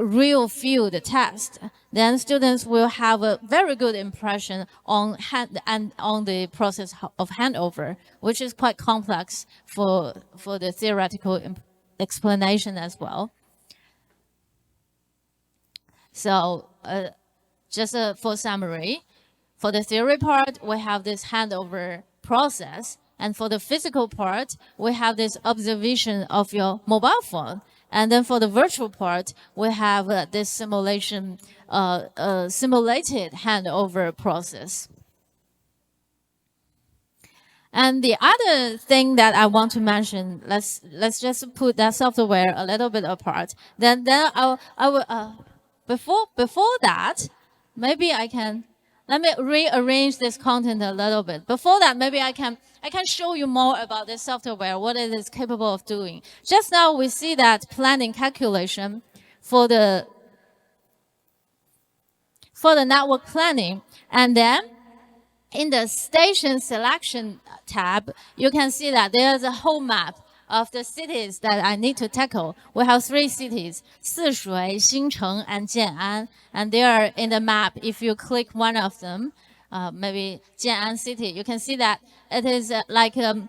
S2: real field test. Then students will have a very good impression on the process of handover, which is quite complex for the theoretical explanation as well. So just for summary, for the theory part, we have this handover process. And for the physical part, we have this observation of your mobile phone. And then for the virtual part, we have this simulated handover process. And the other thing that I want to mention, let's just put that software a little bit apart. Then I will before that, maybe let me rearrange this content a little bit. Before that, maybe I can show you more about this software, what it is capable of doing. Just now we see that planning calculation for the network planning, and then in the station selection tab, you can see that there's a whole map of the cities that I need to tackle. We have 3 cities, Sishui, Xincheng, and Jian'an. And they are in the map. If you click one of them, maybe Jian'an city, you can see that it is like a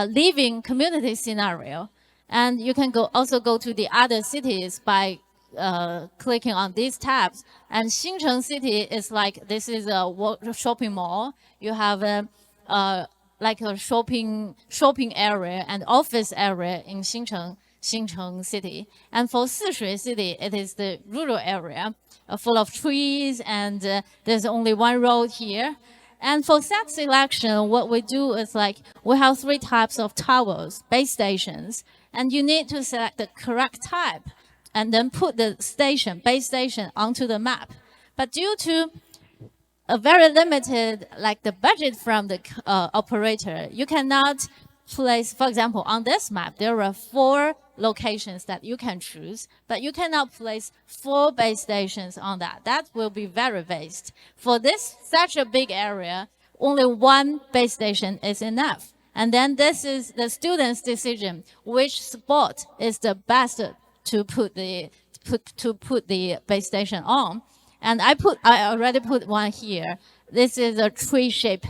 S2: living community scenario. And you can also go to the other cities by clicking on these tabs. And Xincheng city is like, this is a shopping mall. You have like a shopping area and office area in Xincheng city. And for Sishui city, it is the rural area full of trees, and there's only one road here. And for set selection, what we do is like, we have 3 types of towers, base stations, and you need to select the correct type and then put the station, base station onto the map. But due to a very limited, like the budget from the operator, you cannot place, for example, on this map, there are 4 locations that you can choose, but you cannot place 4 base stations on that. That will be very waste. For this, such a big area, only 1 base station is enough. And then this is the student's decision, which spot is the best to put the base station on. And I already put one here. This is a tree shape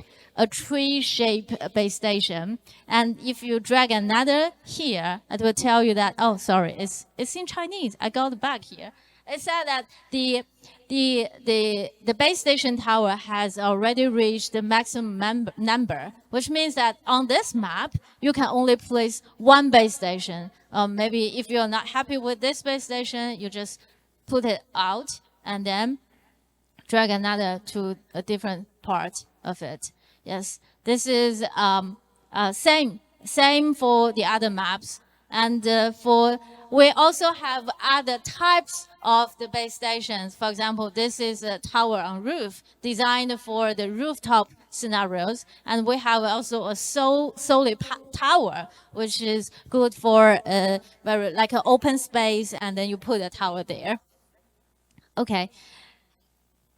S2: base station. And if you drag another here, it will tell you that, oh, sorry, it's in Chinese. I got it back here. It said that the base station tower has already reached the maximum number, which means that on this map, you can only place 1 base station. Maybe if you're not happy with this base station, you just put it out and then drag another to a different part of it. Yes, this is same for the other maps. And we also have other types of the base stations. For example, this is a tower on roof designed for the rooftop scenarios. And we have also a solar tower, which is good for very like an open space, and then you put a tower there. Okay.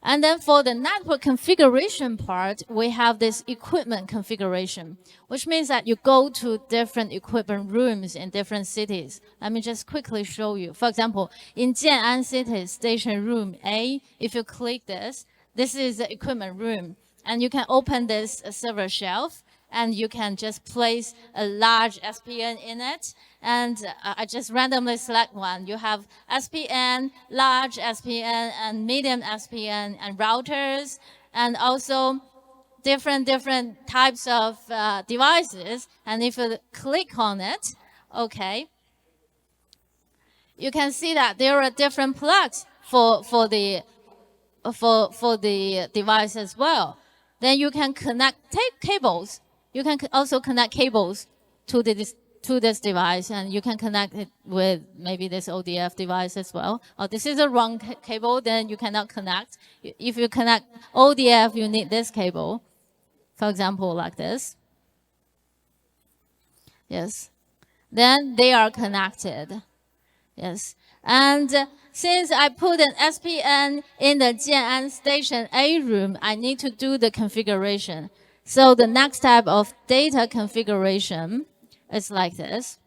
S2: And then for the network configuration part, we have this equipment configuration, which means that you go to different equipment rooms in different cities. Let me just quickly show you. For example, in Jian'an City, station room A, if you click this, this is the equipment room. And you can open this server shelf, and you can just place a large SPN in it. And I just randomly select one. You have SPN, large SPN, and medium SPN, and routers, and also different types of devices. And if you click on it, okay, you can see that there are different plugs for the device as well. Then you can connect cables. You can also connect cables to this device, and you can connect it with maybe this ODF device as well. Or this is a wrong cable, then you cannot connect. If you connect ODF, you need this cable, for example, like this. Yes. Then they are connected. Yes. And since I put an SPN in the Jian'an Station A room, I need to do the configuration. So the next type of data configuration is like this.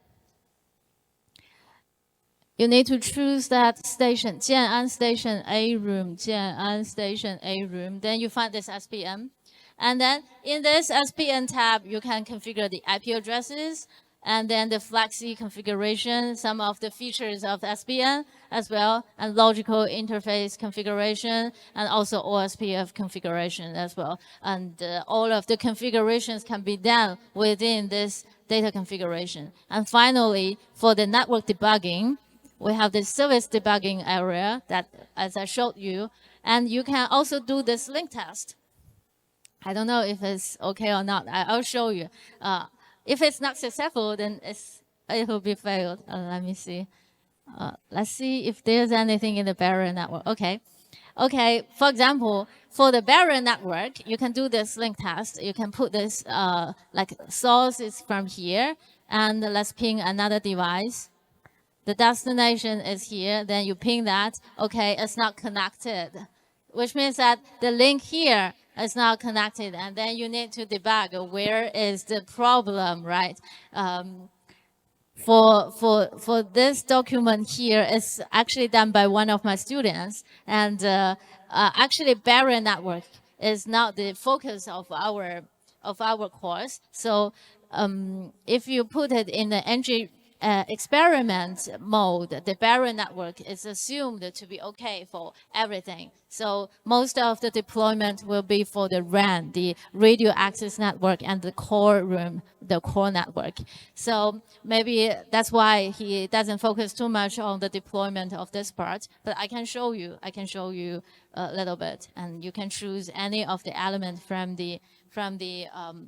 S2: You need to choose that station, Jian'an Station A room, Jian'an Station A room. Then you find this SPN. And then in this SPN tab, you can configure the IP addresses, and then the Flexi configuration, some of the features of SPN as well, and logical interface configuration, and also OSPF configuration as well. And all of the configurations can be done within this data configuration. And finally, for the network debugging, we have the service debugging area that, as I showed you, and you can also do this link test. I don't know if it's okay or not. I'll show you. If it's not successful, then it will be failed. Let me see. Let's see if there's anything in the barrier network. Okay. Okay, for example, for the barrier network, you can do this link test. You can put this, like source is from here, and let's ping another device. The destination is here, then you ping that. Okay, it's not connected, which means that the link here is not connected, and then you need to debug where is the problem, right? For this document here is actually done by one of my students, and actually barrier network is not the focus of our course. So if you put it in the experiment mode, the barrier network is assumed to be okay for everything. So most of the deployment will be for the RAN, the radio access network, and the core room, the core network. So maybe that's why he doesn't focus too much on the deployment of this part. But I can show you a little bit, and you can choose any of the elements from the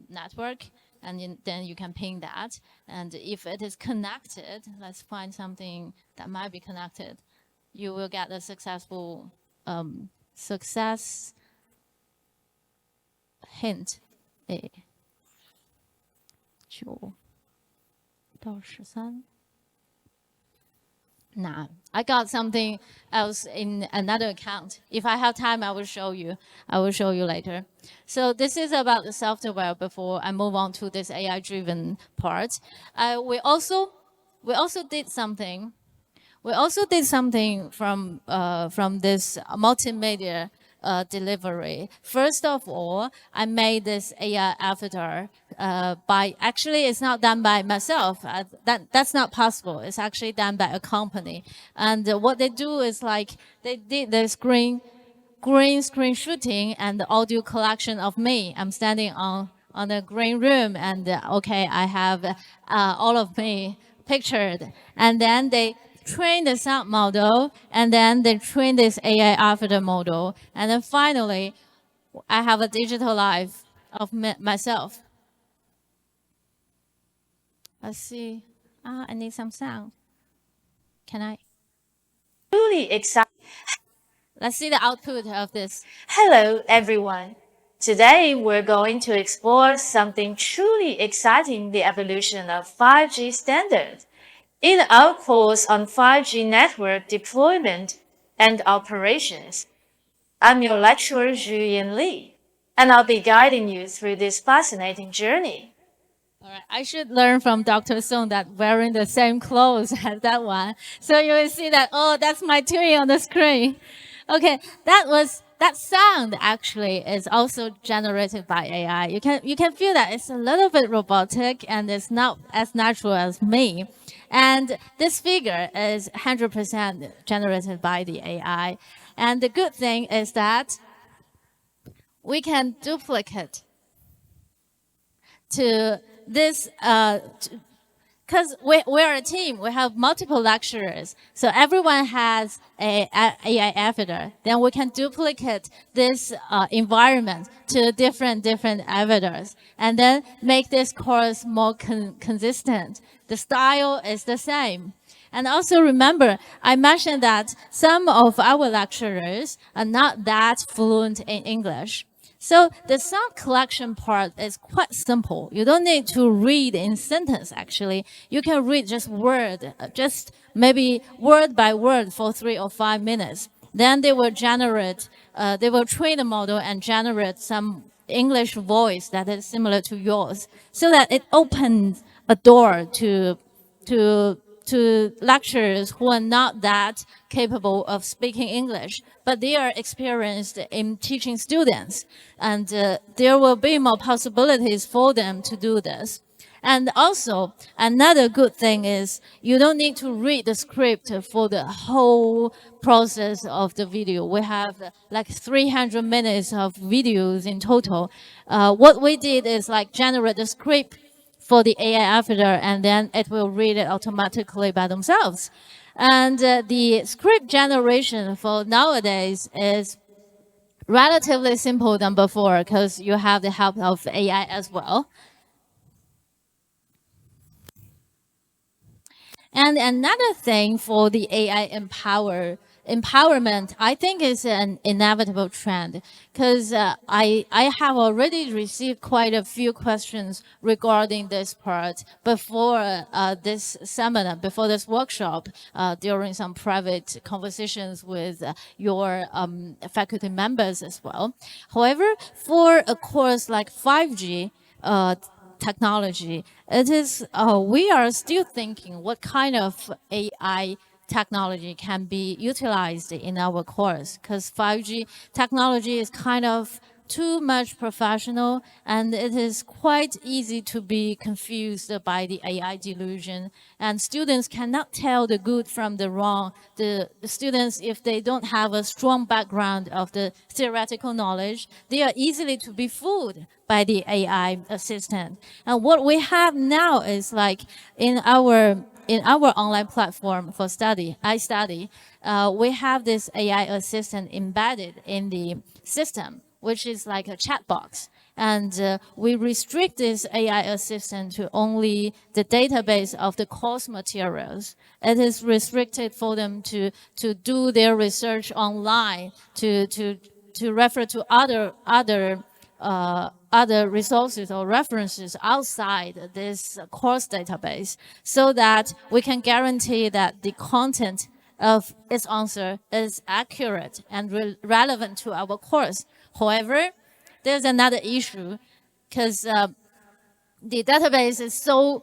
S2: network, and then you can ping that. And if it is connected, let's find something that might be connected. You will get a successful success hint. 9到13. Nah, I got something else in another account. If I have time, I will show you. I will show you later. So this is about the software before I move on to this AI-driven part. We also did something. We also did something from this multimedia delivery. First of all, I made this AI avatar actually it's not done by myself. That's not possible. It's actually done by a company. And what they do is like they did this green screen shooting and the audio collection of me. I'm standing on a green room, and okay, I have all of me pictured. And then they train the sound model, and then they train this AI avatar model, and then finally, I have a digital life of myself. Let's see. I need some sound. Can I?
S8: Truly exciting.
S2: Let's see the output of this.
S8: Hello, everyone. Today, we're going to explore something truly exciting, the evolution of 5G standards. In our course on 5G network deployment and operations, I'm your lecturer, Zhuyin, and I'll be guiding you through this fascinating journey.
S2: All right, I should learn from Dr. Song that wearing the same clothes as that one. So you will see that, oh, that's my tuning on the screen. Okay, that sound actually is also generated by AI. You can feel that it's a little bit robotic and it's not as natural as me. And this figure is 100% generated by the AI. And the good thing is that we can duplicate to this, because we're a team, we have multiple lecturers. So everyone has a AI avatar. Then we can duplicate this environment to different avatars, and then make this course more consistent. The style is the same. And also remember, I mentioned that some of our lecturers are not that fluent in English. So the sound collection part is quite simple. You don't need to read in sentence, actually. You can read just maybe word by word for 3 or 5 minutes. Then they will they will train the model and generate some English voice that is similar to yours, so that it opens a door to lecturers who are not that capable of speaking English, but they are experienced in teaching students. And there will be more possibilities for them to do this. And also, another good thing is you don't need to read the script for the whole process of the video. We have like 300 minutes of videos in total. What we did is like generate the script for the AI avatar, and then it will read it automatically by themselves. And the script generation for nowadays is relatively simple than before because you have the help of AI as well. And another thing for the AI empowerment, I think is an inevitable trend, because I have already received quite a few questions regarding this part before this seminar, before this workshop, during some private conversations with your faculty members as well. However, for a course like 5G, technology, it is we are still thinking what kind of AI technology can be utilized in our course, because 5G technology is kind of too much professional, and it is quite easy to be confused by the AI delusion. And students cannot tell the good from the wrong. The students, if they don't have a strong background of the theoretical knowledge, they are easily to be fooled by the AI assistant. And what we have now is like in our online platform for study, iStudy, we have this AI assistant embedded in the system, which is like a chat box. And we restrict this AI assistant to only the database of the course materials. It is restricted for them to do their research online, to refer to other resources or references outside this course database, so that we can guarantee that the content of its answer is accurate and relevant to our course. However, there's another issue, because the database is so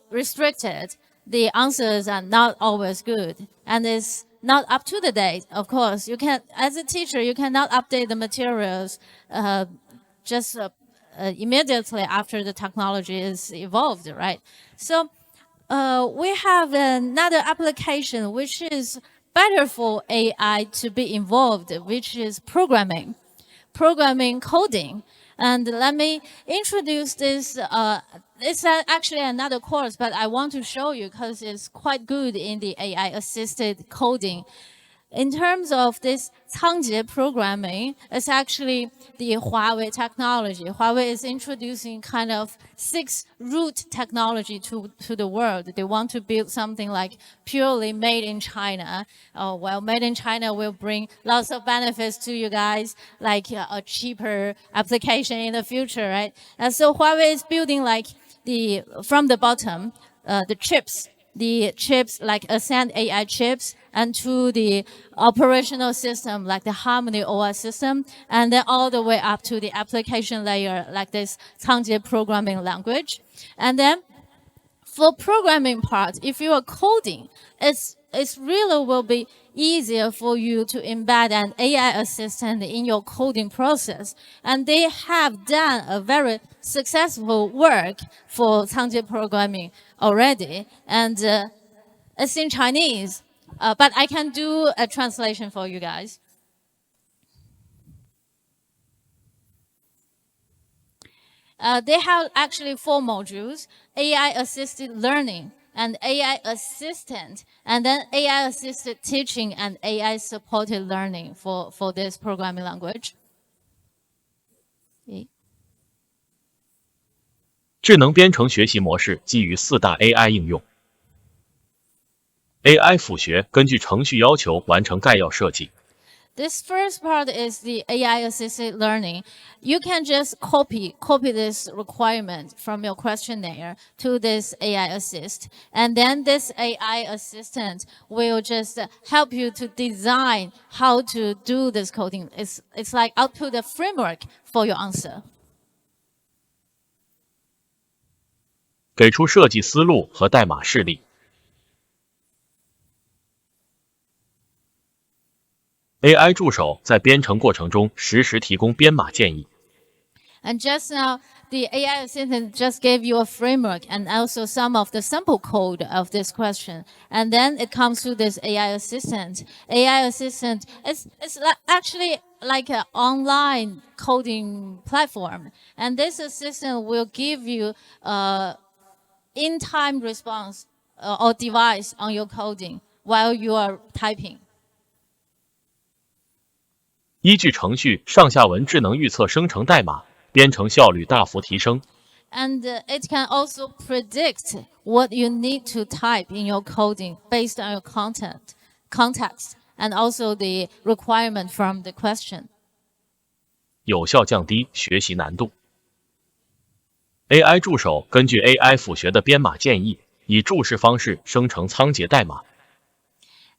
S2: restricted, the answers are not always good, and it's not up to the date. Of course, you can, as a teacher, you cannot update the materials just immediately after the technology is evolved, right? So we have another application which is better for AI to be involved, which is programming coding. And let me introduce this. It's actually another course, but I want to show you because it's quite good in the AI-assisted coding. In terms of this Cangjie programming, it's actually the Huawei technology. Huawei is introducing kind of 6 root technology to the world. They want to build something like purely made in China. Well, made in China will bring lots of benefits to you guys, like a cheaper application in the future, right? And so Huawei is building like from the bottom, the chips like Ascend AI chips, and to the operational system like the Harmony OS system, and then all the way up to the application layer like this Cangjie programming language. And then for programming part, if you are coding, it's really will be easier for you to embed an AI assistant in your coding process. And they have done a very successful work for Cangjie programming already. And it's in Chinese, but I can do a translation for you guys. They have actually 4 modules: AI-assisted learning, and AI assistant, and then AI-assisted teaching and AI-supported learning for this programming language.
S9: 智能编程学习模式基于4大 AI 应用。AI 辅学根据程序要求完成概要设计。
S2: This first part is the AI-assisted learning. You can just copy this requirement from your questionnaire to this AI assist. And then this AI assistant will just help you to design how to do this coding. It's like output a framework for your answer.
S9: 给出设计思路和代码示例。AI 助手在编程过程中实时提供编码建议。
S2: And just now, the AI assistant just gave you a framework and also some of the sample code of this question. And then it comes to this AI assistant. AI assistant is actually like an online coding platform. And this assistant will give you in-time response or device on your coding while you are typing.
S9: 依据程序上下文智能预测生成代码，编程效率大幅提升。
S2: And it can also predict what you need to type in your coding based on your context, and also the requirement from the question.
S9: 有效降低学习难度。AI 助手根据 AI 辅学的编码建议，以注释方式生成仓颉代码。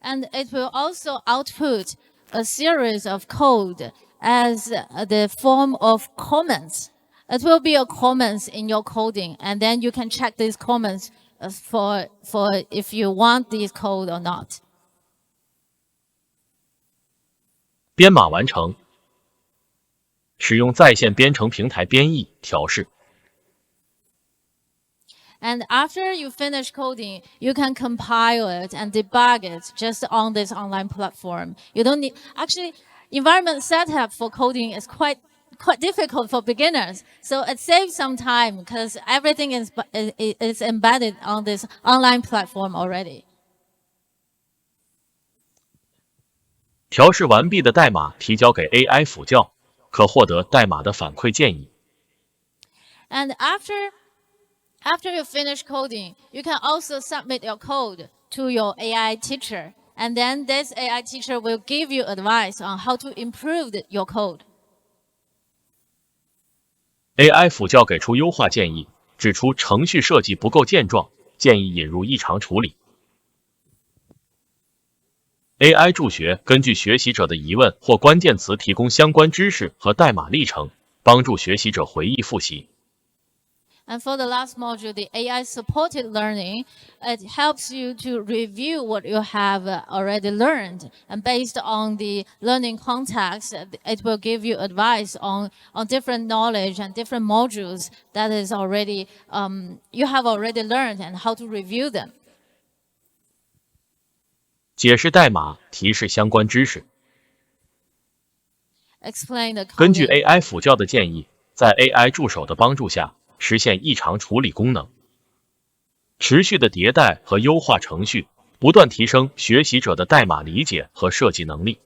S2: And it will also output a series of code as the form of comments. It will be a comments in your coding, and then you can check these comments for if you want this code or not.
S9: 编码完成。使用在线编程平台编译、调试。
S2: And after you finish coding, you can compile it and debug it just on this online platform. You don't need, actually, environment setup for coding is quite difficult for beginners. So it saves some time because everything is embedded on this online platform already.
S9: 调试完毕的代码提交给 AI 辅教，可获得代码的反馈建议。
S2: And after you finish coding, you can also submit your code to your AI teacher. And then this AI teacher will give you advice on how to improve your code.
S9: AI 辅教给出优化建议，指出程序设计不够健壮，建议引入异常处理。AI 助学根据学习者的疑问或关键词提供相关知识和代码历程，帮助学习者回忆复习。
S2: And for the last module, the AI-supported learning, it helps you to review what you have already learned. And based on the learning context, it will give you advice on different knowledge and different modules that is already, you have already learned and how to review them.
S9: 解释代码，提示相关知识。
S2: Explain the coding.
S9: 根据 AI 辅教的建议，在 AI 助手的帮助下，实现异常处理功能，持续的迭代和优化程序，不断提升学习者的代码理解和设计能力。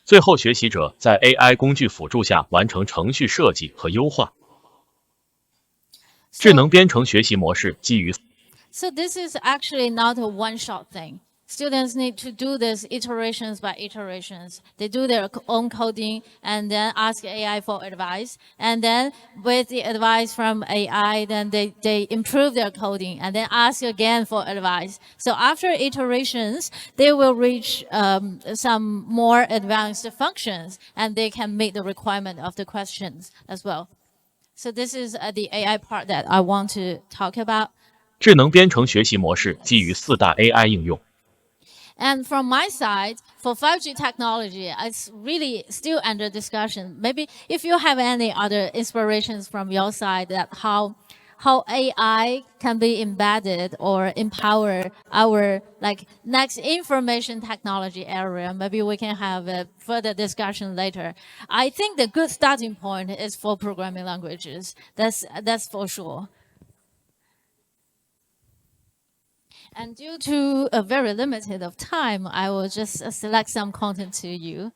S9: 最后，学习者在 AI 工具辅助下完成程序设计和优化。智能编程学习模式基于。
S2: So this is actually not a one-shot thing. Students need to do this iterations by iterations. They do their own coding and then ask AI for advice. And then with the advice from AI, then they improve their coding and then ask again for advice. So after iterations, they will reach some more advanced functions and they can meet the requirement of the questions as well. So this is the AI part that I want to talk about.
S9: 智能编程学习模式基于4大 AI 应用。
S2: And from my side, for 5G technology, it's really still under discussion. Maybe if you have any other inspirations from your side that how AI can be embedded or empower our next information technology area, maybe we can have a further discussion later. I think the good starting point is for programming languages. That's for sure. And due to a very limited of time, I will just select some content to you.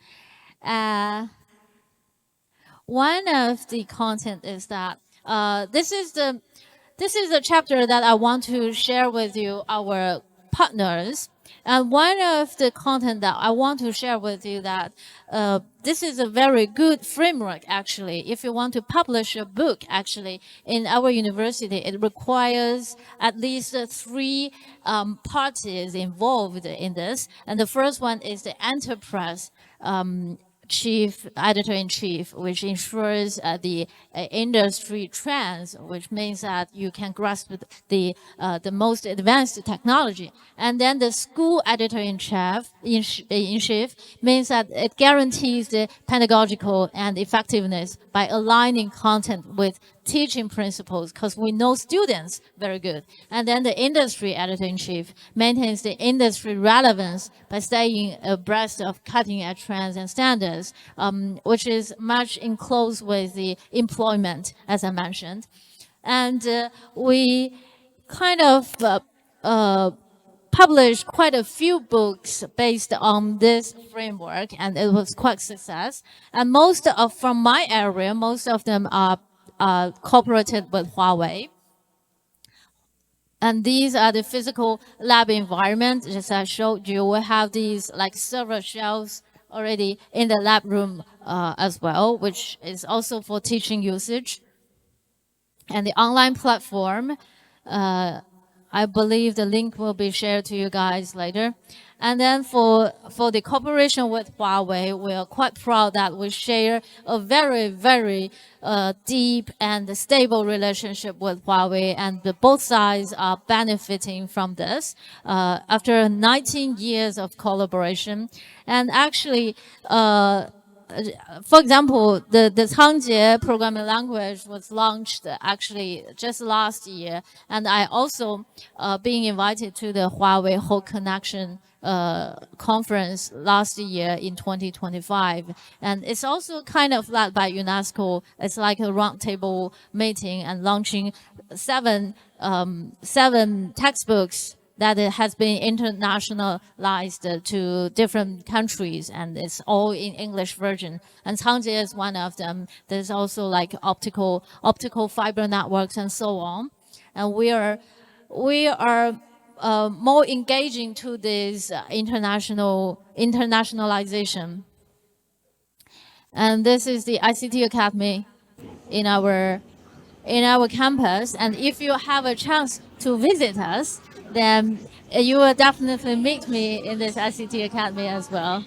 S2: One of the content is that this is the chapter that I want to share with you, our partners. And one of the content that I want to share with you that this is a very good framework, actually. If you want to publish a book, actually, in our university, it requires at least 3 parties involved in this. And the first one is the enterprise chief, editor-in-chief, which ensures the industry trends, which means that you can grasp the most advanced technology. And then the school editor-in-chief means that it guarantees the pedagogical and effectiveness by aligning content with teaching principles, because we know students very good. And then the industry editor-in-chief maintains the industry relevance by staying abreast of cutting-edge trends and standards, which is much in close with the employment, as I mentioned. And we kind of published quite a few books based on this framework, and it was quite success. And from my area, most of them are cooperated with Huawei. And these are the physical lab environment. As I showed you, we have these server shelves already in the lab room as well, which is also for teaching usage. And the online platform, I believe the link will be shared to you guys later. And then for the cooperation with Huawei, we are quite proud that we share a very, very deep and stable relationship with Huawei, and both sides are benefiting from this after 19 years of collaboration. And actually, for example, the Changjie programming language was launched actually just last year, and I also being invited to the Huawei Whole Connection conference last year in 2025, and it's also kind of led by UNESCO. It's like a roundtable meeting and launching seven textbooks that it has been internationalized to different countries, and it's all in English version. And Changjie is one of them. There's also like optical fiber networks and so on. And we are more engaging to this internationalization. And this is the ICT Academy in our campus. And if you have a chance to visit us, then you will definitely meet me in this ICT Academy as well.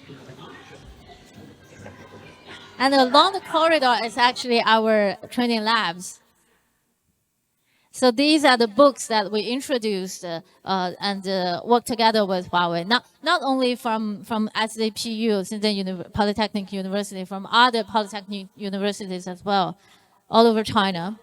S2: And along the corridor is actually our training labs. So these are the books that we introduced and worked together with Huawei. Not only from SZPU, Shenzhen Polytechnic University, from other polytechnic universities as well, all over China.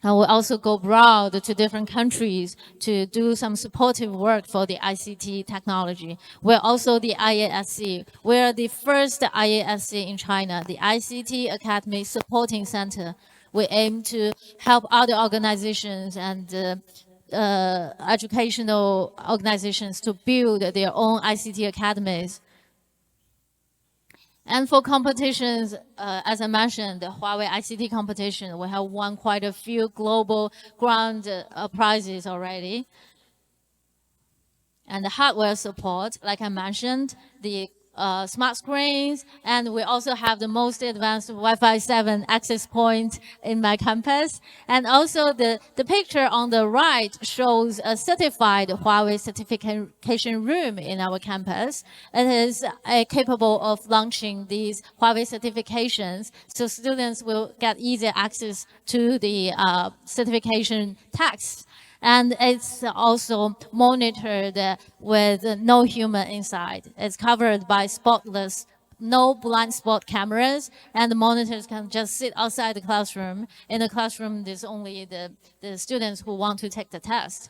S2: And we also go abroad to different countries to do some supportive work for the ICT technology. We're also the IASC. We're the first IASC in China, the ICT Academy Supporting Center. We aim to help other organizations and educational organizations to build their own ICT academies. And for competitions, as I mentioned, the Huawei ICT competition, we have won quite a few global grand prizes already. And the hardware support, like I mentioned, the smart screens, and we also have the most advanced Wi-Fi 7 access point in my campus. And also the picture on the right shows a certified Huawei certification room in our campus. It is capable of launching these Huawei certifications, so students will get easy access to the certification texts. And it's also monitored with no human inside. It's covered by spotless, no blind spot cameras, and the monitors can just sit outside the classroom. In the classroom, there's only the students who want to take the test.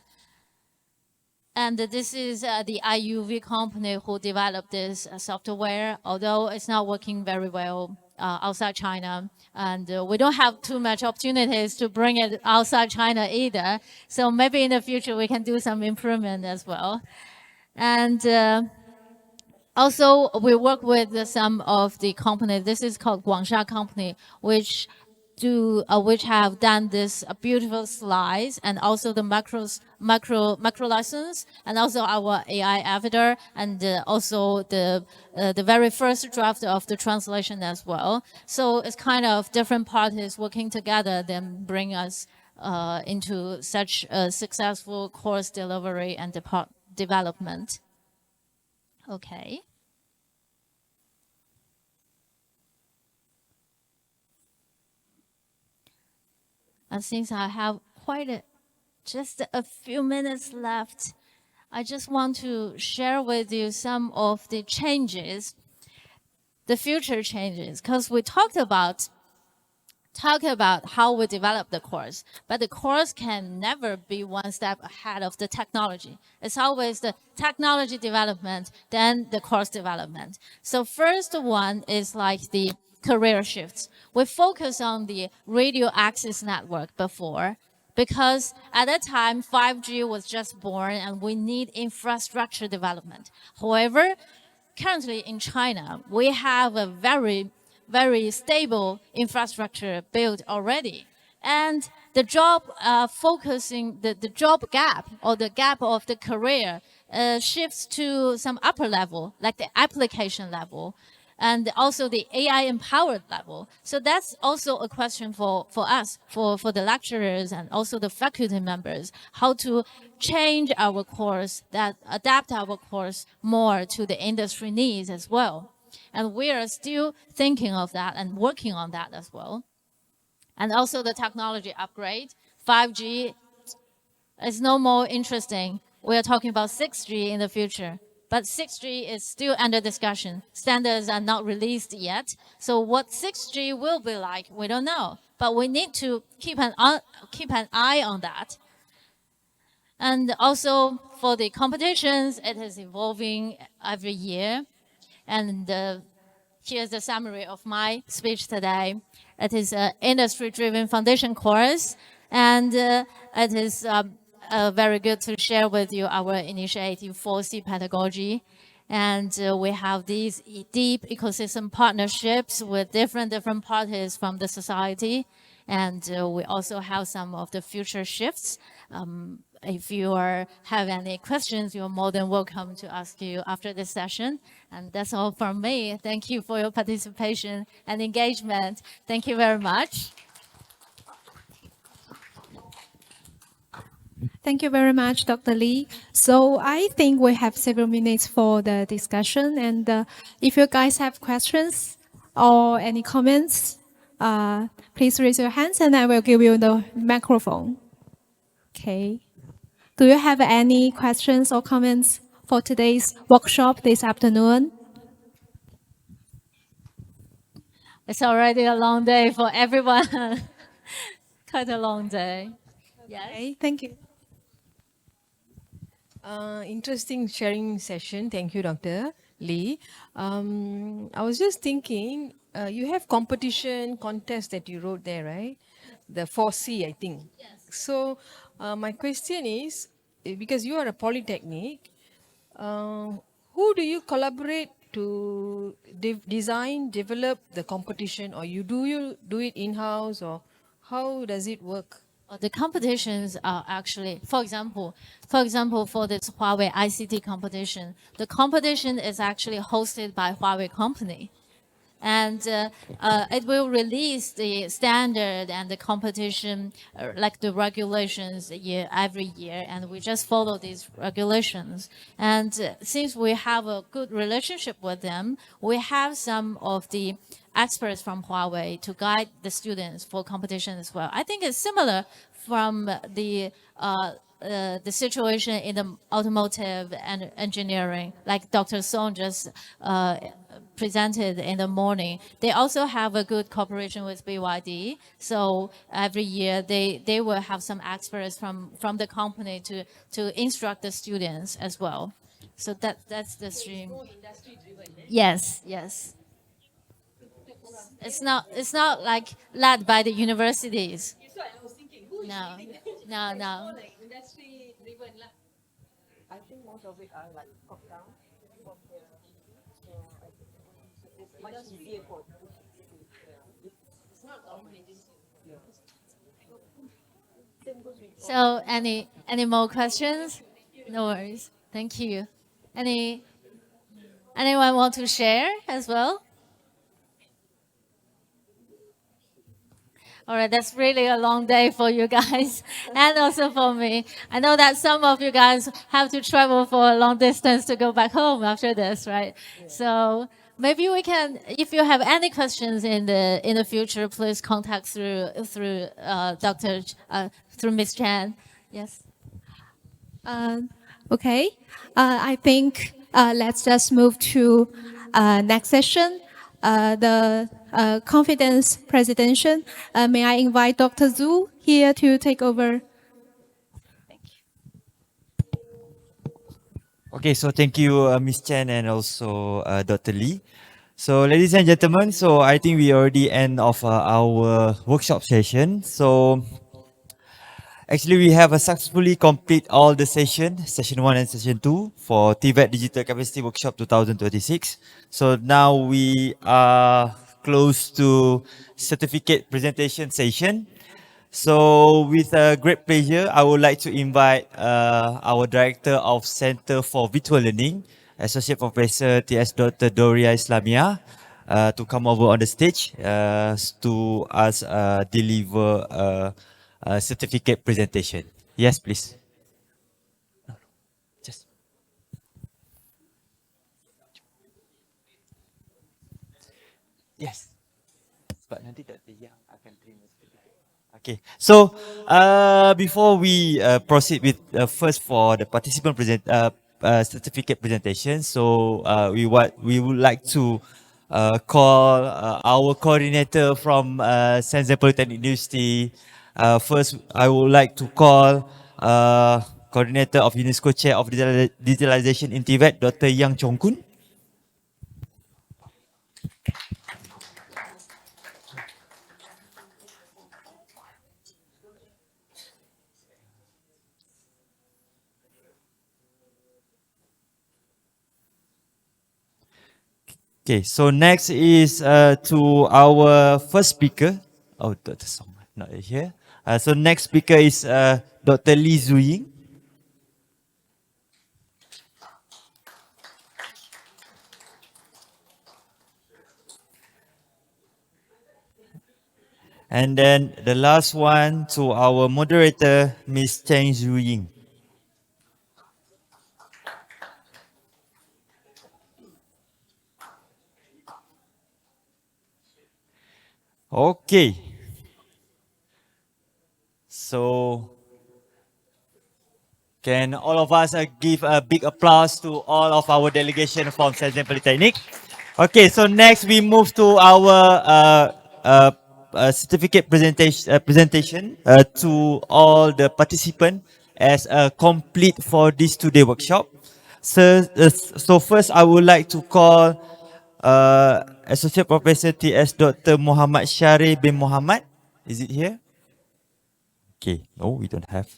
S2: And this is the IUV company who developed this software, although it's not working very well outside China. And we don't have too much opportunities to bring it outside China either. So maybe in the future we can do some improvement as well. And also we work with some of the companies. This is called Guangsha company, which have done this beautiful slides, and also the macro lessons, and also our AI avatar, and also the very first draft of the translation as well. So it's kind of different parties working together then bring us into such a successful course delivery and development. Okay. And since I have just a few minutes left, I just want to share with you some of the changes, the future changes, because we talked about how we develop the course, but the course can never be one step ahead of the technology. It's always the technology development, then the course development. So first one is like the career shifts. We focus on the radio access network before, because at that time 5G was just born and we need infrastructure development. However, currently in China, we have a very, very stable infrastructure built already. And the job the job gap, or the gap of the career shifts to some upper level, like the application level, and also the AI empowered level. So that's also a question for us, for the lecturers and also the faculty members, how to change our course, adapt our course more to the industry needs as well. And we are still thinking of that and working on that as well. And also the technology upgrade. 5G is no more interesting. We are talking about 6G in the future. But 6G is still under discussion. Standards are not released yet. So what 6G will be like, we don't know. But we need to keep an eye on that. And also for the competitions, it is evolving every year. And here's the summary of my speech today. It is an industry-driven foundation course, and it is very good to share with you our initiative 4C pedagogy. And we have these deep ecosystem partnerships with different parties from the society. And we also have some of the future shifts. If you have any questions, you're more than welcome to ask you after this session. And that's all from me. Thank you for your participation and engagement. Thank you very much.
S1: Thank you very much, Dr. Lee. So I think we have several minutes for the discussion. And if you guys have questions or any comments, please raise your hands and I will give you the microphone. Okay. Do you have any questions or comments for today's workshop this afternoon?
S2: It's already a long day for everyone. Quite a long day. Yes.
S1: Okay, thank you.
S7: Interesting sharing session. Thank you, Dr. Lee. I was just thinking, you have competition contest that you wrote there, right? The 4C, I think. Yes. So my question is, because you are a Polytechnic, who do you collaborate to design, develop the competition, or you do it in-house, or how does it work?
S2: The competitions are actually, for example, for this Huawei ICT competition, the competition is actually hosted by Huawei company. And it will release the standard and the competition, like the regulations every year, and we just follow these regulations. And since we have a good relationship with them, we have some of the experts from Huawei to guide the students for competition as well. I think it's similar from the situation in the automotive and engineering, like Dr. Song just presented in the morning. They also have a good cooperation with BYD. So every year they will have some experts from the company to instruct the students as well. So that's the stream. Yes, yes. It's not like led by the universities. No, no, no.
S7: Industry driven. I think most of it are like top down. It's much easier for it's not
S2: So any more questions? No worries. Thank you. Anyone want to share as well? All right, that's really a long day for you guys and also for me. I know that some of you guys have to travel for a long distance to go back home after this, right? Yeah. So maybe we can, if you have any questions in the future, please contact through Ms. Chan. Yes.
S1: Okay. I think let's just move to next session. The confidence presentation. May I invite Dr. Zhu here to take over?
S2: Thank you.
S10: Okay, so thank you, Ms. Chen and also Dr. Lee. So ladies and gentlemen, so I think we already end of our workshop session. So actually we have successfully complete all the session 1 and session 2 for TVET Digital Capacity Workshop 2026. So now we are close to certificate presentation session. So with great pleasure, I would like to invite our Director of Center for Virtual Learning, Associate Professor T.S. Dr. Doria Islamia, to come over on the stage to us deliver a certificate presentation. Yes, please. Just. Yes. Sebab nanti tak yang akan terima. Okay, so before we proceed with first for the participant certificate presentation. So we would like to call our coordinator from Shenzhen Polytechnic University. First, I would like to call coordinator of UNESCO Chair of Digitalization in TVET, Dr. Yang Chongkun. Okay, so next is to our first speaker. Oh, Dr. Song, not here. So next speaker is Dr. Lee Zhuyin. And then the last one to our moderator, Miss Cheng Zhuyin. Okay. So can all of us give a big applause to all of our delegation from Shenzhen Polytechnic? Okay, so next we move to our certificate presentation to all the participants as a complete for this two-day workshop. So first I would like to call Associate Professor TS Dr. Muhammad Syarif bin Muhammad. Is it here? Okay, no, we don't have.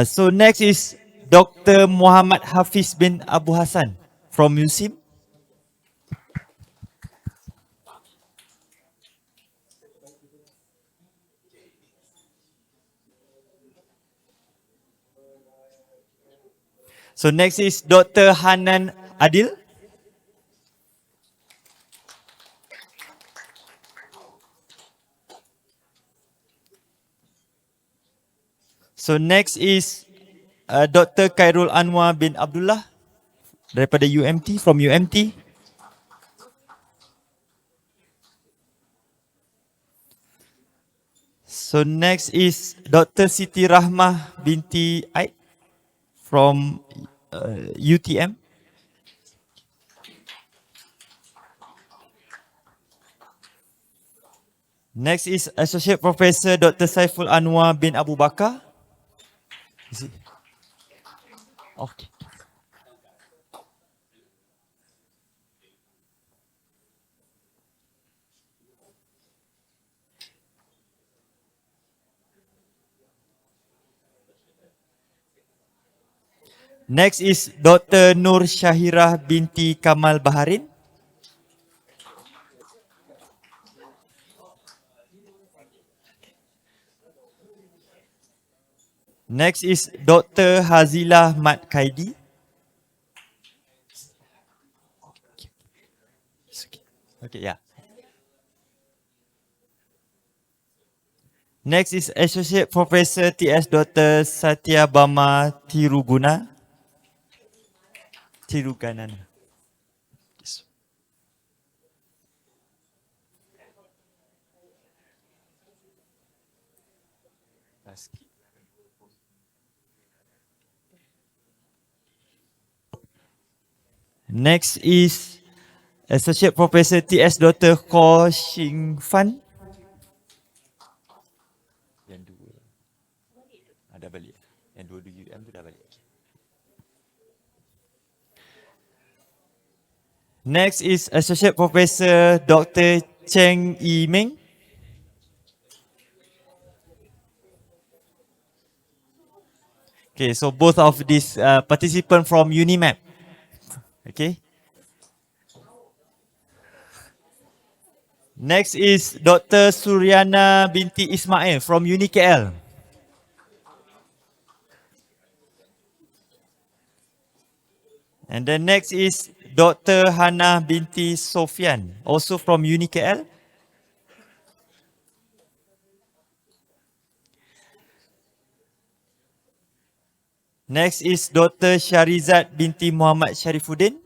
S10: So next is Dr. Muhammad Hafiz bin Abu Hassan from USIM. So next is Dr. Hanan Adil. So next is Dr. Khairul Anwar bin Abdullah daripada UMT, from UMT. So next is Dr. Siti Rahmah binti Aid from UTM. Next is Associate Professor Dr. Saiful Anwar bin Abu Bakar. Is it? Okay. Next is Dr. Nur Syahirah binti Kamal Baharin. Next is Dr. Hazilah Mat Kaidi. Okay, yeah. Next is Associate Professor TS Dr. Satya Bama Tirugana. Tiruganan. Yes. Next is Associate Professor TS Dr. Ko Xing Fan. Yang dua. Dah balik. Yang dua UM tu dah balik. Next is Associate Professor Dr. Cheng Yi Meng. Okay, so both of these participants from UNIMAP. Okay. Next is Dr. Suryana binti Ismail from UniKL. And then next is Dr. Hana binti Sofian, also from UniKL. Next is Dr. Sharizat binti Muhammad Sharifuddin.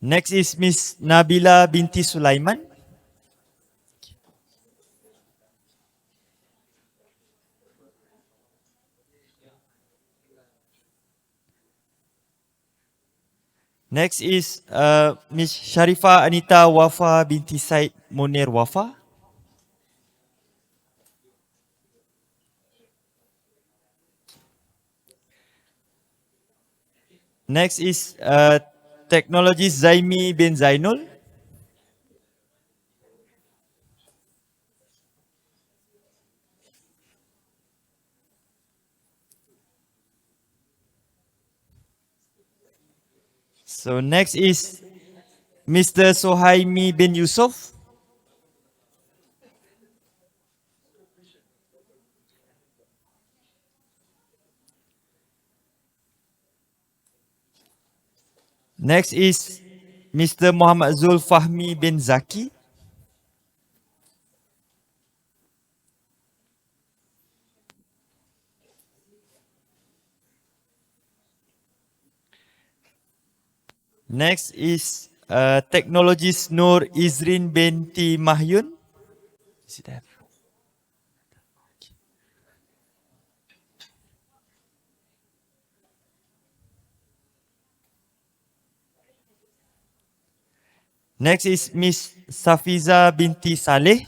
S10: Next is Miss Nabila binti Sulaiman. Next is Miss Sharifa Anita Wafa binti Said Munir Wafa. Next is Technologist Zaimi bin Zainul. So next is Mr. Sohaimi bin Yusuf. Next is Mr. Muhammad Zul Fahmi bin Zaki. Next is Technologist Nur Izrin binti Mahyun. Is it there? Next is Miss Safiza binti Saleh.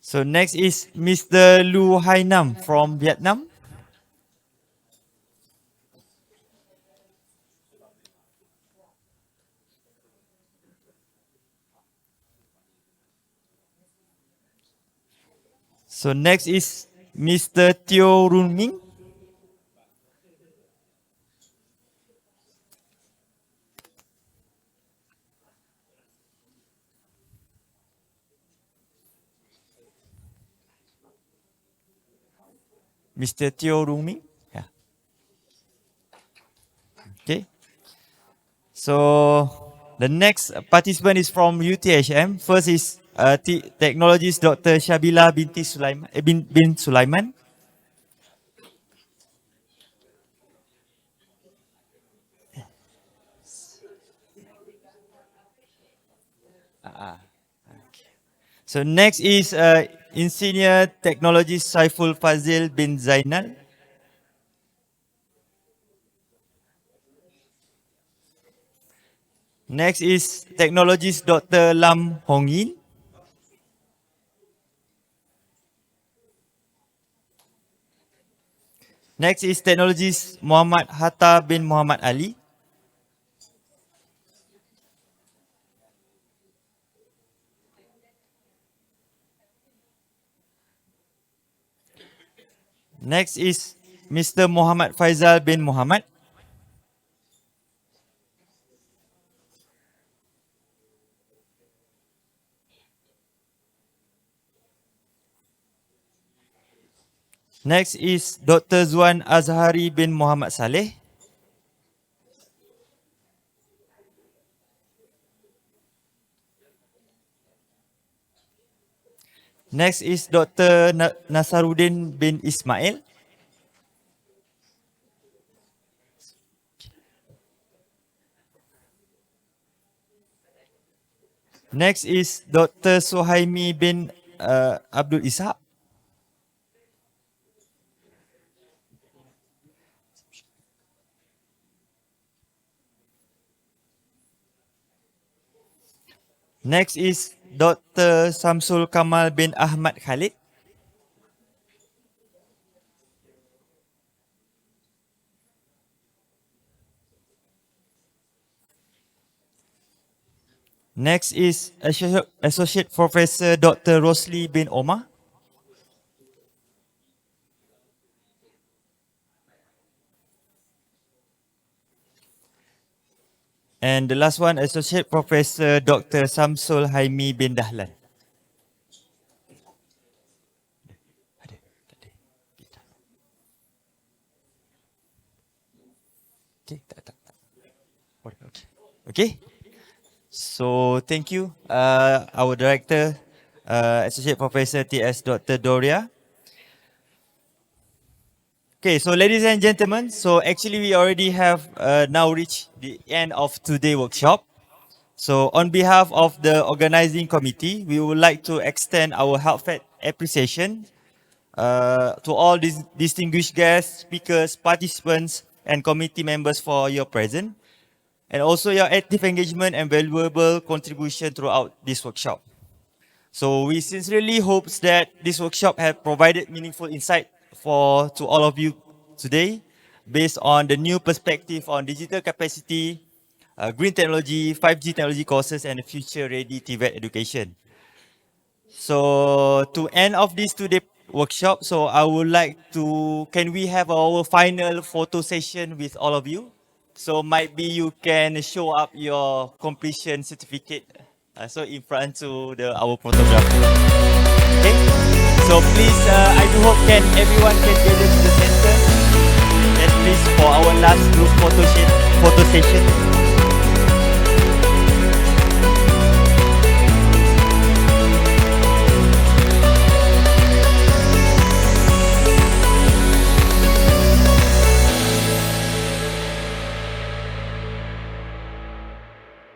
S10: So next is Mr. Lu Hainam from Vietnam. So next is Mr. Teo Run Ming. Mr. Teo Run Ming. Yeah. Okay. So the next participant is from UTHM. First is technologist Dr. Shabila binti Sulaiman, bin Sulaiman. So next is Insigne Technologist Saiful Fazil bin Zainal. Next is Technologist Dr. Lam Hong Yin. Next is Technologist Muhammad Hatta bin Muhammad Ali. Next is Mr. Muhammad Faizal bin Muhammad. Next is Dr. Zuan Azhari bin Muhammad Saleh. Next is Dr. Nasaruddin bin Ismail. Next is Dr. Suhaimi bin Abdul Ishaq. Next is Dr. Samsul Kamal bin Ahmad Khalid. Next is Associate Professor Dr. Rosli bin Omar. And the last one, Associate Professor Dr. Samsul Haimi bin Dahlan. Okay. So thank you, our director, Associate Professor T.S. Dr. Doria. Okay, so ladies and gentlemen, so actually we already have now reached the end of today's workshop. So on behalf of the organizing committee, we would like to extend our heartfelt appreciation to all these distinguished guests, speakers, participants, and committee members for your presence, and also your active engagement and valuable contribution throughout this workshop. So we sincerely hope that this workshop has provided meaningful insight to all of you today, based on the new perspective on digital capacity, green technology, 5G technology courses, and future-ready TVET education. So to end off this today workshop, so I would like to, can we have our final photo session with all of you? So might be you can show up your completion certificate, so in front to our photographer. Okay. So please, I do hope can everyone can gather to the center. And please for our last group photo session.